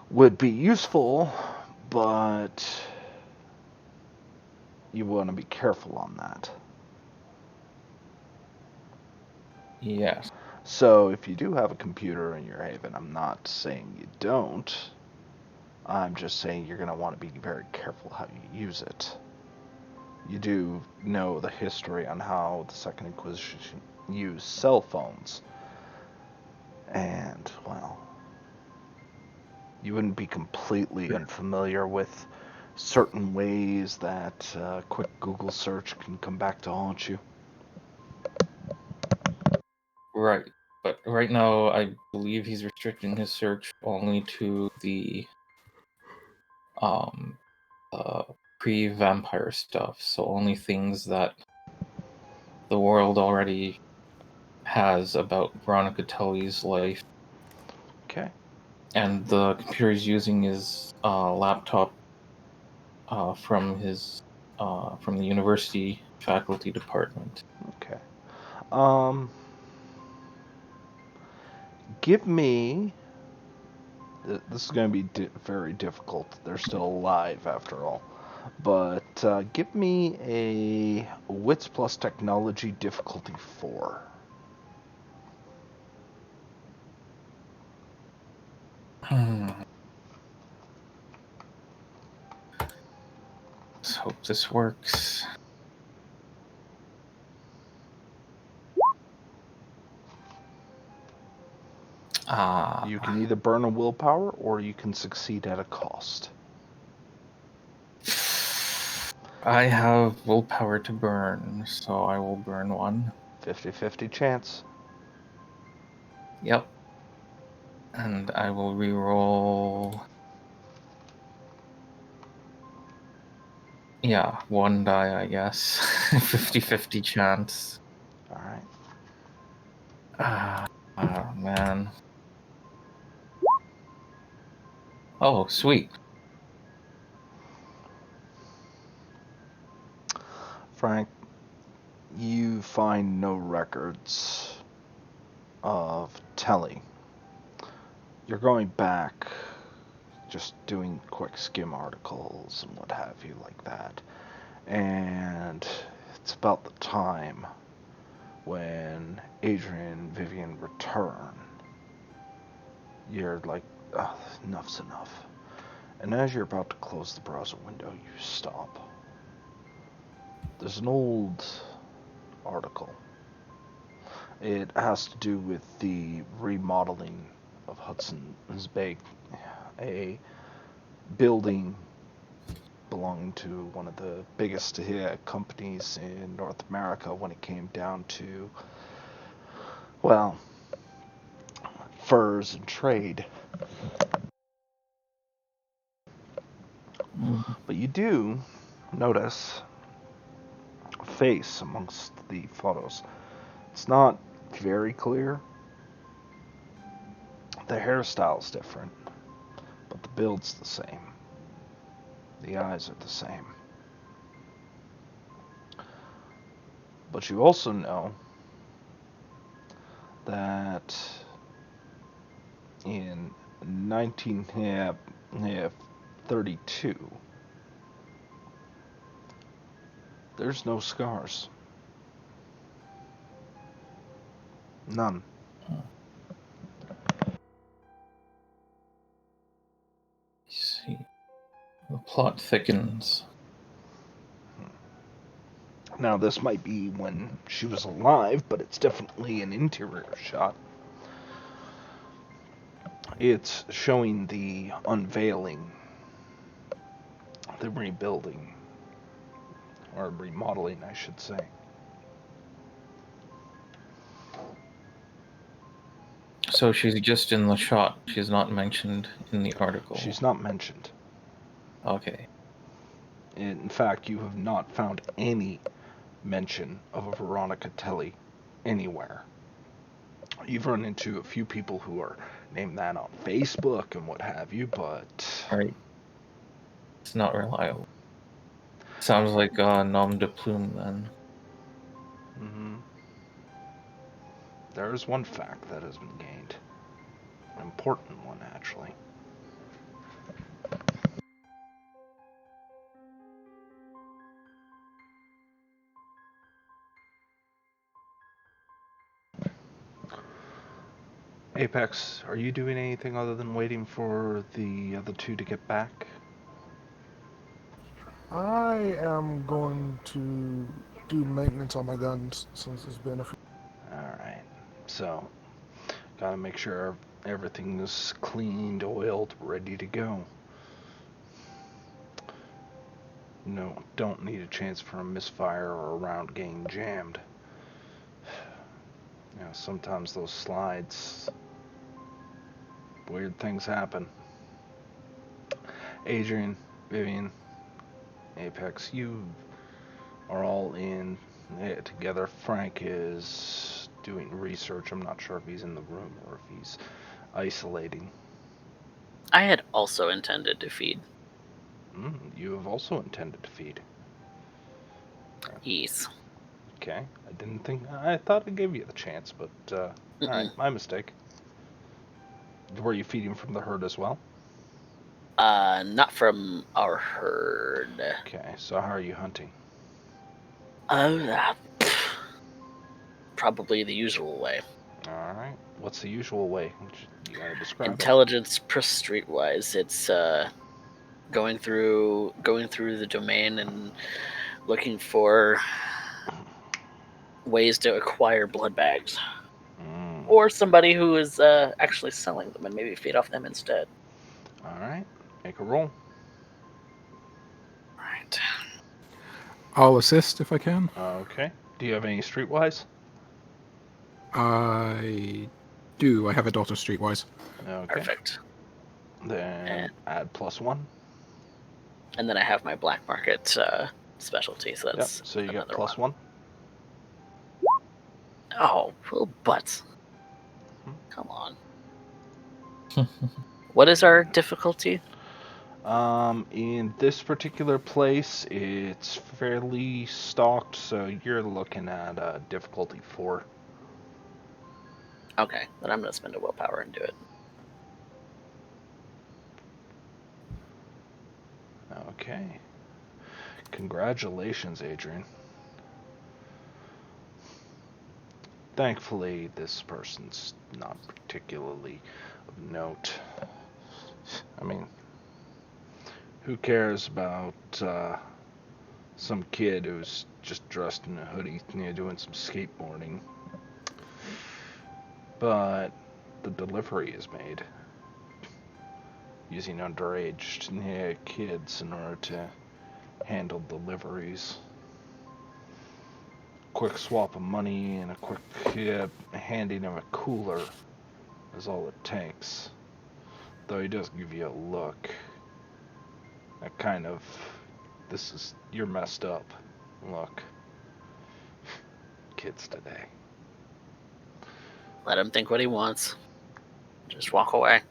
would be useful, but you want to be careful on that. Yes. So if you do have a computer in your haven, I'm not saying you don't. I'm just saying you're going to want to be very careful how you use it. You do know the history on how the Second Inquisition used cell phones. And, well, you wouldn't be completely unfamiliar with certain ways that a quick Google search can come back to haunt you. Right. But right now, I believe he's restricting his search only to the um, pre-vampire stuff. So only things that the world already has about Veronica Telly's life. Okay. And the computer he's using is a laptop from the university faculty department. Okay. Give me. This is going to be very difficult. They're still alive after all. But give me a Wits plus Technology difficulty 4. hope this works. You can either burn a willpower or you can succeed at a cost. I have willpower to burn, so I will burn one. 50-50 chance. Yep. And I will reroll. Yeah, one die, I guess. 50-50 chance. Alright. Oh, man. Oh, sweet. Frank, you find no records of Telly. You're going back, just doing quick skim articles and what have you like that. And it's about the time when Adrian and Vivian return. You're like, oh, enough's enough. And as you're about to close the browser window, you stop. There's an old article. It has to do with the remodeling of Hudson's Bay, a building belonging to one of the biggest companies in North America when it came down to, well, furs and trade. But you do notice a face amongst the photos. It's not very clear. The hairstyle's different, but the build's the same. The eyes are the same. But you also know that in 1932, there's no scars. None. See. The plot thickens. Now, this might be when she was alive, but it's definitely an interior shot. It's showing the unveiling, the rebuilding, or remodeling, I should say. So she's just in the shot. She's not mentioned in the article. She's not mentioned. Okay. In fact, you have not found any mention of a Veronica Telly anywhere. You've run into a few people who are named that on Facebook and what have you, but Alright. It's not reliable. Sounds like a nom de plume then. There is one fact that has been gained. An important one, actually. Apex, are you doing anything other than waiting for the other two to get back? I am going to do maintenance on my guns since it's been a few. Alright, so gotta make sure everything is cleaned, oiled, ready to go. No, don't need a chance for a misfire or a round getting jammed. You know, sometimes those slides, weird things happen. Adrian, Vivian, Apex, you are all in it together. Frank is doing research. I'm not sure if he's in the room or if he's isolating. I had also intended to feed. You have also intended to feed. Yes. Okay, I thought I gave you the chance, but alright, my mistake. Were you feeding from the herd as well? Not from our herd. Okay, so how are you hunting? Probably the usual way. Alright, what's the usual way? You gotta describe Intelligence per streetwise, it's going through the domain and looking for ways to acquire blood bags, or somebody who is actually selling them and maybe feed off them instead. All right, make a roll. Right. I'll assist if I can. Okay. Do you have any streetwise? I do. I have a daughter streetwise. Okay. Perfect. Then add +1. And then I have my black market specialty, so Yep. that's So you got another one. +1. Oh, little butts. Come on. What is our difficulty? In this particular place, it's fairly stocked, so you're looking at difficulty 4. Okay, then I'm going to spend a willpower and do it. Okay. Congratulations, Adrian. Thankfully, this person's not particularly of note. I mean, who cares about some kid who's just dressed in a hoodie, doing some skateboarding? But the delivery is made using underage kids in order to handle deliveries. Quick swap of money and a quick handing of a cooler is all it takes. Though he does give you a look. A kind of, you're messed up look. Kids today. Let him think what he wants. Just walk away.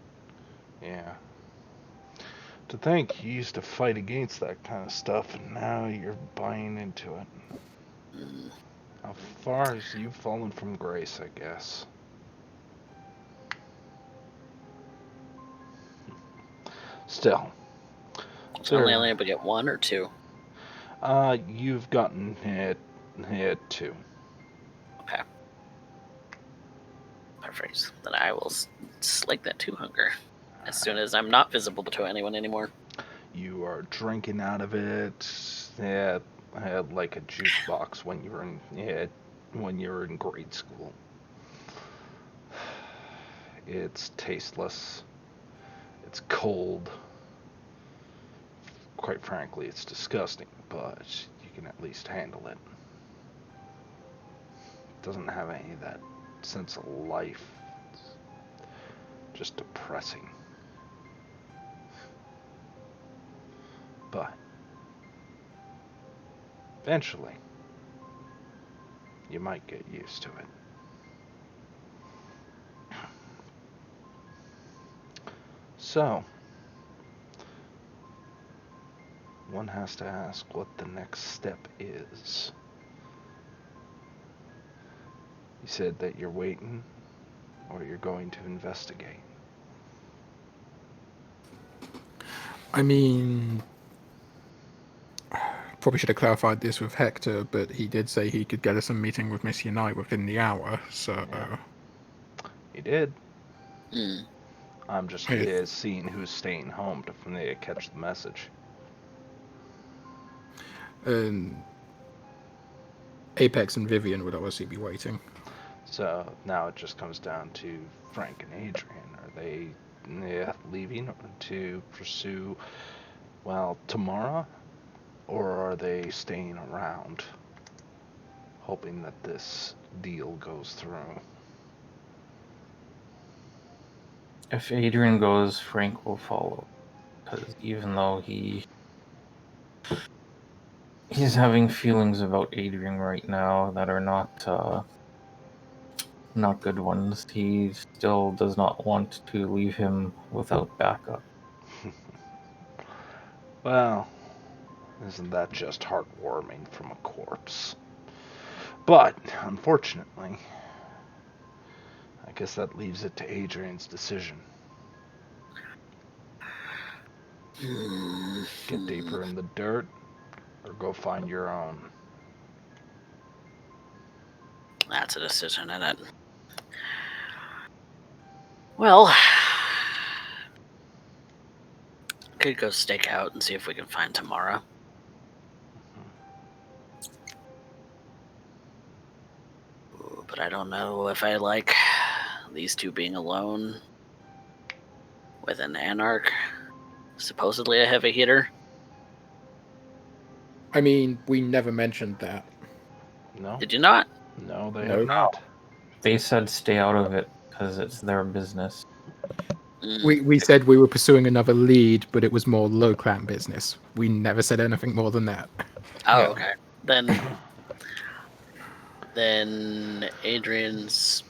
Yeah. To think you used to fight against that kind of stuff, and now you're buying into it. How far has you fallen from grace, I guess? Still. So only able to get 1 or 2? You've gotten hit 2. Okay. Perfect. Then I will slake that 2 hunger as soon as I'm not visible to anyone anymore. You are drinking out of it. I had like a juice box when you were in grade school. It's tasteless. It's cold. Quite frankly, it's disgusting, but you can at least handle it. It doesn't have any of that sense of life. It's just depressing. But eventually, you might get used to it. So, one has to ask what the next step is. You said that you're waiting, or you're going to investigate. I mean, probably should have clarified this with Hector, but he did say he could get us a meeting with Miss Unite within the hour, so... Yeah. He did. Hmm. I'm just seeing who's staying home to catch the message. And Apex and Vivian would obviously be waiting. So now it just comes down to Frank and Adrian. Are they leaving to pursue, Tamara? Or are they staying around, hoping that this deal goes through? If Adrian goes, Frank will follow. Because even though he's having feelings about Adrian right now that are not good ones, he still does not want to leave him without backup. Well, isn't that just heartwarming from a corpse? But, unfortunately, I guess that leaves it to Adrian's decision. Get deeper in the dirt, or go find your own. That's a decision, isn't it? Well, could go stake out and see if we can find Tamara. Ooh, but I don't know if I like these two being alone with an Anarch, supposedly a heavy hitter. I mean, we never mentioned that. No, Did you not? no, they No. have not. They said stay out of it because it's their business. We said we were pursuing another lead, but it was more low clan business. We never said anything more than that. Oh, Yeah. okay. Then Adrian's.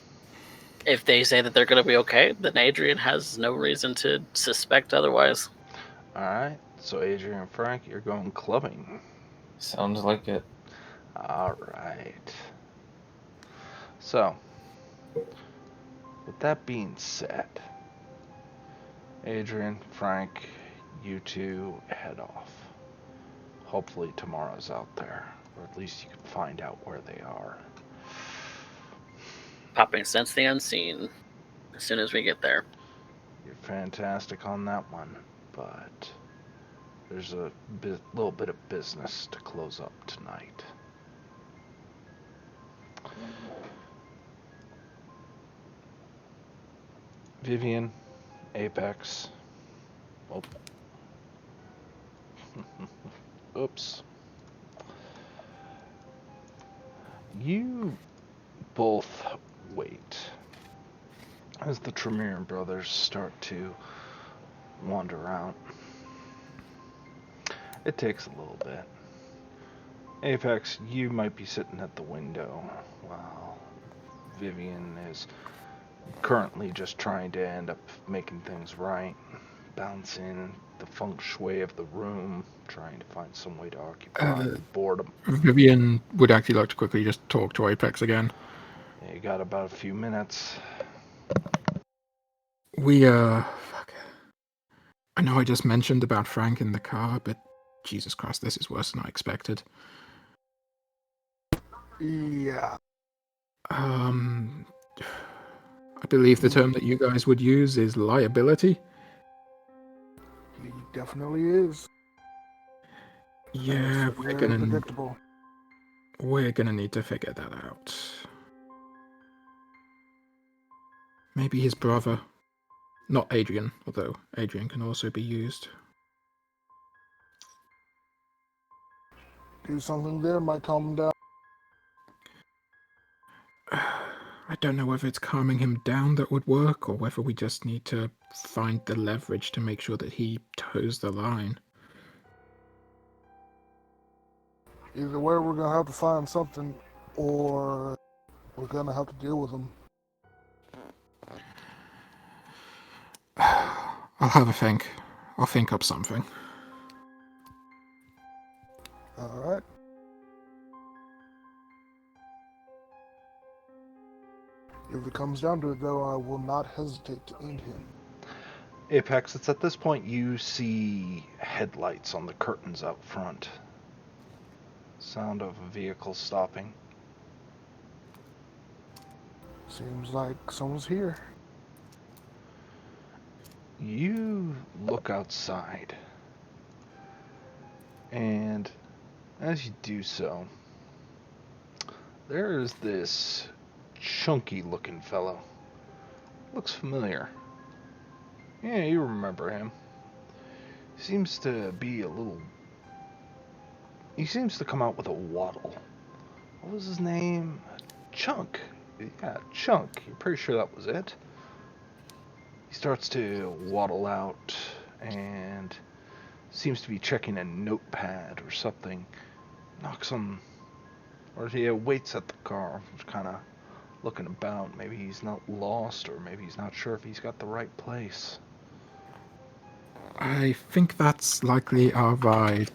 If they say that they're going to be okay, then Adrian has no reason to suspect otherwise. All right. So Adrian and Frank, you're going clubbing. Sounds like it. All right. So, with that being said, Adrian, Frank, you two head off. Hopefully tomorrow's out there, or at least you can find out where they are. Popping Sense the Unseen as soon as we get there. You're fantastic on that one, but there's a little bit of business to close up tonight. Vivian, Ep6. Oh. Oops. You both wait as the Tremere brothers start to wander out. It takes a little bit. Ep6, you might be sitting at the window while Vivian is currently just trying to end up making things right, balancing the feng shui of the room, trying to find some way to occupy boredom. Vivian would actually like to quickly just talk to Apex again. You got about a few minutes. Fuck. I know I just mentioned about Frank in the car, but Jesus Christ, this is worse than I expected. Yeah. I believe the term that you guys would use is liability. He definitely is. Yeah, It's very predictable. we're gonna need to figure that out. Maybe his brother. Not Adrian, although Adrian can also be used. Do something there might calm him down. I don't know whether it's calming him down that would work, or whether we just need to find the leverage to make sure that he toes the line. Either way, we're gonna have to find something, or we're gonna have to deal with him. I'll have a think. I'll think up something. Alright. If it comes down to it, though, I will not hesitate to end him. Ep6, it's at this point you see headlights on the curtains out front. Sound of a vehicle stopping. Seems like someone's here. You look outside, and as you do so, there is this chunky looking fellow. Looks familiar. Yeah, you remember him. Seems to be a little... He seems to come out with a waddle. What was his name? Chunk. Yeah, Chunk. You're pretty sure that was it. He starts to waddle out and seems to be checking a notepad or something. Knocks on... Or he waits at the car, just kind of looking about. Maybe he's not lost, or maybe he's not sure if he's got the right place. I think that's likely our ride.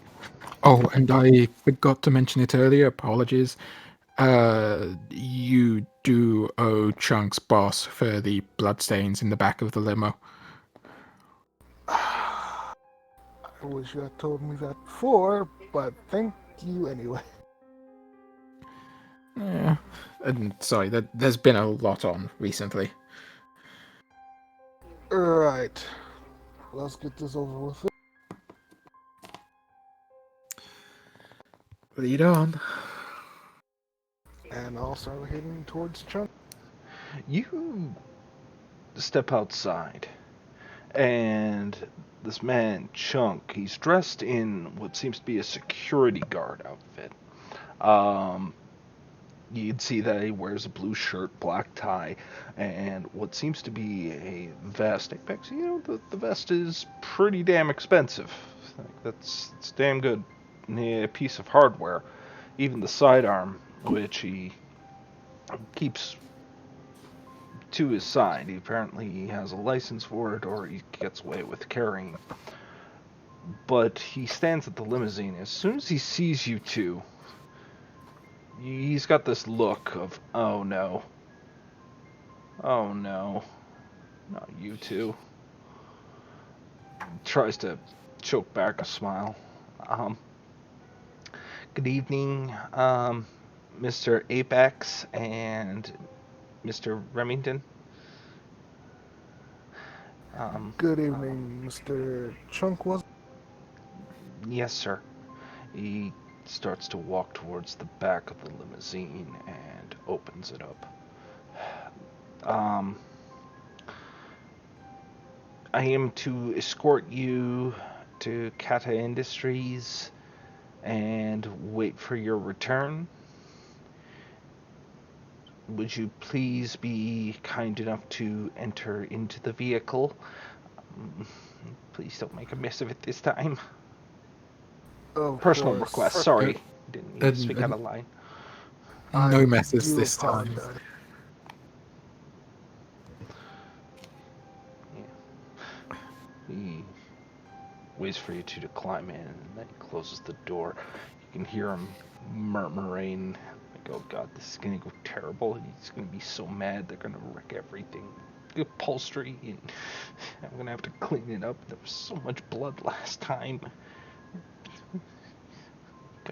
Oh, and I forgot to mention it earlier. Apologies. You do owe Chunk's boss for the bloodstains in the back of the limo. I wish you had told me that before, but thank you anyway. Yeah, and sorry, there's been a lot on recently. Alright. Let's get this over with. Lead on. And I'll start heading towards Chunk. You step outside, and this man, Chunk, he's dressed in what seems to be a security guard outfit. You can see that he wears a blue shirt, black tie, and what seems to be a vest. Apex, the vest is pretty damn expensive. Like, that's damn good. A piece of hardware. Even the sidearm, which he keeps to his side. He has a license for it, or he gets away with carrying. But he stands at the limousine. As soon as he sees you two, he's got this look of, oh no. Oh no. Not you two. Tries to choke back a smile. Good evening, Mr. Ep6 and Mr. Remington. Good evening, Mr. Chunk was. Yes, sir. He starts to walk towards the back of the limousine and opens it up. I am to escort you to Kata Industries and wait for your return. Would you please be kind enough to enter into the vehicle? Please don't make a mess of it this time. Of Personal course. request, sorry. Didn't mean to speak out of line. No I messes do this time. apologize. Yeah. He waits for you two to climb in, and then he closes the door. You can hear him murmuring, like, oh god, this is gonna go terrible. He's gonna be so mad, they're gonna wreck everything. The upholstery, and I'm gonna have to clean it up. There was so much blood last time.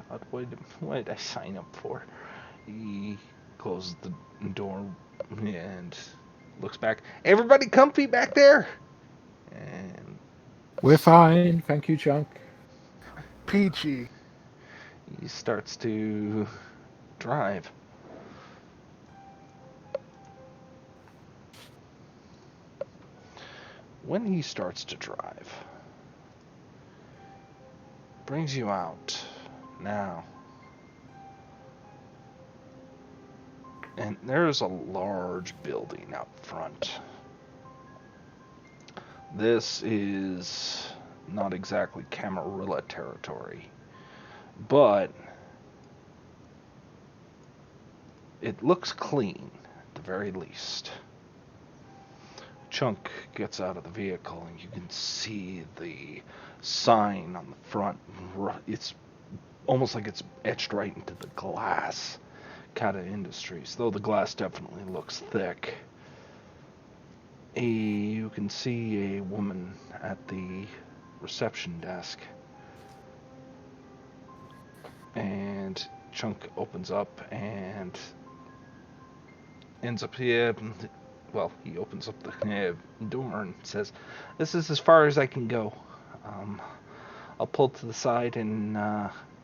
God, what did I sign up for? He closes the door and looks back. Everybody comfy back there? And We're fine, thank you, Chunk. Peachy. he starts to drive. When he starts to drive, brings you out now. And there's a large building out front. This is not exactly Camarilla territory, but it looks clean, at the very least. Chunk gets out of the vehicle, and you can see the sign on the front. It's almost like it's etched right into the glass. Kata Industries, though the glass definitely looks thick. You can see a woman at the reception desk. And Chunk opens up and ends up here. Well, he opens up the door and says, "This is as far as I can go. I'll pull to the side, and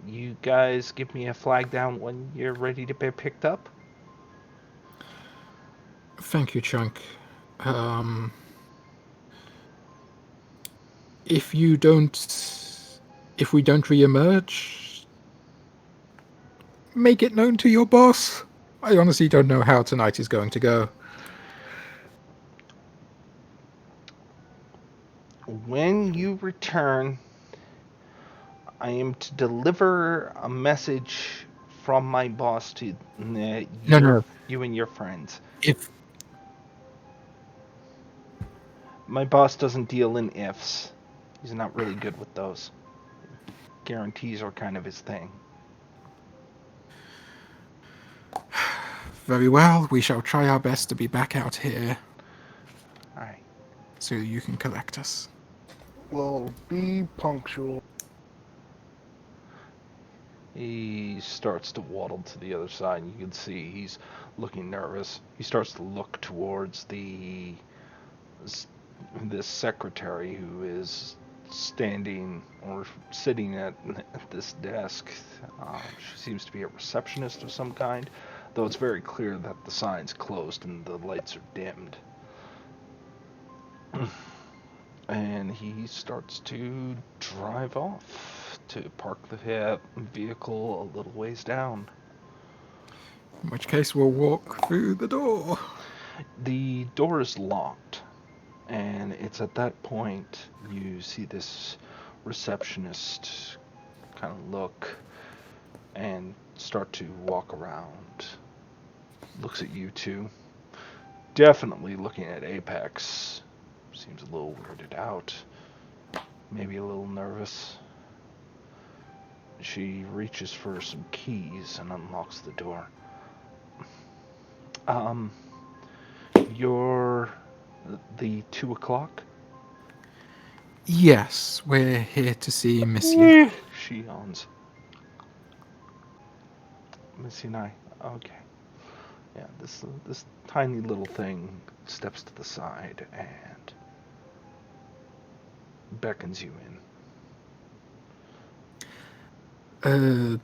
you guys give me a flag down when you're ready to be picked up." Thank you, Chunk. If we don't re-emerge, make it known to your boss. I honestly don't know how tonight is going to go. When you return, I am to deliver a message from my boss to No. you and your friends. If My boss doesn't deal in ifs. He's not really good with those. Guarantees are kind of his thing. very well, we shall try our best to be back out here Alright. so you can collect us. Well, be punctual. He starts to waddle to the other side, and you can see he's looking nervous. He starts to look towards this secretary who is standing or sitting at this desk. She seems to be a receptionist of some kind, though it's very clear that the sign's closed and the lights are dimmed. And he starts to drive off to park the vehicle a little ways down. In which case, we'll walk through the door. The door is locked, and it's at that point you see this receptionist kind of look and start to walk around. Looks at you two. Definitely looking at Ep6. Seems a little weirded out. Maybe a little nervous. She reaches for some keys and unlocks the door. You're the 2 o'clock? Yes, we're here to see Monsieur. She yawns. Missy and I. Okay. Yeah, this tiny little thing steps to the side and beckons you in.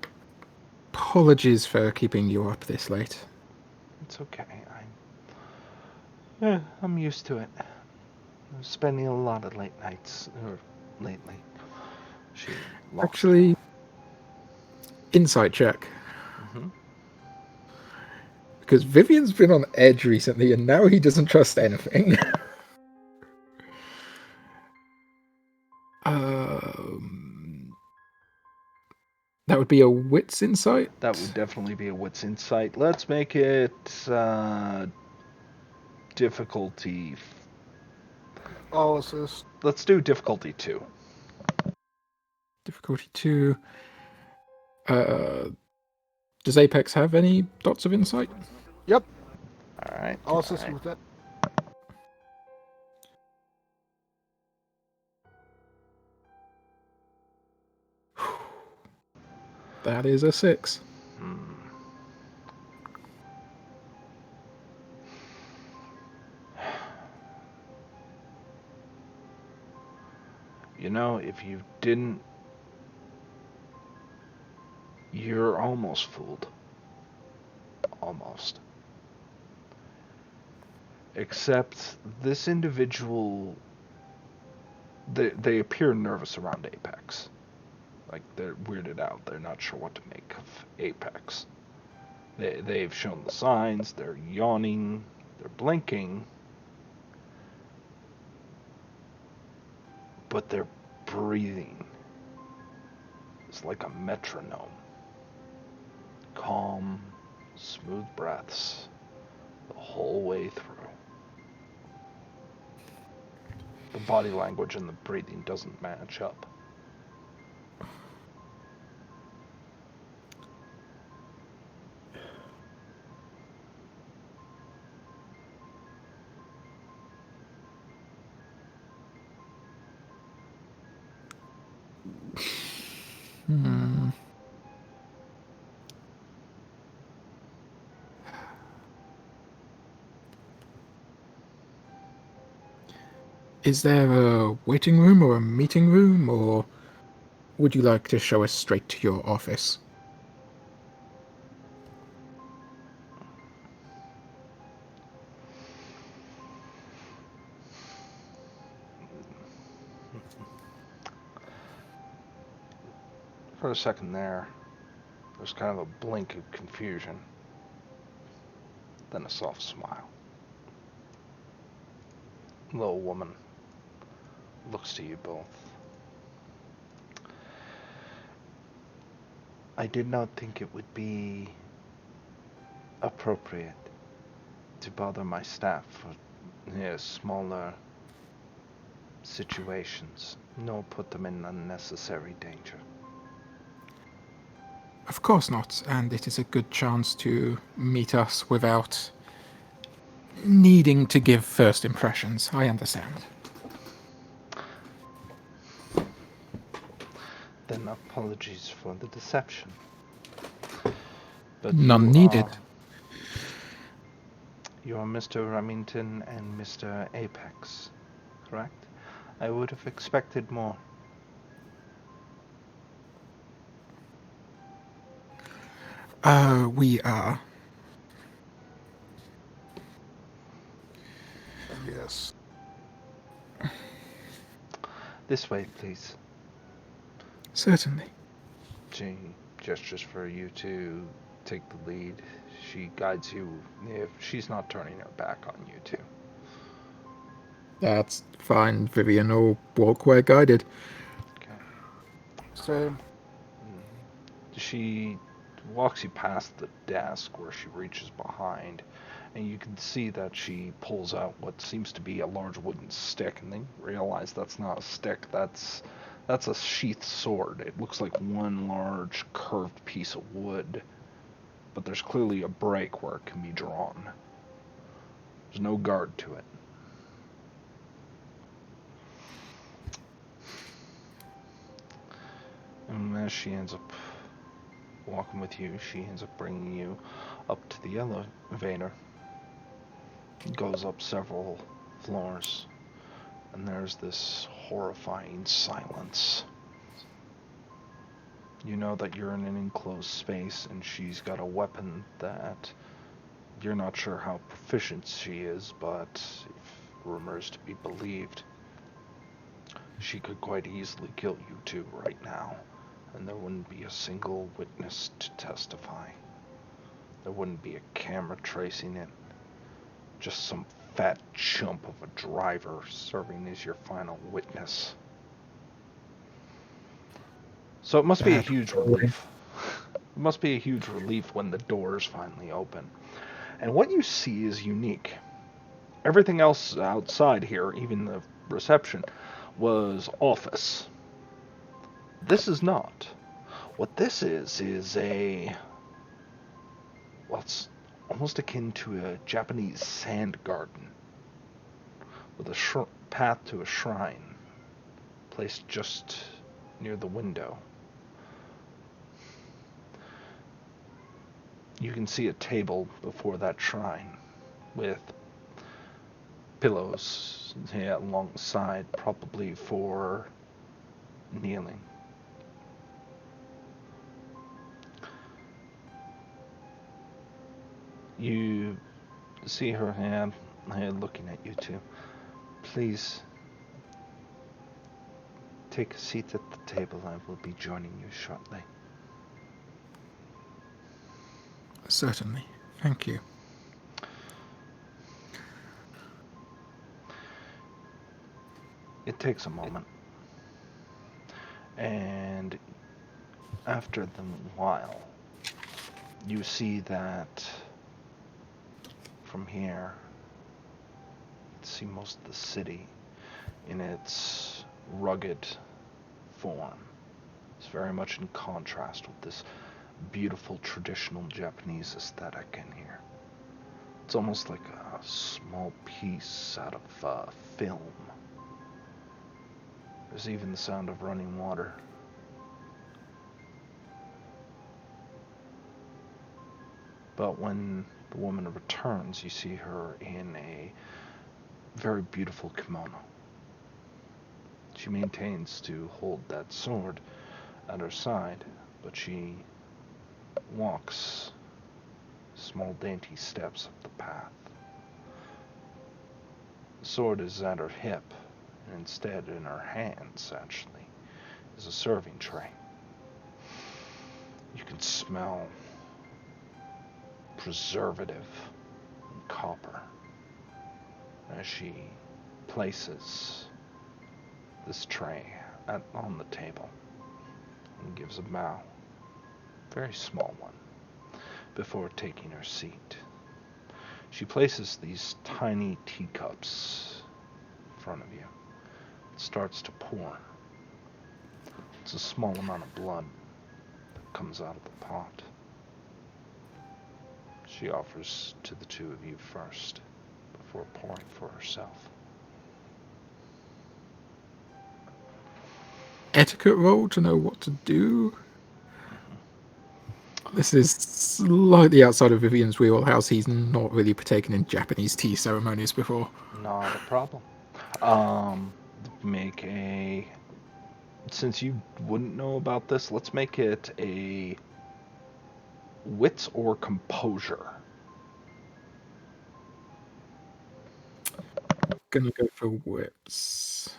Apologies for keeping you up this late. It's okay. I'm used to it. I'm spending a lot of late nights lately. She locks Actually, insight check. Mm-hmm. Because Vivian's been on edge recently, and now he doesn't trust anything. That would be a wits insight? That would definitely be a wits insight. Let's make it difficulty. All assist. Let's do difficulty 2. Difficulty 2. Does Ep6 have any dots of insight? Yep. All right. All assist with that. That is a 6. You know, if you didn't, you're almost fooled. Almost. Except this individual, they appear nervous around Ep6. Like, they're weirded out. They're not sure what to make of Ep6. They've shown the signs. They're yawning. They're blinking. But their breathing is like a metronome. Calm, smooth breaths the whole way through. The body language and the breathing doesn't match up. Is there a waiting room or a meeting room, or would you like to show us straight to your office? For a second there's kind of a blink of confusion, then a soft smile. The little woman looks to you both. I did not think it would be appropriate to bother my staff for smaller situations, nor put them in unnecessary danger. Of course not, and it is a good chance to meet us without needing to give first impressions. I understand. Then apologies for the deception. But None needed. You are Mr. Remington and Mr. Ep6, correct? I would have expected more. We are. Yes. This way, please. Certainly. She gestures for you to take the lead. She guides you if she's not turning her back on you two. That's fine. Vivian will walk where guided. Okay. Same. She walks you past the desk where she reaches behind, and you can see that she pulls out what seems to be a large wooden stick, and then you realize that's not a stick, that's a sheath sword. It looks like one large curved piece of wood, but there's clearly a break where it can be drawn. There's no guard to it. And as she ends up walking with you, she ends up bringing you up to the elevator. It goes up several floors, and there's this horrifying silence. You know that you're in an enclosed space, and she's got a weapon that you're not sure how proficient she is, but if rumors to be believed, she could quite easily kill you two right now, and there wouldn't be a single witness to testify. There wouldn't be a camera tracing it. Just some fat chump of a driver serving as your final witness. So it must be a huge relief. It must be a huge relief when the doors finally open. And what you see is unique. Everything else outside here, even the reception, was office. This is not. What this is a... well, it's almost akin to a Japanese sand garden with a path to a shrine placed just near the window. You can see a table before that shrine with pillows alongside, probably for kneeling. You see her hand looking at you two. Please take a seat at the table. I will be joining you shortly. Certainly. Thank you. It takes a moment. And after the while, you see that from here, you can see most of the city in its rugged form. It's very much in contrast with this beautiful traditional Japanese aesthetic in here. It's almost like a small piece out of film. There's even the sound of running water. But when the woman returns, you see her in a very beautiful kimono. She maintains to hold that sword at her side, but she walks small dainty steps up the path. The sword is at her hip, and instead in her hands, actually, is a serving tray. You can smell preservative and copper as she places this tray on the table and gives a bow, very small one, before taking her seat. She places these tiny teacups in front of you. It starts to pour. It's a small amount of blood that comes out of the pot. She offers to the two of you first, before pouring for herself. Etiquette roll to know what to do. This is slightly outside of Vivian's wheelhouse. He's not really partaken in Japanese tea ceremonies before. Not a problem. Make a... Since you wouldn't know about this, let's make it a Wits or composure? Gonna go for wits.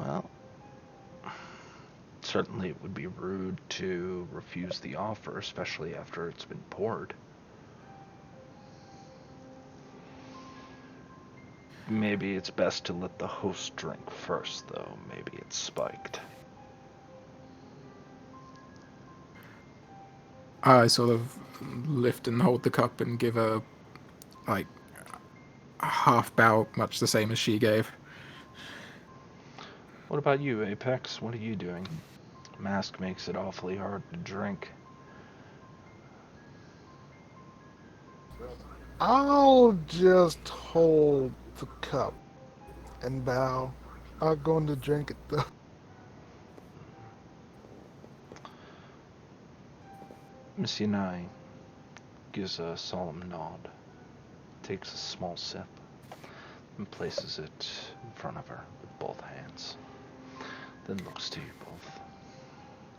Well, certainly it would be rude to refuse the offer, especially after it's been poured. Maybe it's best to let the host drink first, though. Maybe it's spiked. I sort of lift and hold the cup and give a half bow, much the same as she gave. What about you, Apex? What are you doing? Mask makes it awfully hard to drink. I'll just hold the cup and bow. I'm going to drink it though. Miss Yanai gives a solemn nod, takes a small sip, and places it in front of her with both hands. Then looks to you both.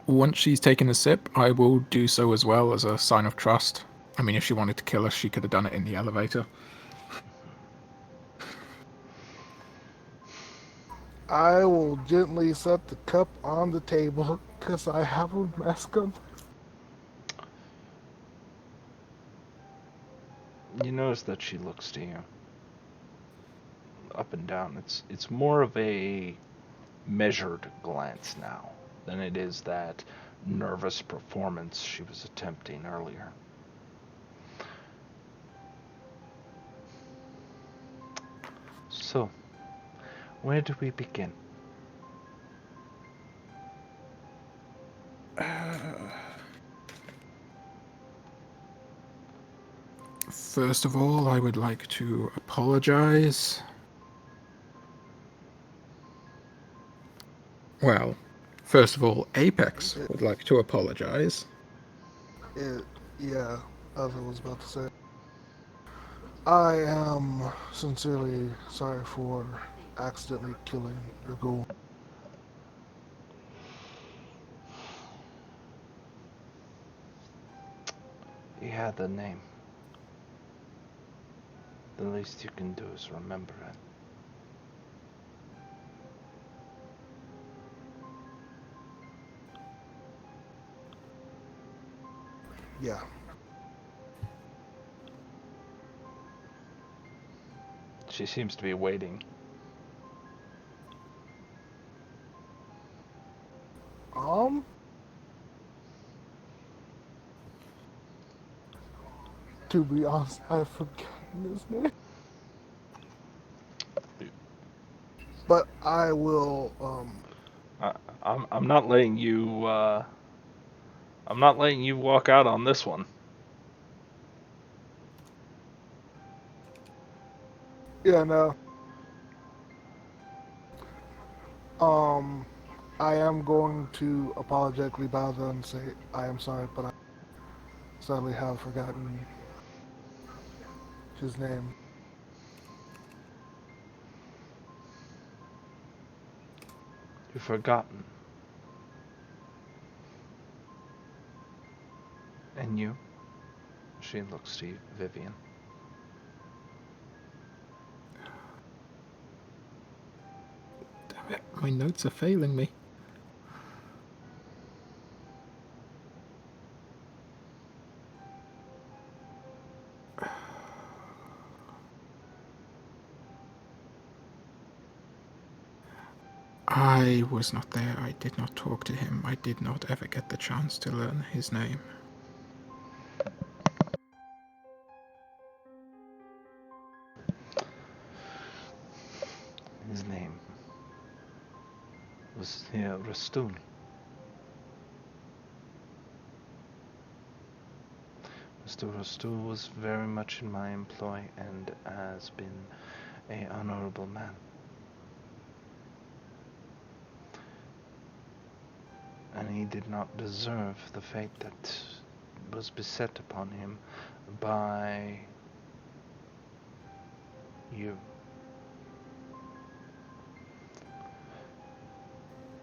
Once she's taken a sip, I will do so as well as a sign of trust. I mean, if she wanted to kill us, she could have done it in the elevator. I will gently set the cup on the table because I have a mask on. You notice that she looks to you, up and down. It's more of a measured glance now than it is that nervous performance she was attempting earlier. So, where do we begin? First of all, I would like to apologize. Well, first of all, Apex would like to apologize. Yeah, as I was about to say. I am sincerely sorry for accidentally killing your ghoul. You had the name. The least you can do is remember it. Yeah. She seems to be waiting. Um, to be honest, I've forgotten his name. But I will, I'm not letting you. I'm not letting you walk out on this one. yeah, no. Um, I am going to apologetically bow down and say I am sorry, but I sadly have forgotten his name. You've forgotten. And you? She looks to you, Vivian. Damn it, my notes are failing me. I was not there. I did not talk to him. I did not ever get the chance to learn his name. His name was Rastun. Mr. Rastun was very much in my employ and has been a honorable man. And he did not deserve the fate that was beset upon him by You.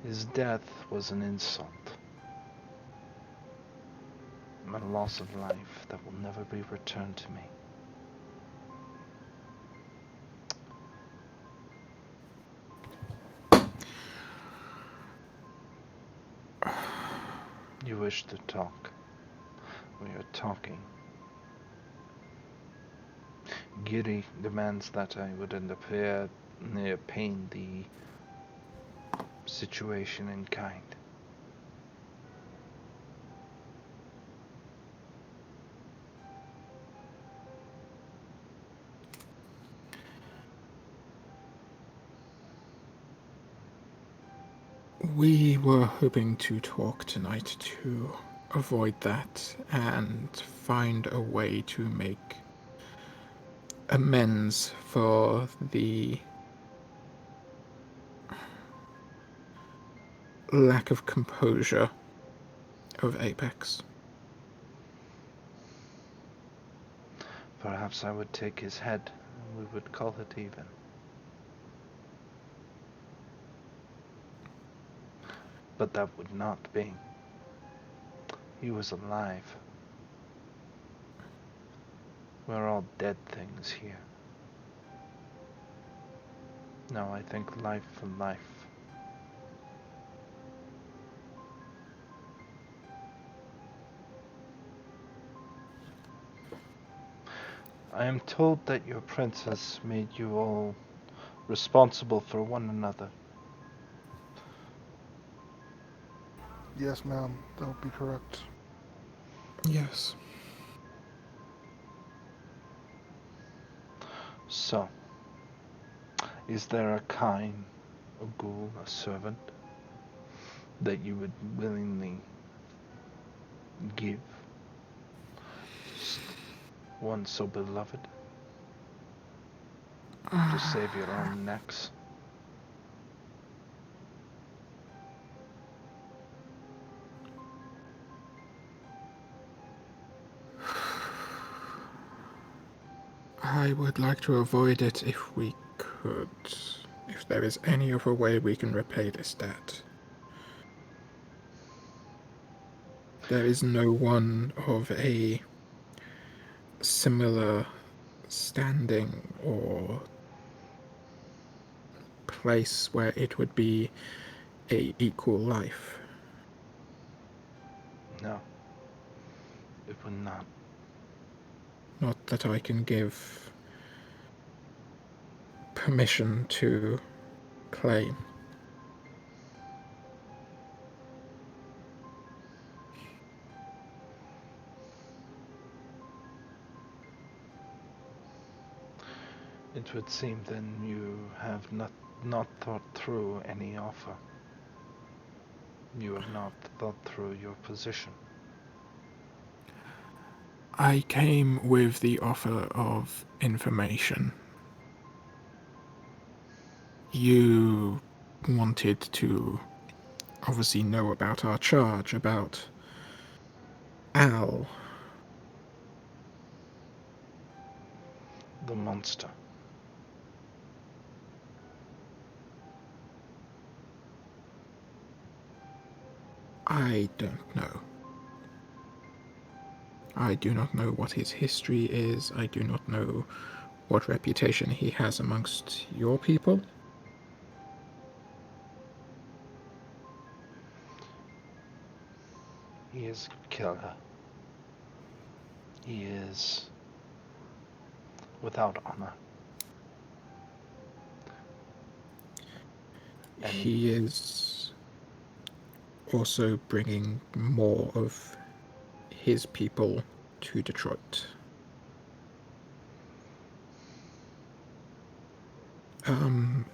His death was an insult. A loss of life that will never be returned to me. You wish to talk. We are talking. Giri demands that I would interfere, paint the situation in kind. We were hoping to talk tonight to avoid that and find a way to make amends for the lack of composure of Apex. Perhaps I would take his head and we would call it even. But that would not be. He was alive. We're all dead things here. No, I think life for life. I am told that your princess made you all responsible for one another. Yes, ma'am, that would be correct. Yes. So, is there a kind, a ghoul, a servant that you would willingly give one so beloved to save your own necks? I would like to avoid it if we could. If there is any other way we can repay this debt. There is no one of a similar standing or place where it would be a equal life. No, it would not. Not that I can give permission to claim. It would seem then you have not thought through any offer. You have not thought through your position. I came with the offer of information. You wanted to obviously know about our charge, about Al. The monster. I don't know. I do not know what his history is. I do not know what reputation he has amongst your people. He is a killer. He is without honor. And He is also bringing more of his people to Detroit.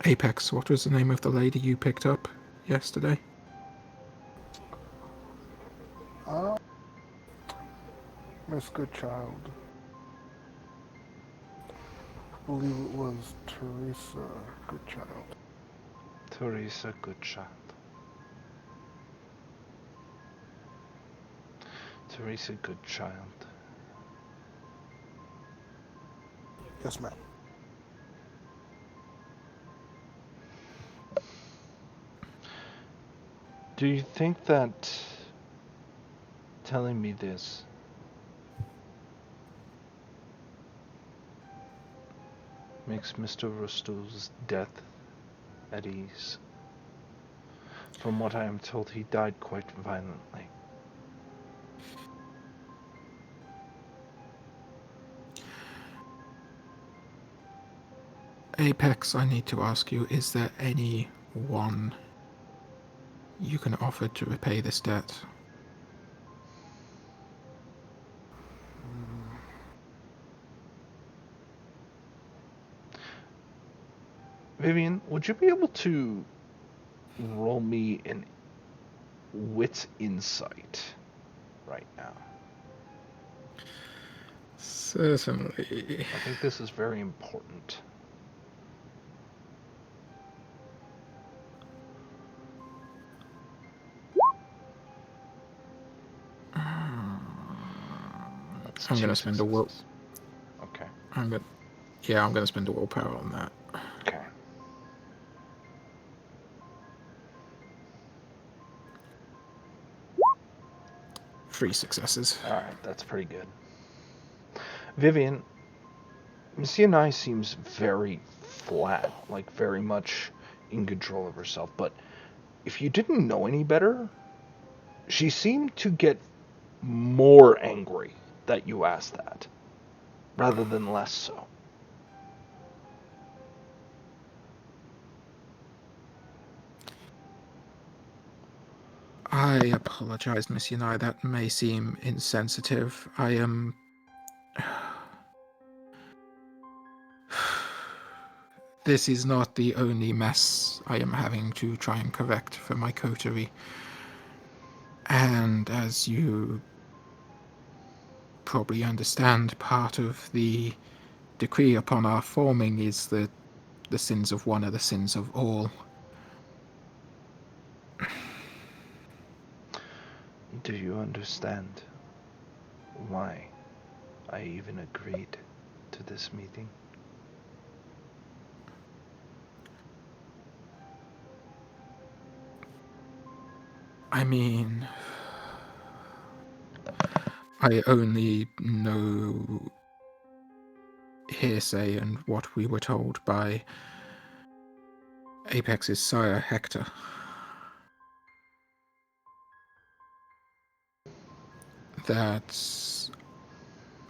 Apex, what was the name of the lady you picked up yesterday? Miss Goodchild. I believe it was Teresa Goodchild. Teresa Goodchild. Teresa Goodchild. Yes, ma'am. Do you think that telling me this makes Mr. Rusto's death at ease? From what I am told, he died quite violently. Apex, I need to ask you, is there anyone you can offer to repay this debt? Vivian, would you be able to roll me an wits insight right now? Certainly. I think this is very important. That's I'm two gonna spend a will. successes. Okay. I'm gonna spend a willpower on that. Okay. 3 successes. Alright, that's pretty good. Vivian, Missy and I seems very flat, like very much in control of herself, but if you didn't know any better, she seemed to get more angry that you asked that, rather than less so. I apologize, Miss Yanai. That may seem insensitive. I am. This is not the only mess I am having to try and correct for my coterie. And as you probably understand, part of the decree upon our forming is that the sins of one are the sins of all. Do you understand why I even agreed to this meeting? I mean, I only know hearsay and what we were told by Apex's sire, Hector. That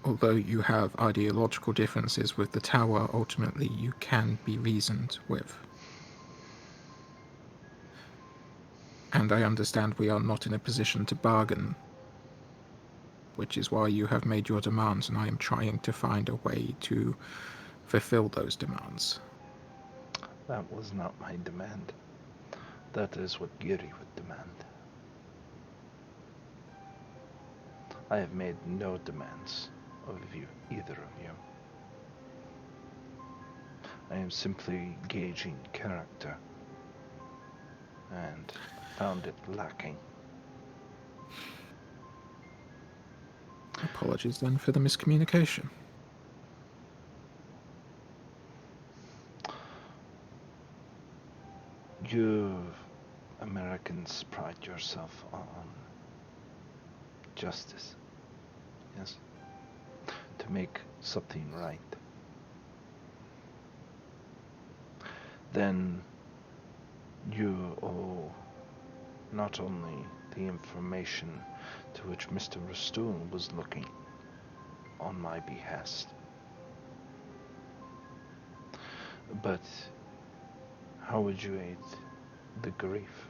although you have ideological differences with the Tower, ultimately you can be reasoned with. And I understand we are not in a position to bargain, which is why you have made your demands, and I am trying to find a way to fulfill those demands. That was not my demand. That is what Giri would demand. I have made no demands of you, either of you. I am simply gauging character, and found it lacking. Apologies then for the miscommunication. You Americans pride yourself on justice, yes? To make something right. Then you owe not only the information to which Mr. Rastoon was looking on my behest, but how would you aid the grief?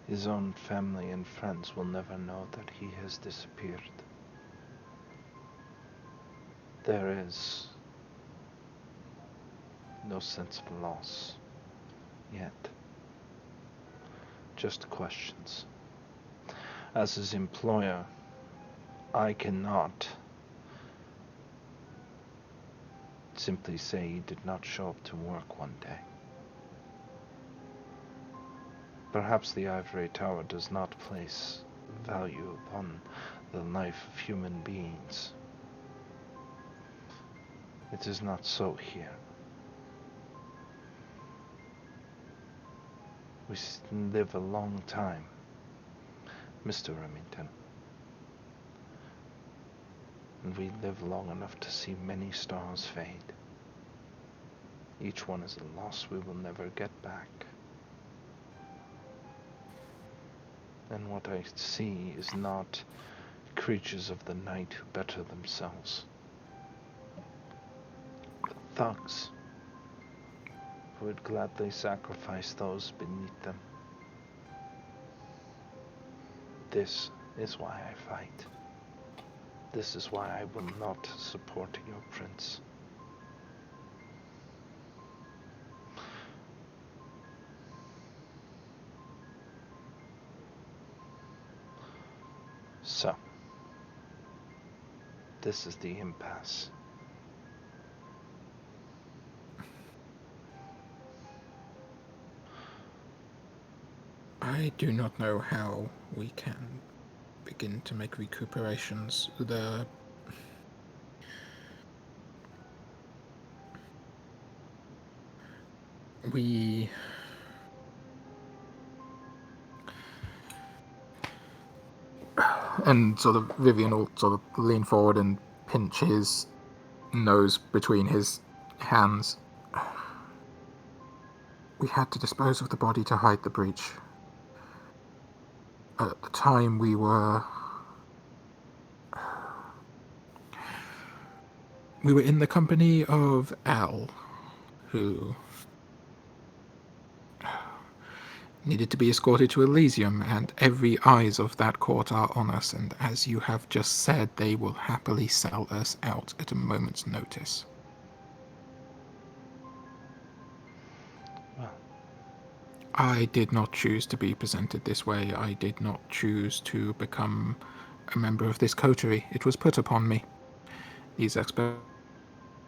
His own family and friends will never know that he has disappeared. There is no sense of loss yet. Just questions. As his employer, I cannot simply say he did not show up to work one day. Perhaps the Ivory Tower does not place value upon the life of human beings. It is not so here. We live a long time, Mr. Remington. And we live long enough to see many stars fade. Each one is a loss we will never get back. And what I see is not creatures of the night who better themselves, but thugs who would gladly sacrifice those beneath them. This is why I fight. This is why I will not support your prince. So, this is the impasse. I do not know how we can begin to make recuperations. We and sort of Vivian will sort of lean forward and pinch his nose between his hands. We had to dispose of the body to hide the breach. At the time we were in the company of Al, who needed to be escorted to Elysium, and every eyes of that court are on us, and as you have just said, they will happily sell us out at a moment's notice. Well, I did not choose to be presented this way. I did not choose to become a member of this coterie. It was put upon me. These experts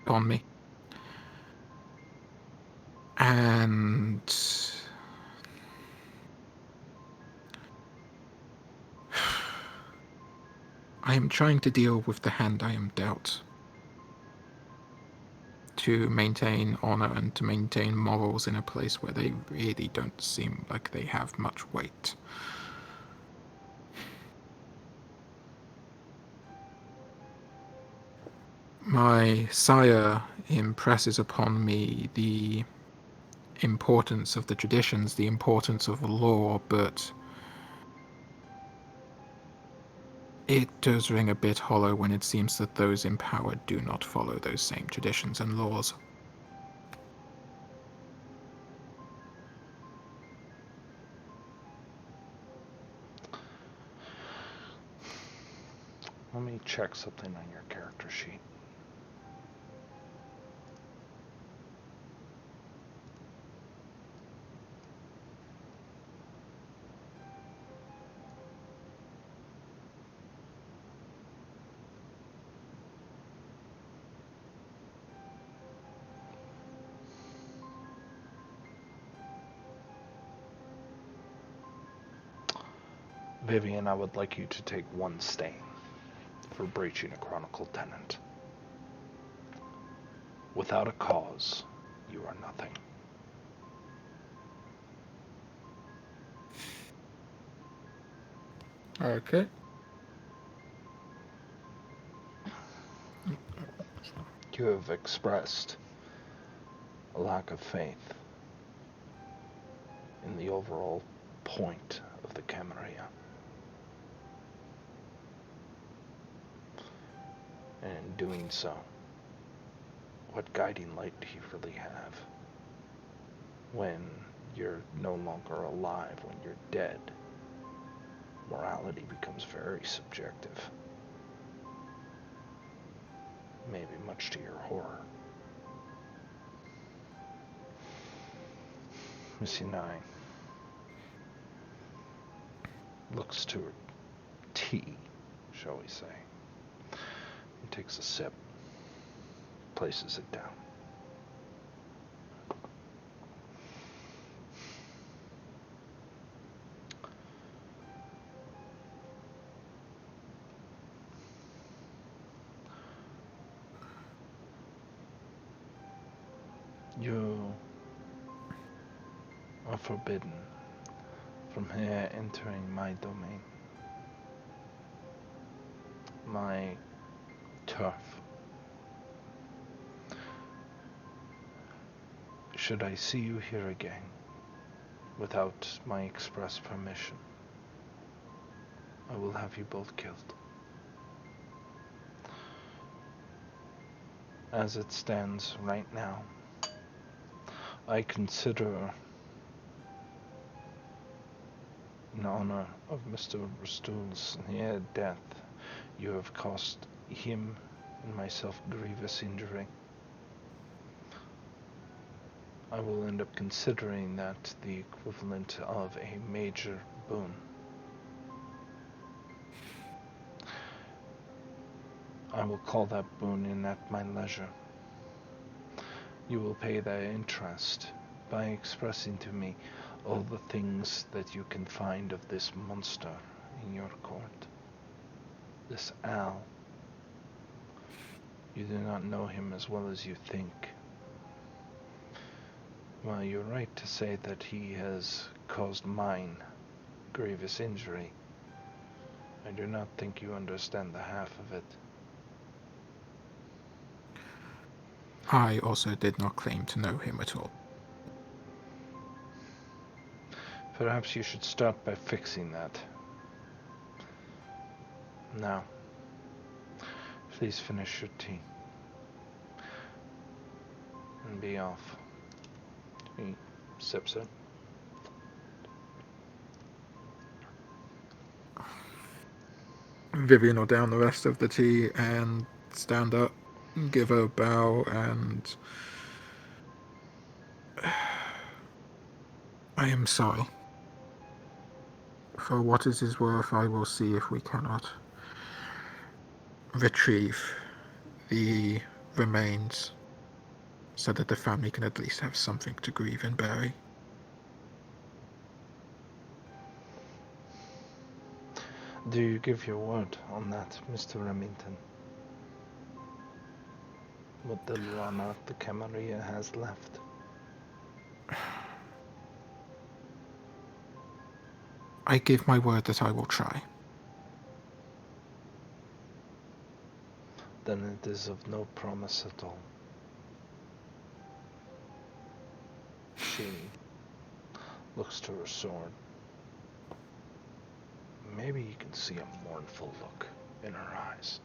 upon me. And I am trying to deal with the hand I am dealt. To maintain honor and to maintain morals in a place where they really don't seem like they have much weight. My sire impresses upon me the importance of the traditions, the importance of law, but it does ring a bit hollow when it seems that those in power do not follow those same traditions and laws. let me check something on your character sheet. Vivian, I would like you to take 1 stain for breaching a Chronicle tenant. Without a cause, you are nothing. Okay. You have expressed a lack of faith in the overall point of the Camarilla. And in doing so, what guiding light do you really have when you're no longer alive, when you're dead? Morality becomes very subjective. Maybe much to your horror. Missy 9 looks to her tea, shall we say, and takes a sip, places it down. You are forbidden from here entering my domain, my turf. Should I see you here again without my express permission, I will have you both killed. As it stands right now, I consider, in honor of Mr. Rastul's near death, you have caused him and myself grievous injury. I will end up considering that the equivalent of a major boon. I will call that boon in at my leisure. You will pay the interest by expressing to me all the things that you can find of this monster in your court. This Al. You do not know him as well as you think. Well, you're right to say that he has caused mine grievous injury. I do not think you understand the half of it. I also did not claim to know him at all. Perhaps you should start by fixing that. Now, please finish your tea. And be off. He sips it. Vivian will down the rest of the tea and stand up, give a bow, and I am sorry. For what it is worth, I will see if we cannot retrieve the remains so that the family can at least have something to grieve and bury. Do you give your word on that, Mr. Remington? What the Luana the Camarilla has left? I give my word that I will try. Then it is of no promise at all. She looks to her sword. Maybe you can see a mournful look in her eyes.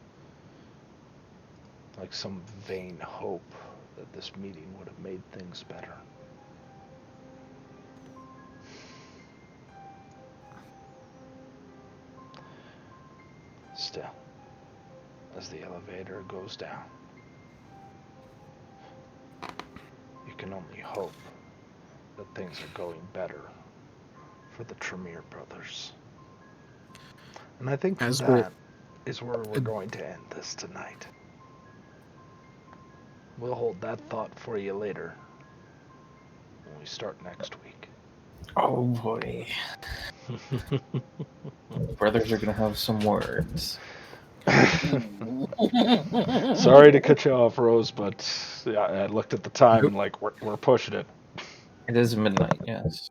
Like some vain hope that this meeting would have made things better. Still, as the elevator goes down, you can only hope that things are going better for the Tremere brothers. And I think As that is where we're going to end this tonight. We'll hold that thought for you later when we start next week. Oh boy. Brothers are gonna have some words. Sorry to cut you off, Rose, but yeah, I looked at the time and like we're pushing it. It is midnight, yes.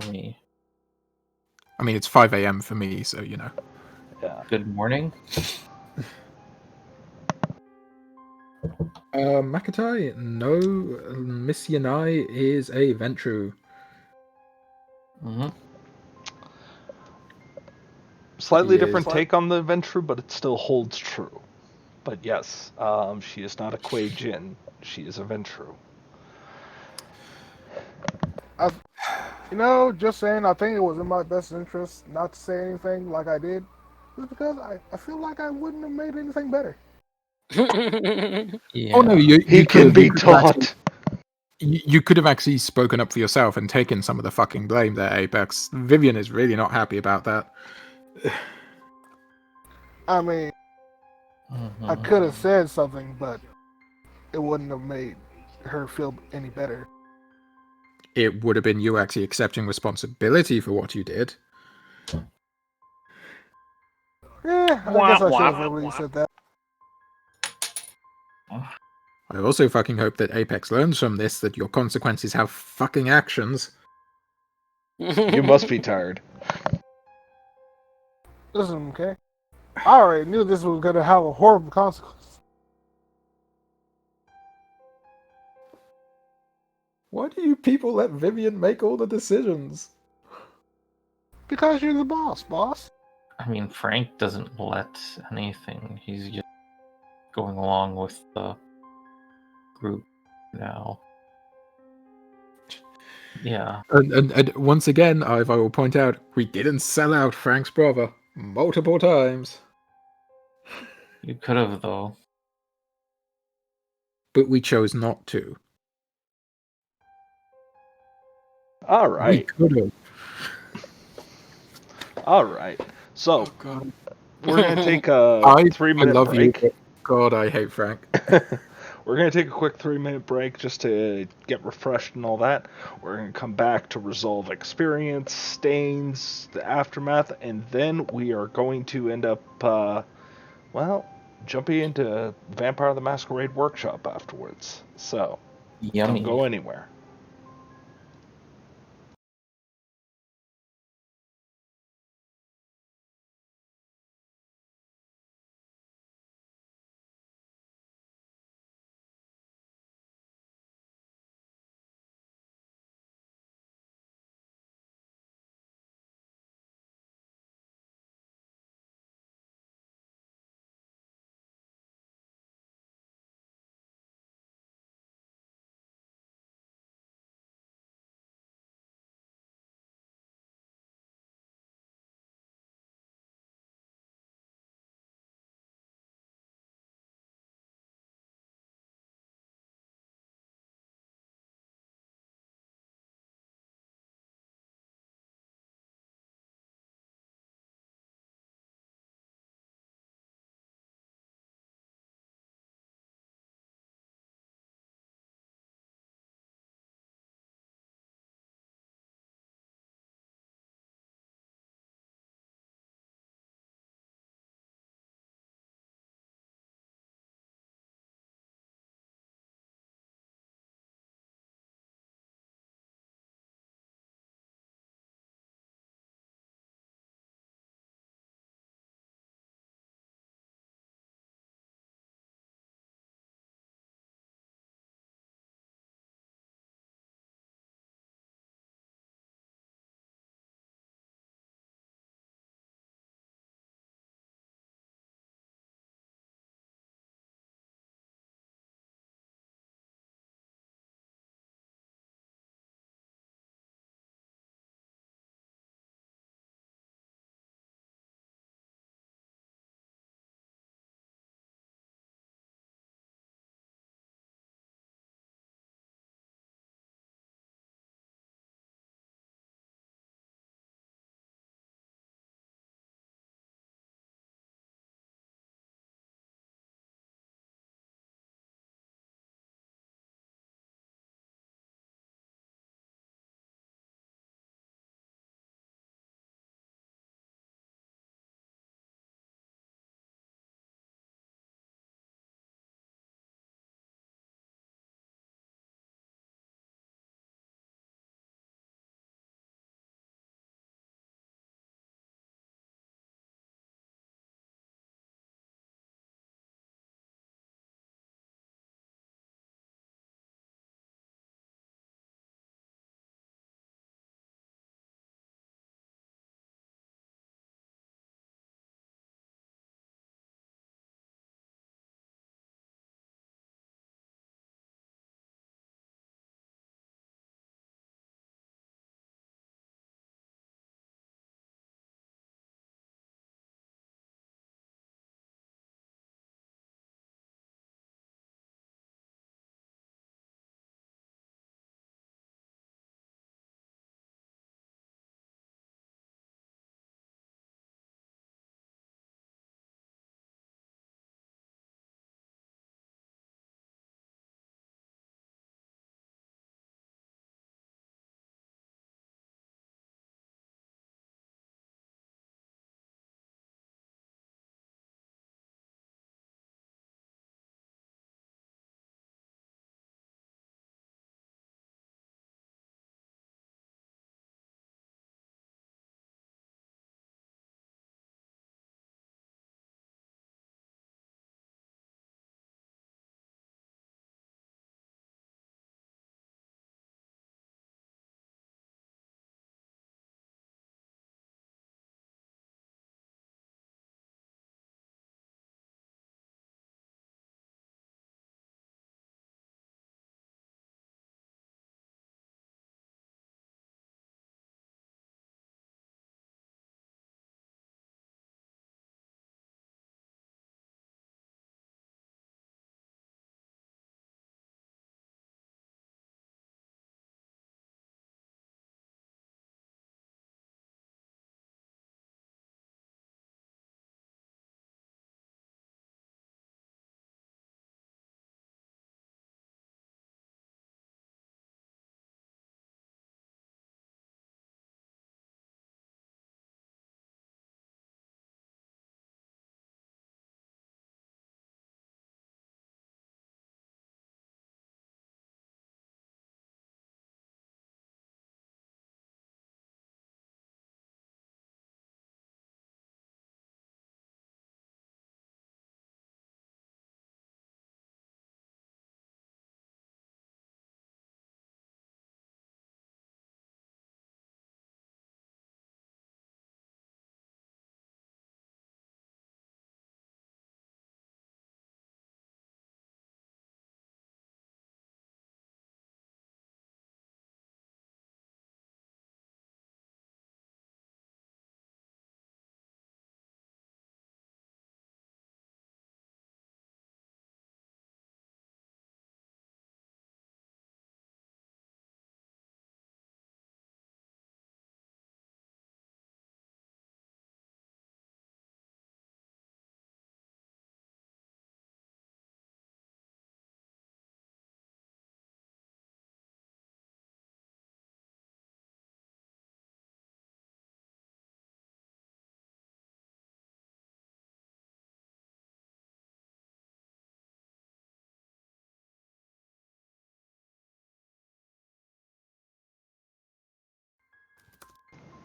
For me. I mean, it's 5 a.m. for me, so you know. Yeah. Good morning. Makatai, no, Miss Yanai is a Ventru. Mm-hmm. Slightly She different is- take on the Ventru, but it still holds true. But yes, she is not a Kuei Jin. She is a Ventru. Just saying, I think it was in my best interest not to say anything like I did, just because I feel like I wouldn't have made anything better. Yeah. Oh no, you He can could, be you could have actually- taught. you could have actually spoken up for yourself and taken some of the fucking blame there, Apex. Vivian is really not happy about that. I mean, I could have said something, but it wouldn't have made her feel any better. It would have been you actually accepting responsibility for what you did. Yeah, I guess I should have verbally said that. I also fucking hope that Apex learns from this that your consequences have fucking actions. You must be tired. Listen, okay? I already knew this was gonna have a horrible consequence. Why do you people let Vivian make all the decisions? Because you're the boss. I mean, Frank doesn't let anything. He's just going along with the group now. Yeah. And once again, I will point out, we didn't sell out Frank's brother multiple times. You could have, though. But we chose not to. All We right. could have. All right. So God. we're gonna take a I 3-minute love break. you, but God, I hate Frank. We're going to take a quick 3-minute break just to get refreshed and all that. We're going to come back to resolve experience, stains, the aftermath, and then we are going to end up, jumping into Vampire the Masquerade Workshop afterwards. So, Yummy. don't go anywhere.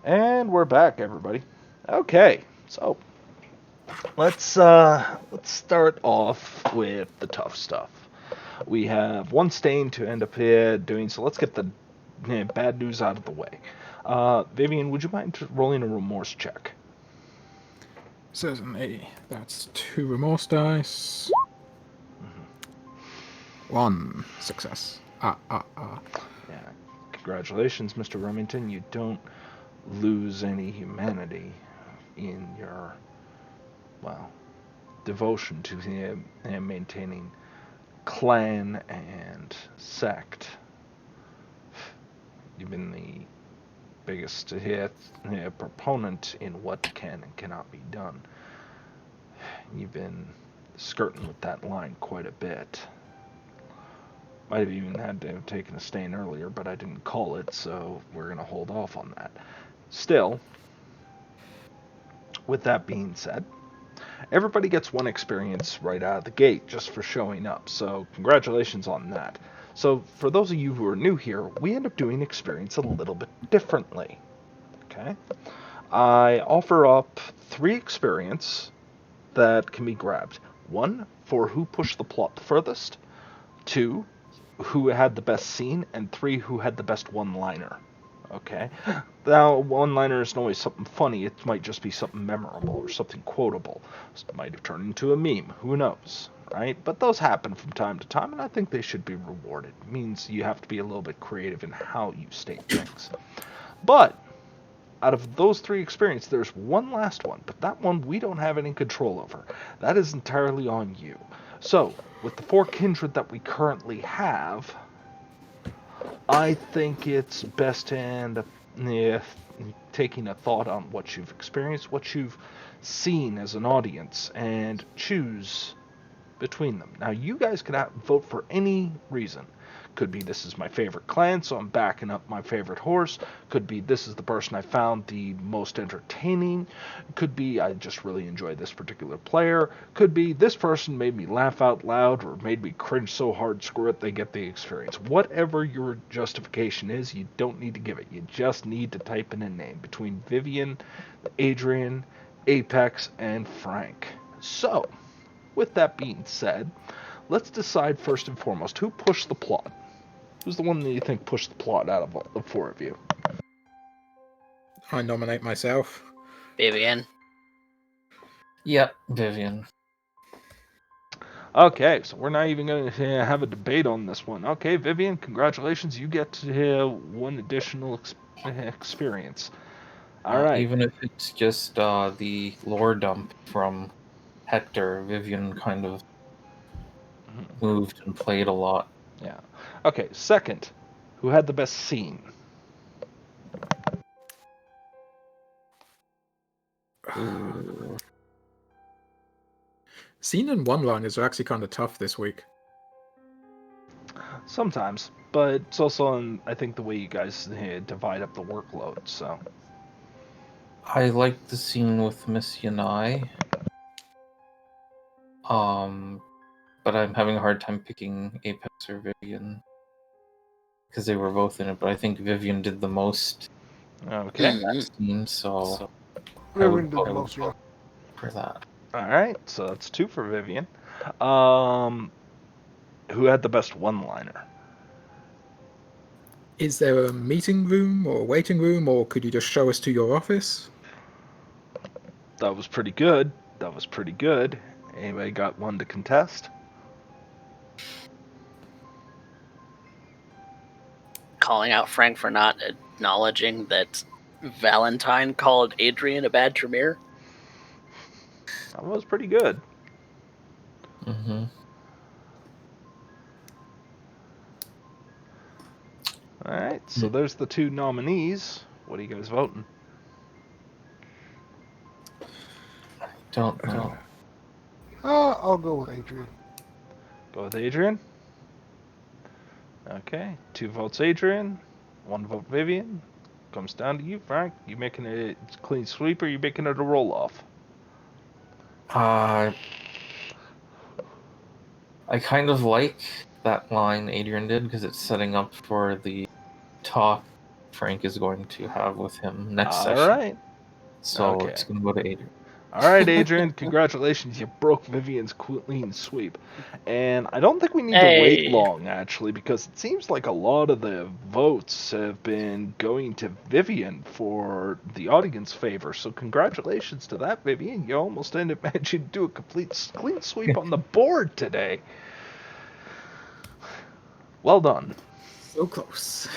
And we're back, everybody. Okay, so let's start off with the tough stuff. We have one stain to end up here doing, so let's get the bad news out of the way. Vivian, would you mind rolling a remorse check? Certainly. That's 2 remorse dice. 1 success. Yeah. Congratulations, Mr. Remington. You don't lose any humanity in your, well, devotion to him and maintaining clan and sect. You've been the biggest proponent in what can and cannot be done. You've been skirting with that line quite a bit. Might have even had to have taken a stain earlier, but I didn't call it, so we're going to hold off on that. Still, with that being said, everybody gets one experience right out of the gate just for showing up, so congratulations on that. So for those of you who are new here, we end up doing experience a little bit differently. Okay? I offer up 3 experience that can be grabbed. 1 for who pushed the plot furthest, 2 who had the best scene, and 3 who had the best one-liner. Okay? Now, one-liner isn't always something funny, it might just be something memorable or something quotable. It might have turned into a meme, who knows, right? But those happen from time to time, and I think they should be rewarded. It means you have to be a little bit creative in how you state things. But out of those 3 experiences, there's one last one, but that one we don't have any control over. That is entirely on you. So, with the 4 kindred that we currently have, I think it's best to end up taking a thought on what you've experienced, what you've seen as an audience, and choose between them. Now, you guys can vote for any reason. Could be this is my favorite clan, so I'm backing up my favorite horse. Could be this is the person I found the most entertaining. Could be I just really enjoy this particular player. Could be this person made me laugh out loud or made me cringe so hard, screw it, they get the experience. Whatever your justification is, you don't need to give it. You just need to type in a name between Vivian, Adrian, Ep6, and Frank. So, with that being said, let's decide first and foremost who pushed the plot. Who's the one that you think pushed the plot out of all the 4 of you? I nominate myself. Vivian. Yep, Vivian. Okay, so we're not even going to have a debate on this one. Okay, Vivian, congratulations. You get to have 1 additional experience. All right. Even if it's just the lore dump from Hector, Vivian kind of moved and played a lot. Yeah. Okay, second, who had the best scene? Scene and one-liners are actually kind of tough this week. Sometimes, but it's also on, I think, the way you guys divide up the workload, so. I like the scene with Missy and I. But I'm having a hard time picking Ep6 or Vivian. Because they were both in it, but I think Vivian did the most Okay. that scene, so I Vivian would did the vote most, yeah. for that. All right, so that's 2 for Vivian. Who had the best one-liner? Is there a meeting room or waiting room, or could you just show us to your office? That was pretty good. That was pretty good. Anybody got one to contest? Calling out Frank for not acknowledging that Valentine called Adrian a bad Tremere. That was pretty good. Mm-hmm. All right, so there's the 2 nominees. What are you guys voting? Don't know. I'll go with Adrian. Go with Adrian. Okay, 2 votes Adrian, 1 vote Vivian. Comes down to you, Frank. You making it a clean sweep or you making it a roll-off? I kind of like that line Adrian did because it's setting up for the talk Frank is going to have with him next All session. right. So Okay. it's going to go to Adrian. All right, Adrian. Congratulations. You broke Vivian's clean sweep. And I don't think we need to wait Hey. long, actually, because it seems like a lot of the votes have been going to Vivian for the audience favor. So congratulations to that, Vivian. You almost ended up managing to do a complete clean sweep on the board today. Well done. So close.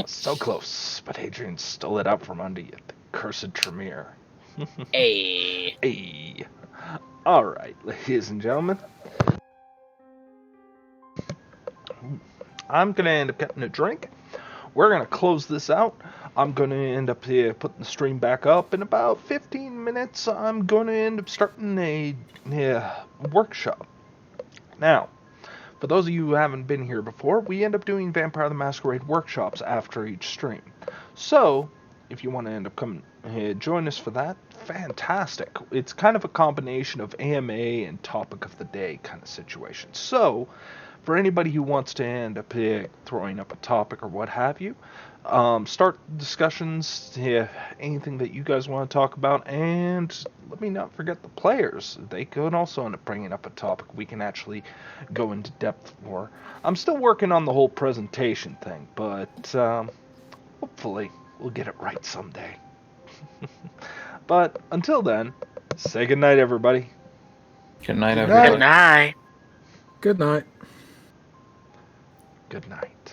So close, but Adrian stole it out from under you, the cursed Tremere. Hey. Hey. Alright, ladies and gentlemen. I'm going to end up getting a drink. We're going to close this out. I'm going to end up putting the stream back up. In about 15 minutes, I'm going to end up starting a workshop. Now, for those of you who haven't been here before, we end up doing Vampire the Masquerade workshops after each stream. So, if you want to end up coming join us for that, fantastic. It's kind of a combination of AMA and topic of the day kind of situation. So, for anybody who wants to end up throwing up a topic or what have you, start discussions, anything that you guys want to talk about, and let me not forget the players. They could also end up bringing up a topic we can actually go into depth for. I'm still working on the whole presentation thing, but hopefully we'll get it right someday. But until then, say goodnight, everybody. Good night, Good everybody. Good night. Good night. Good night.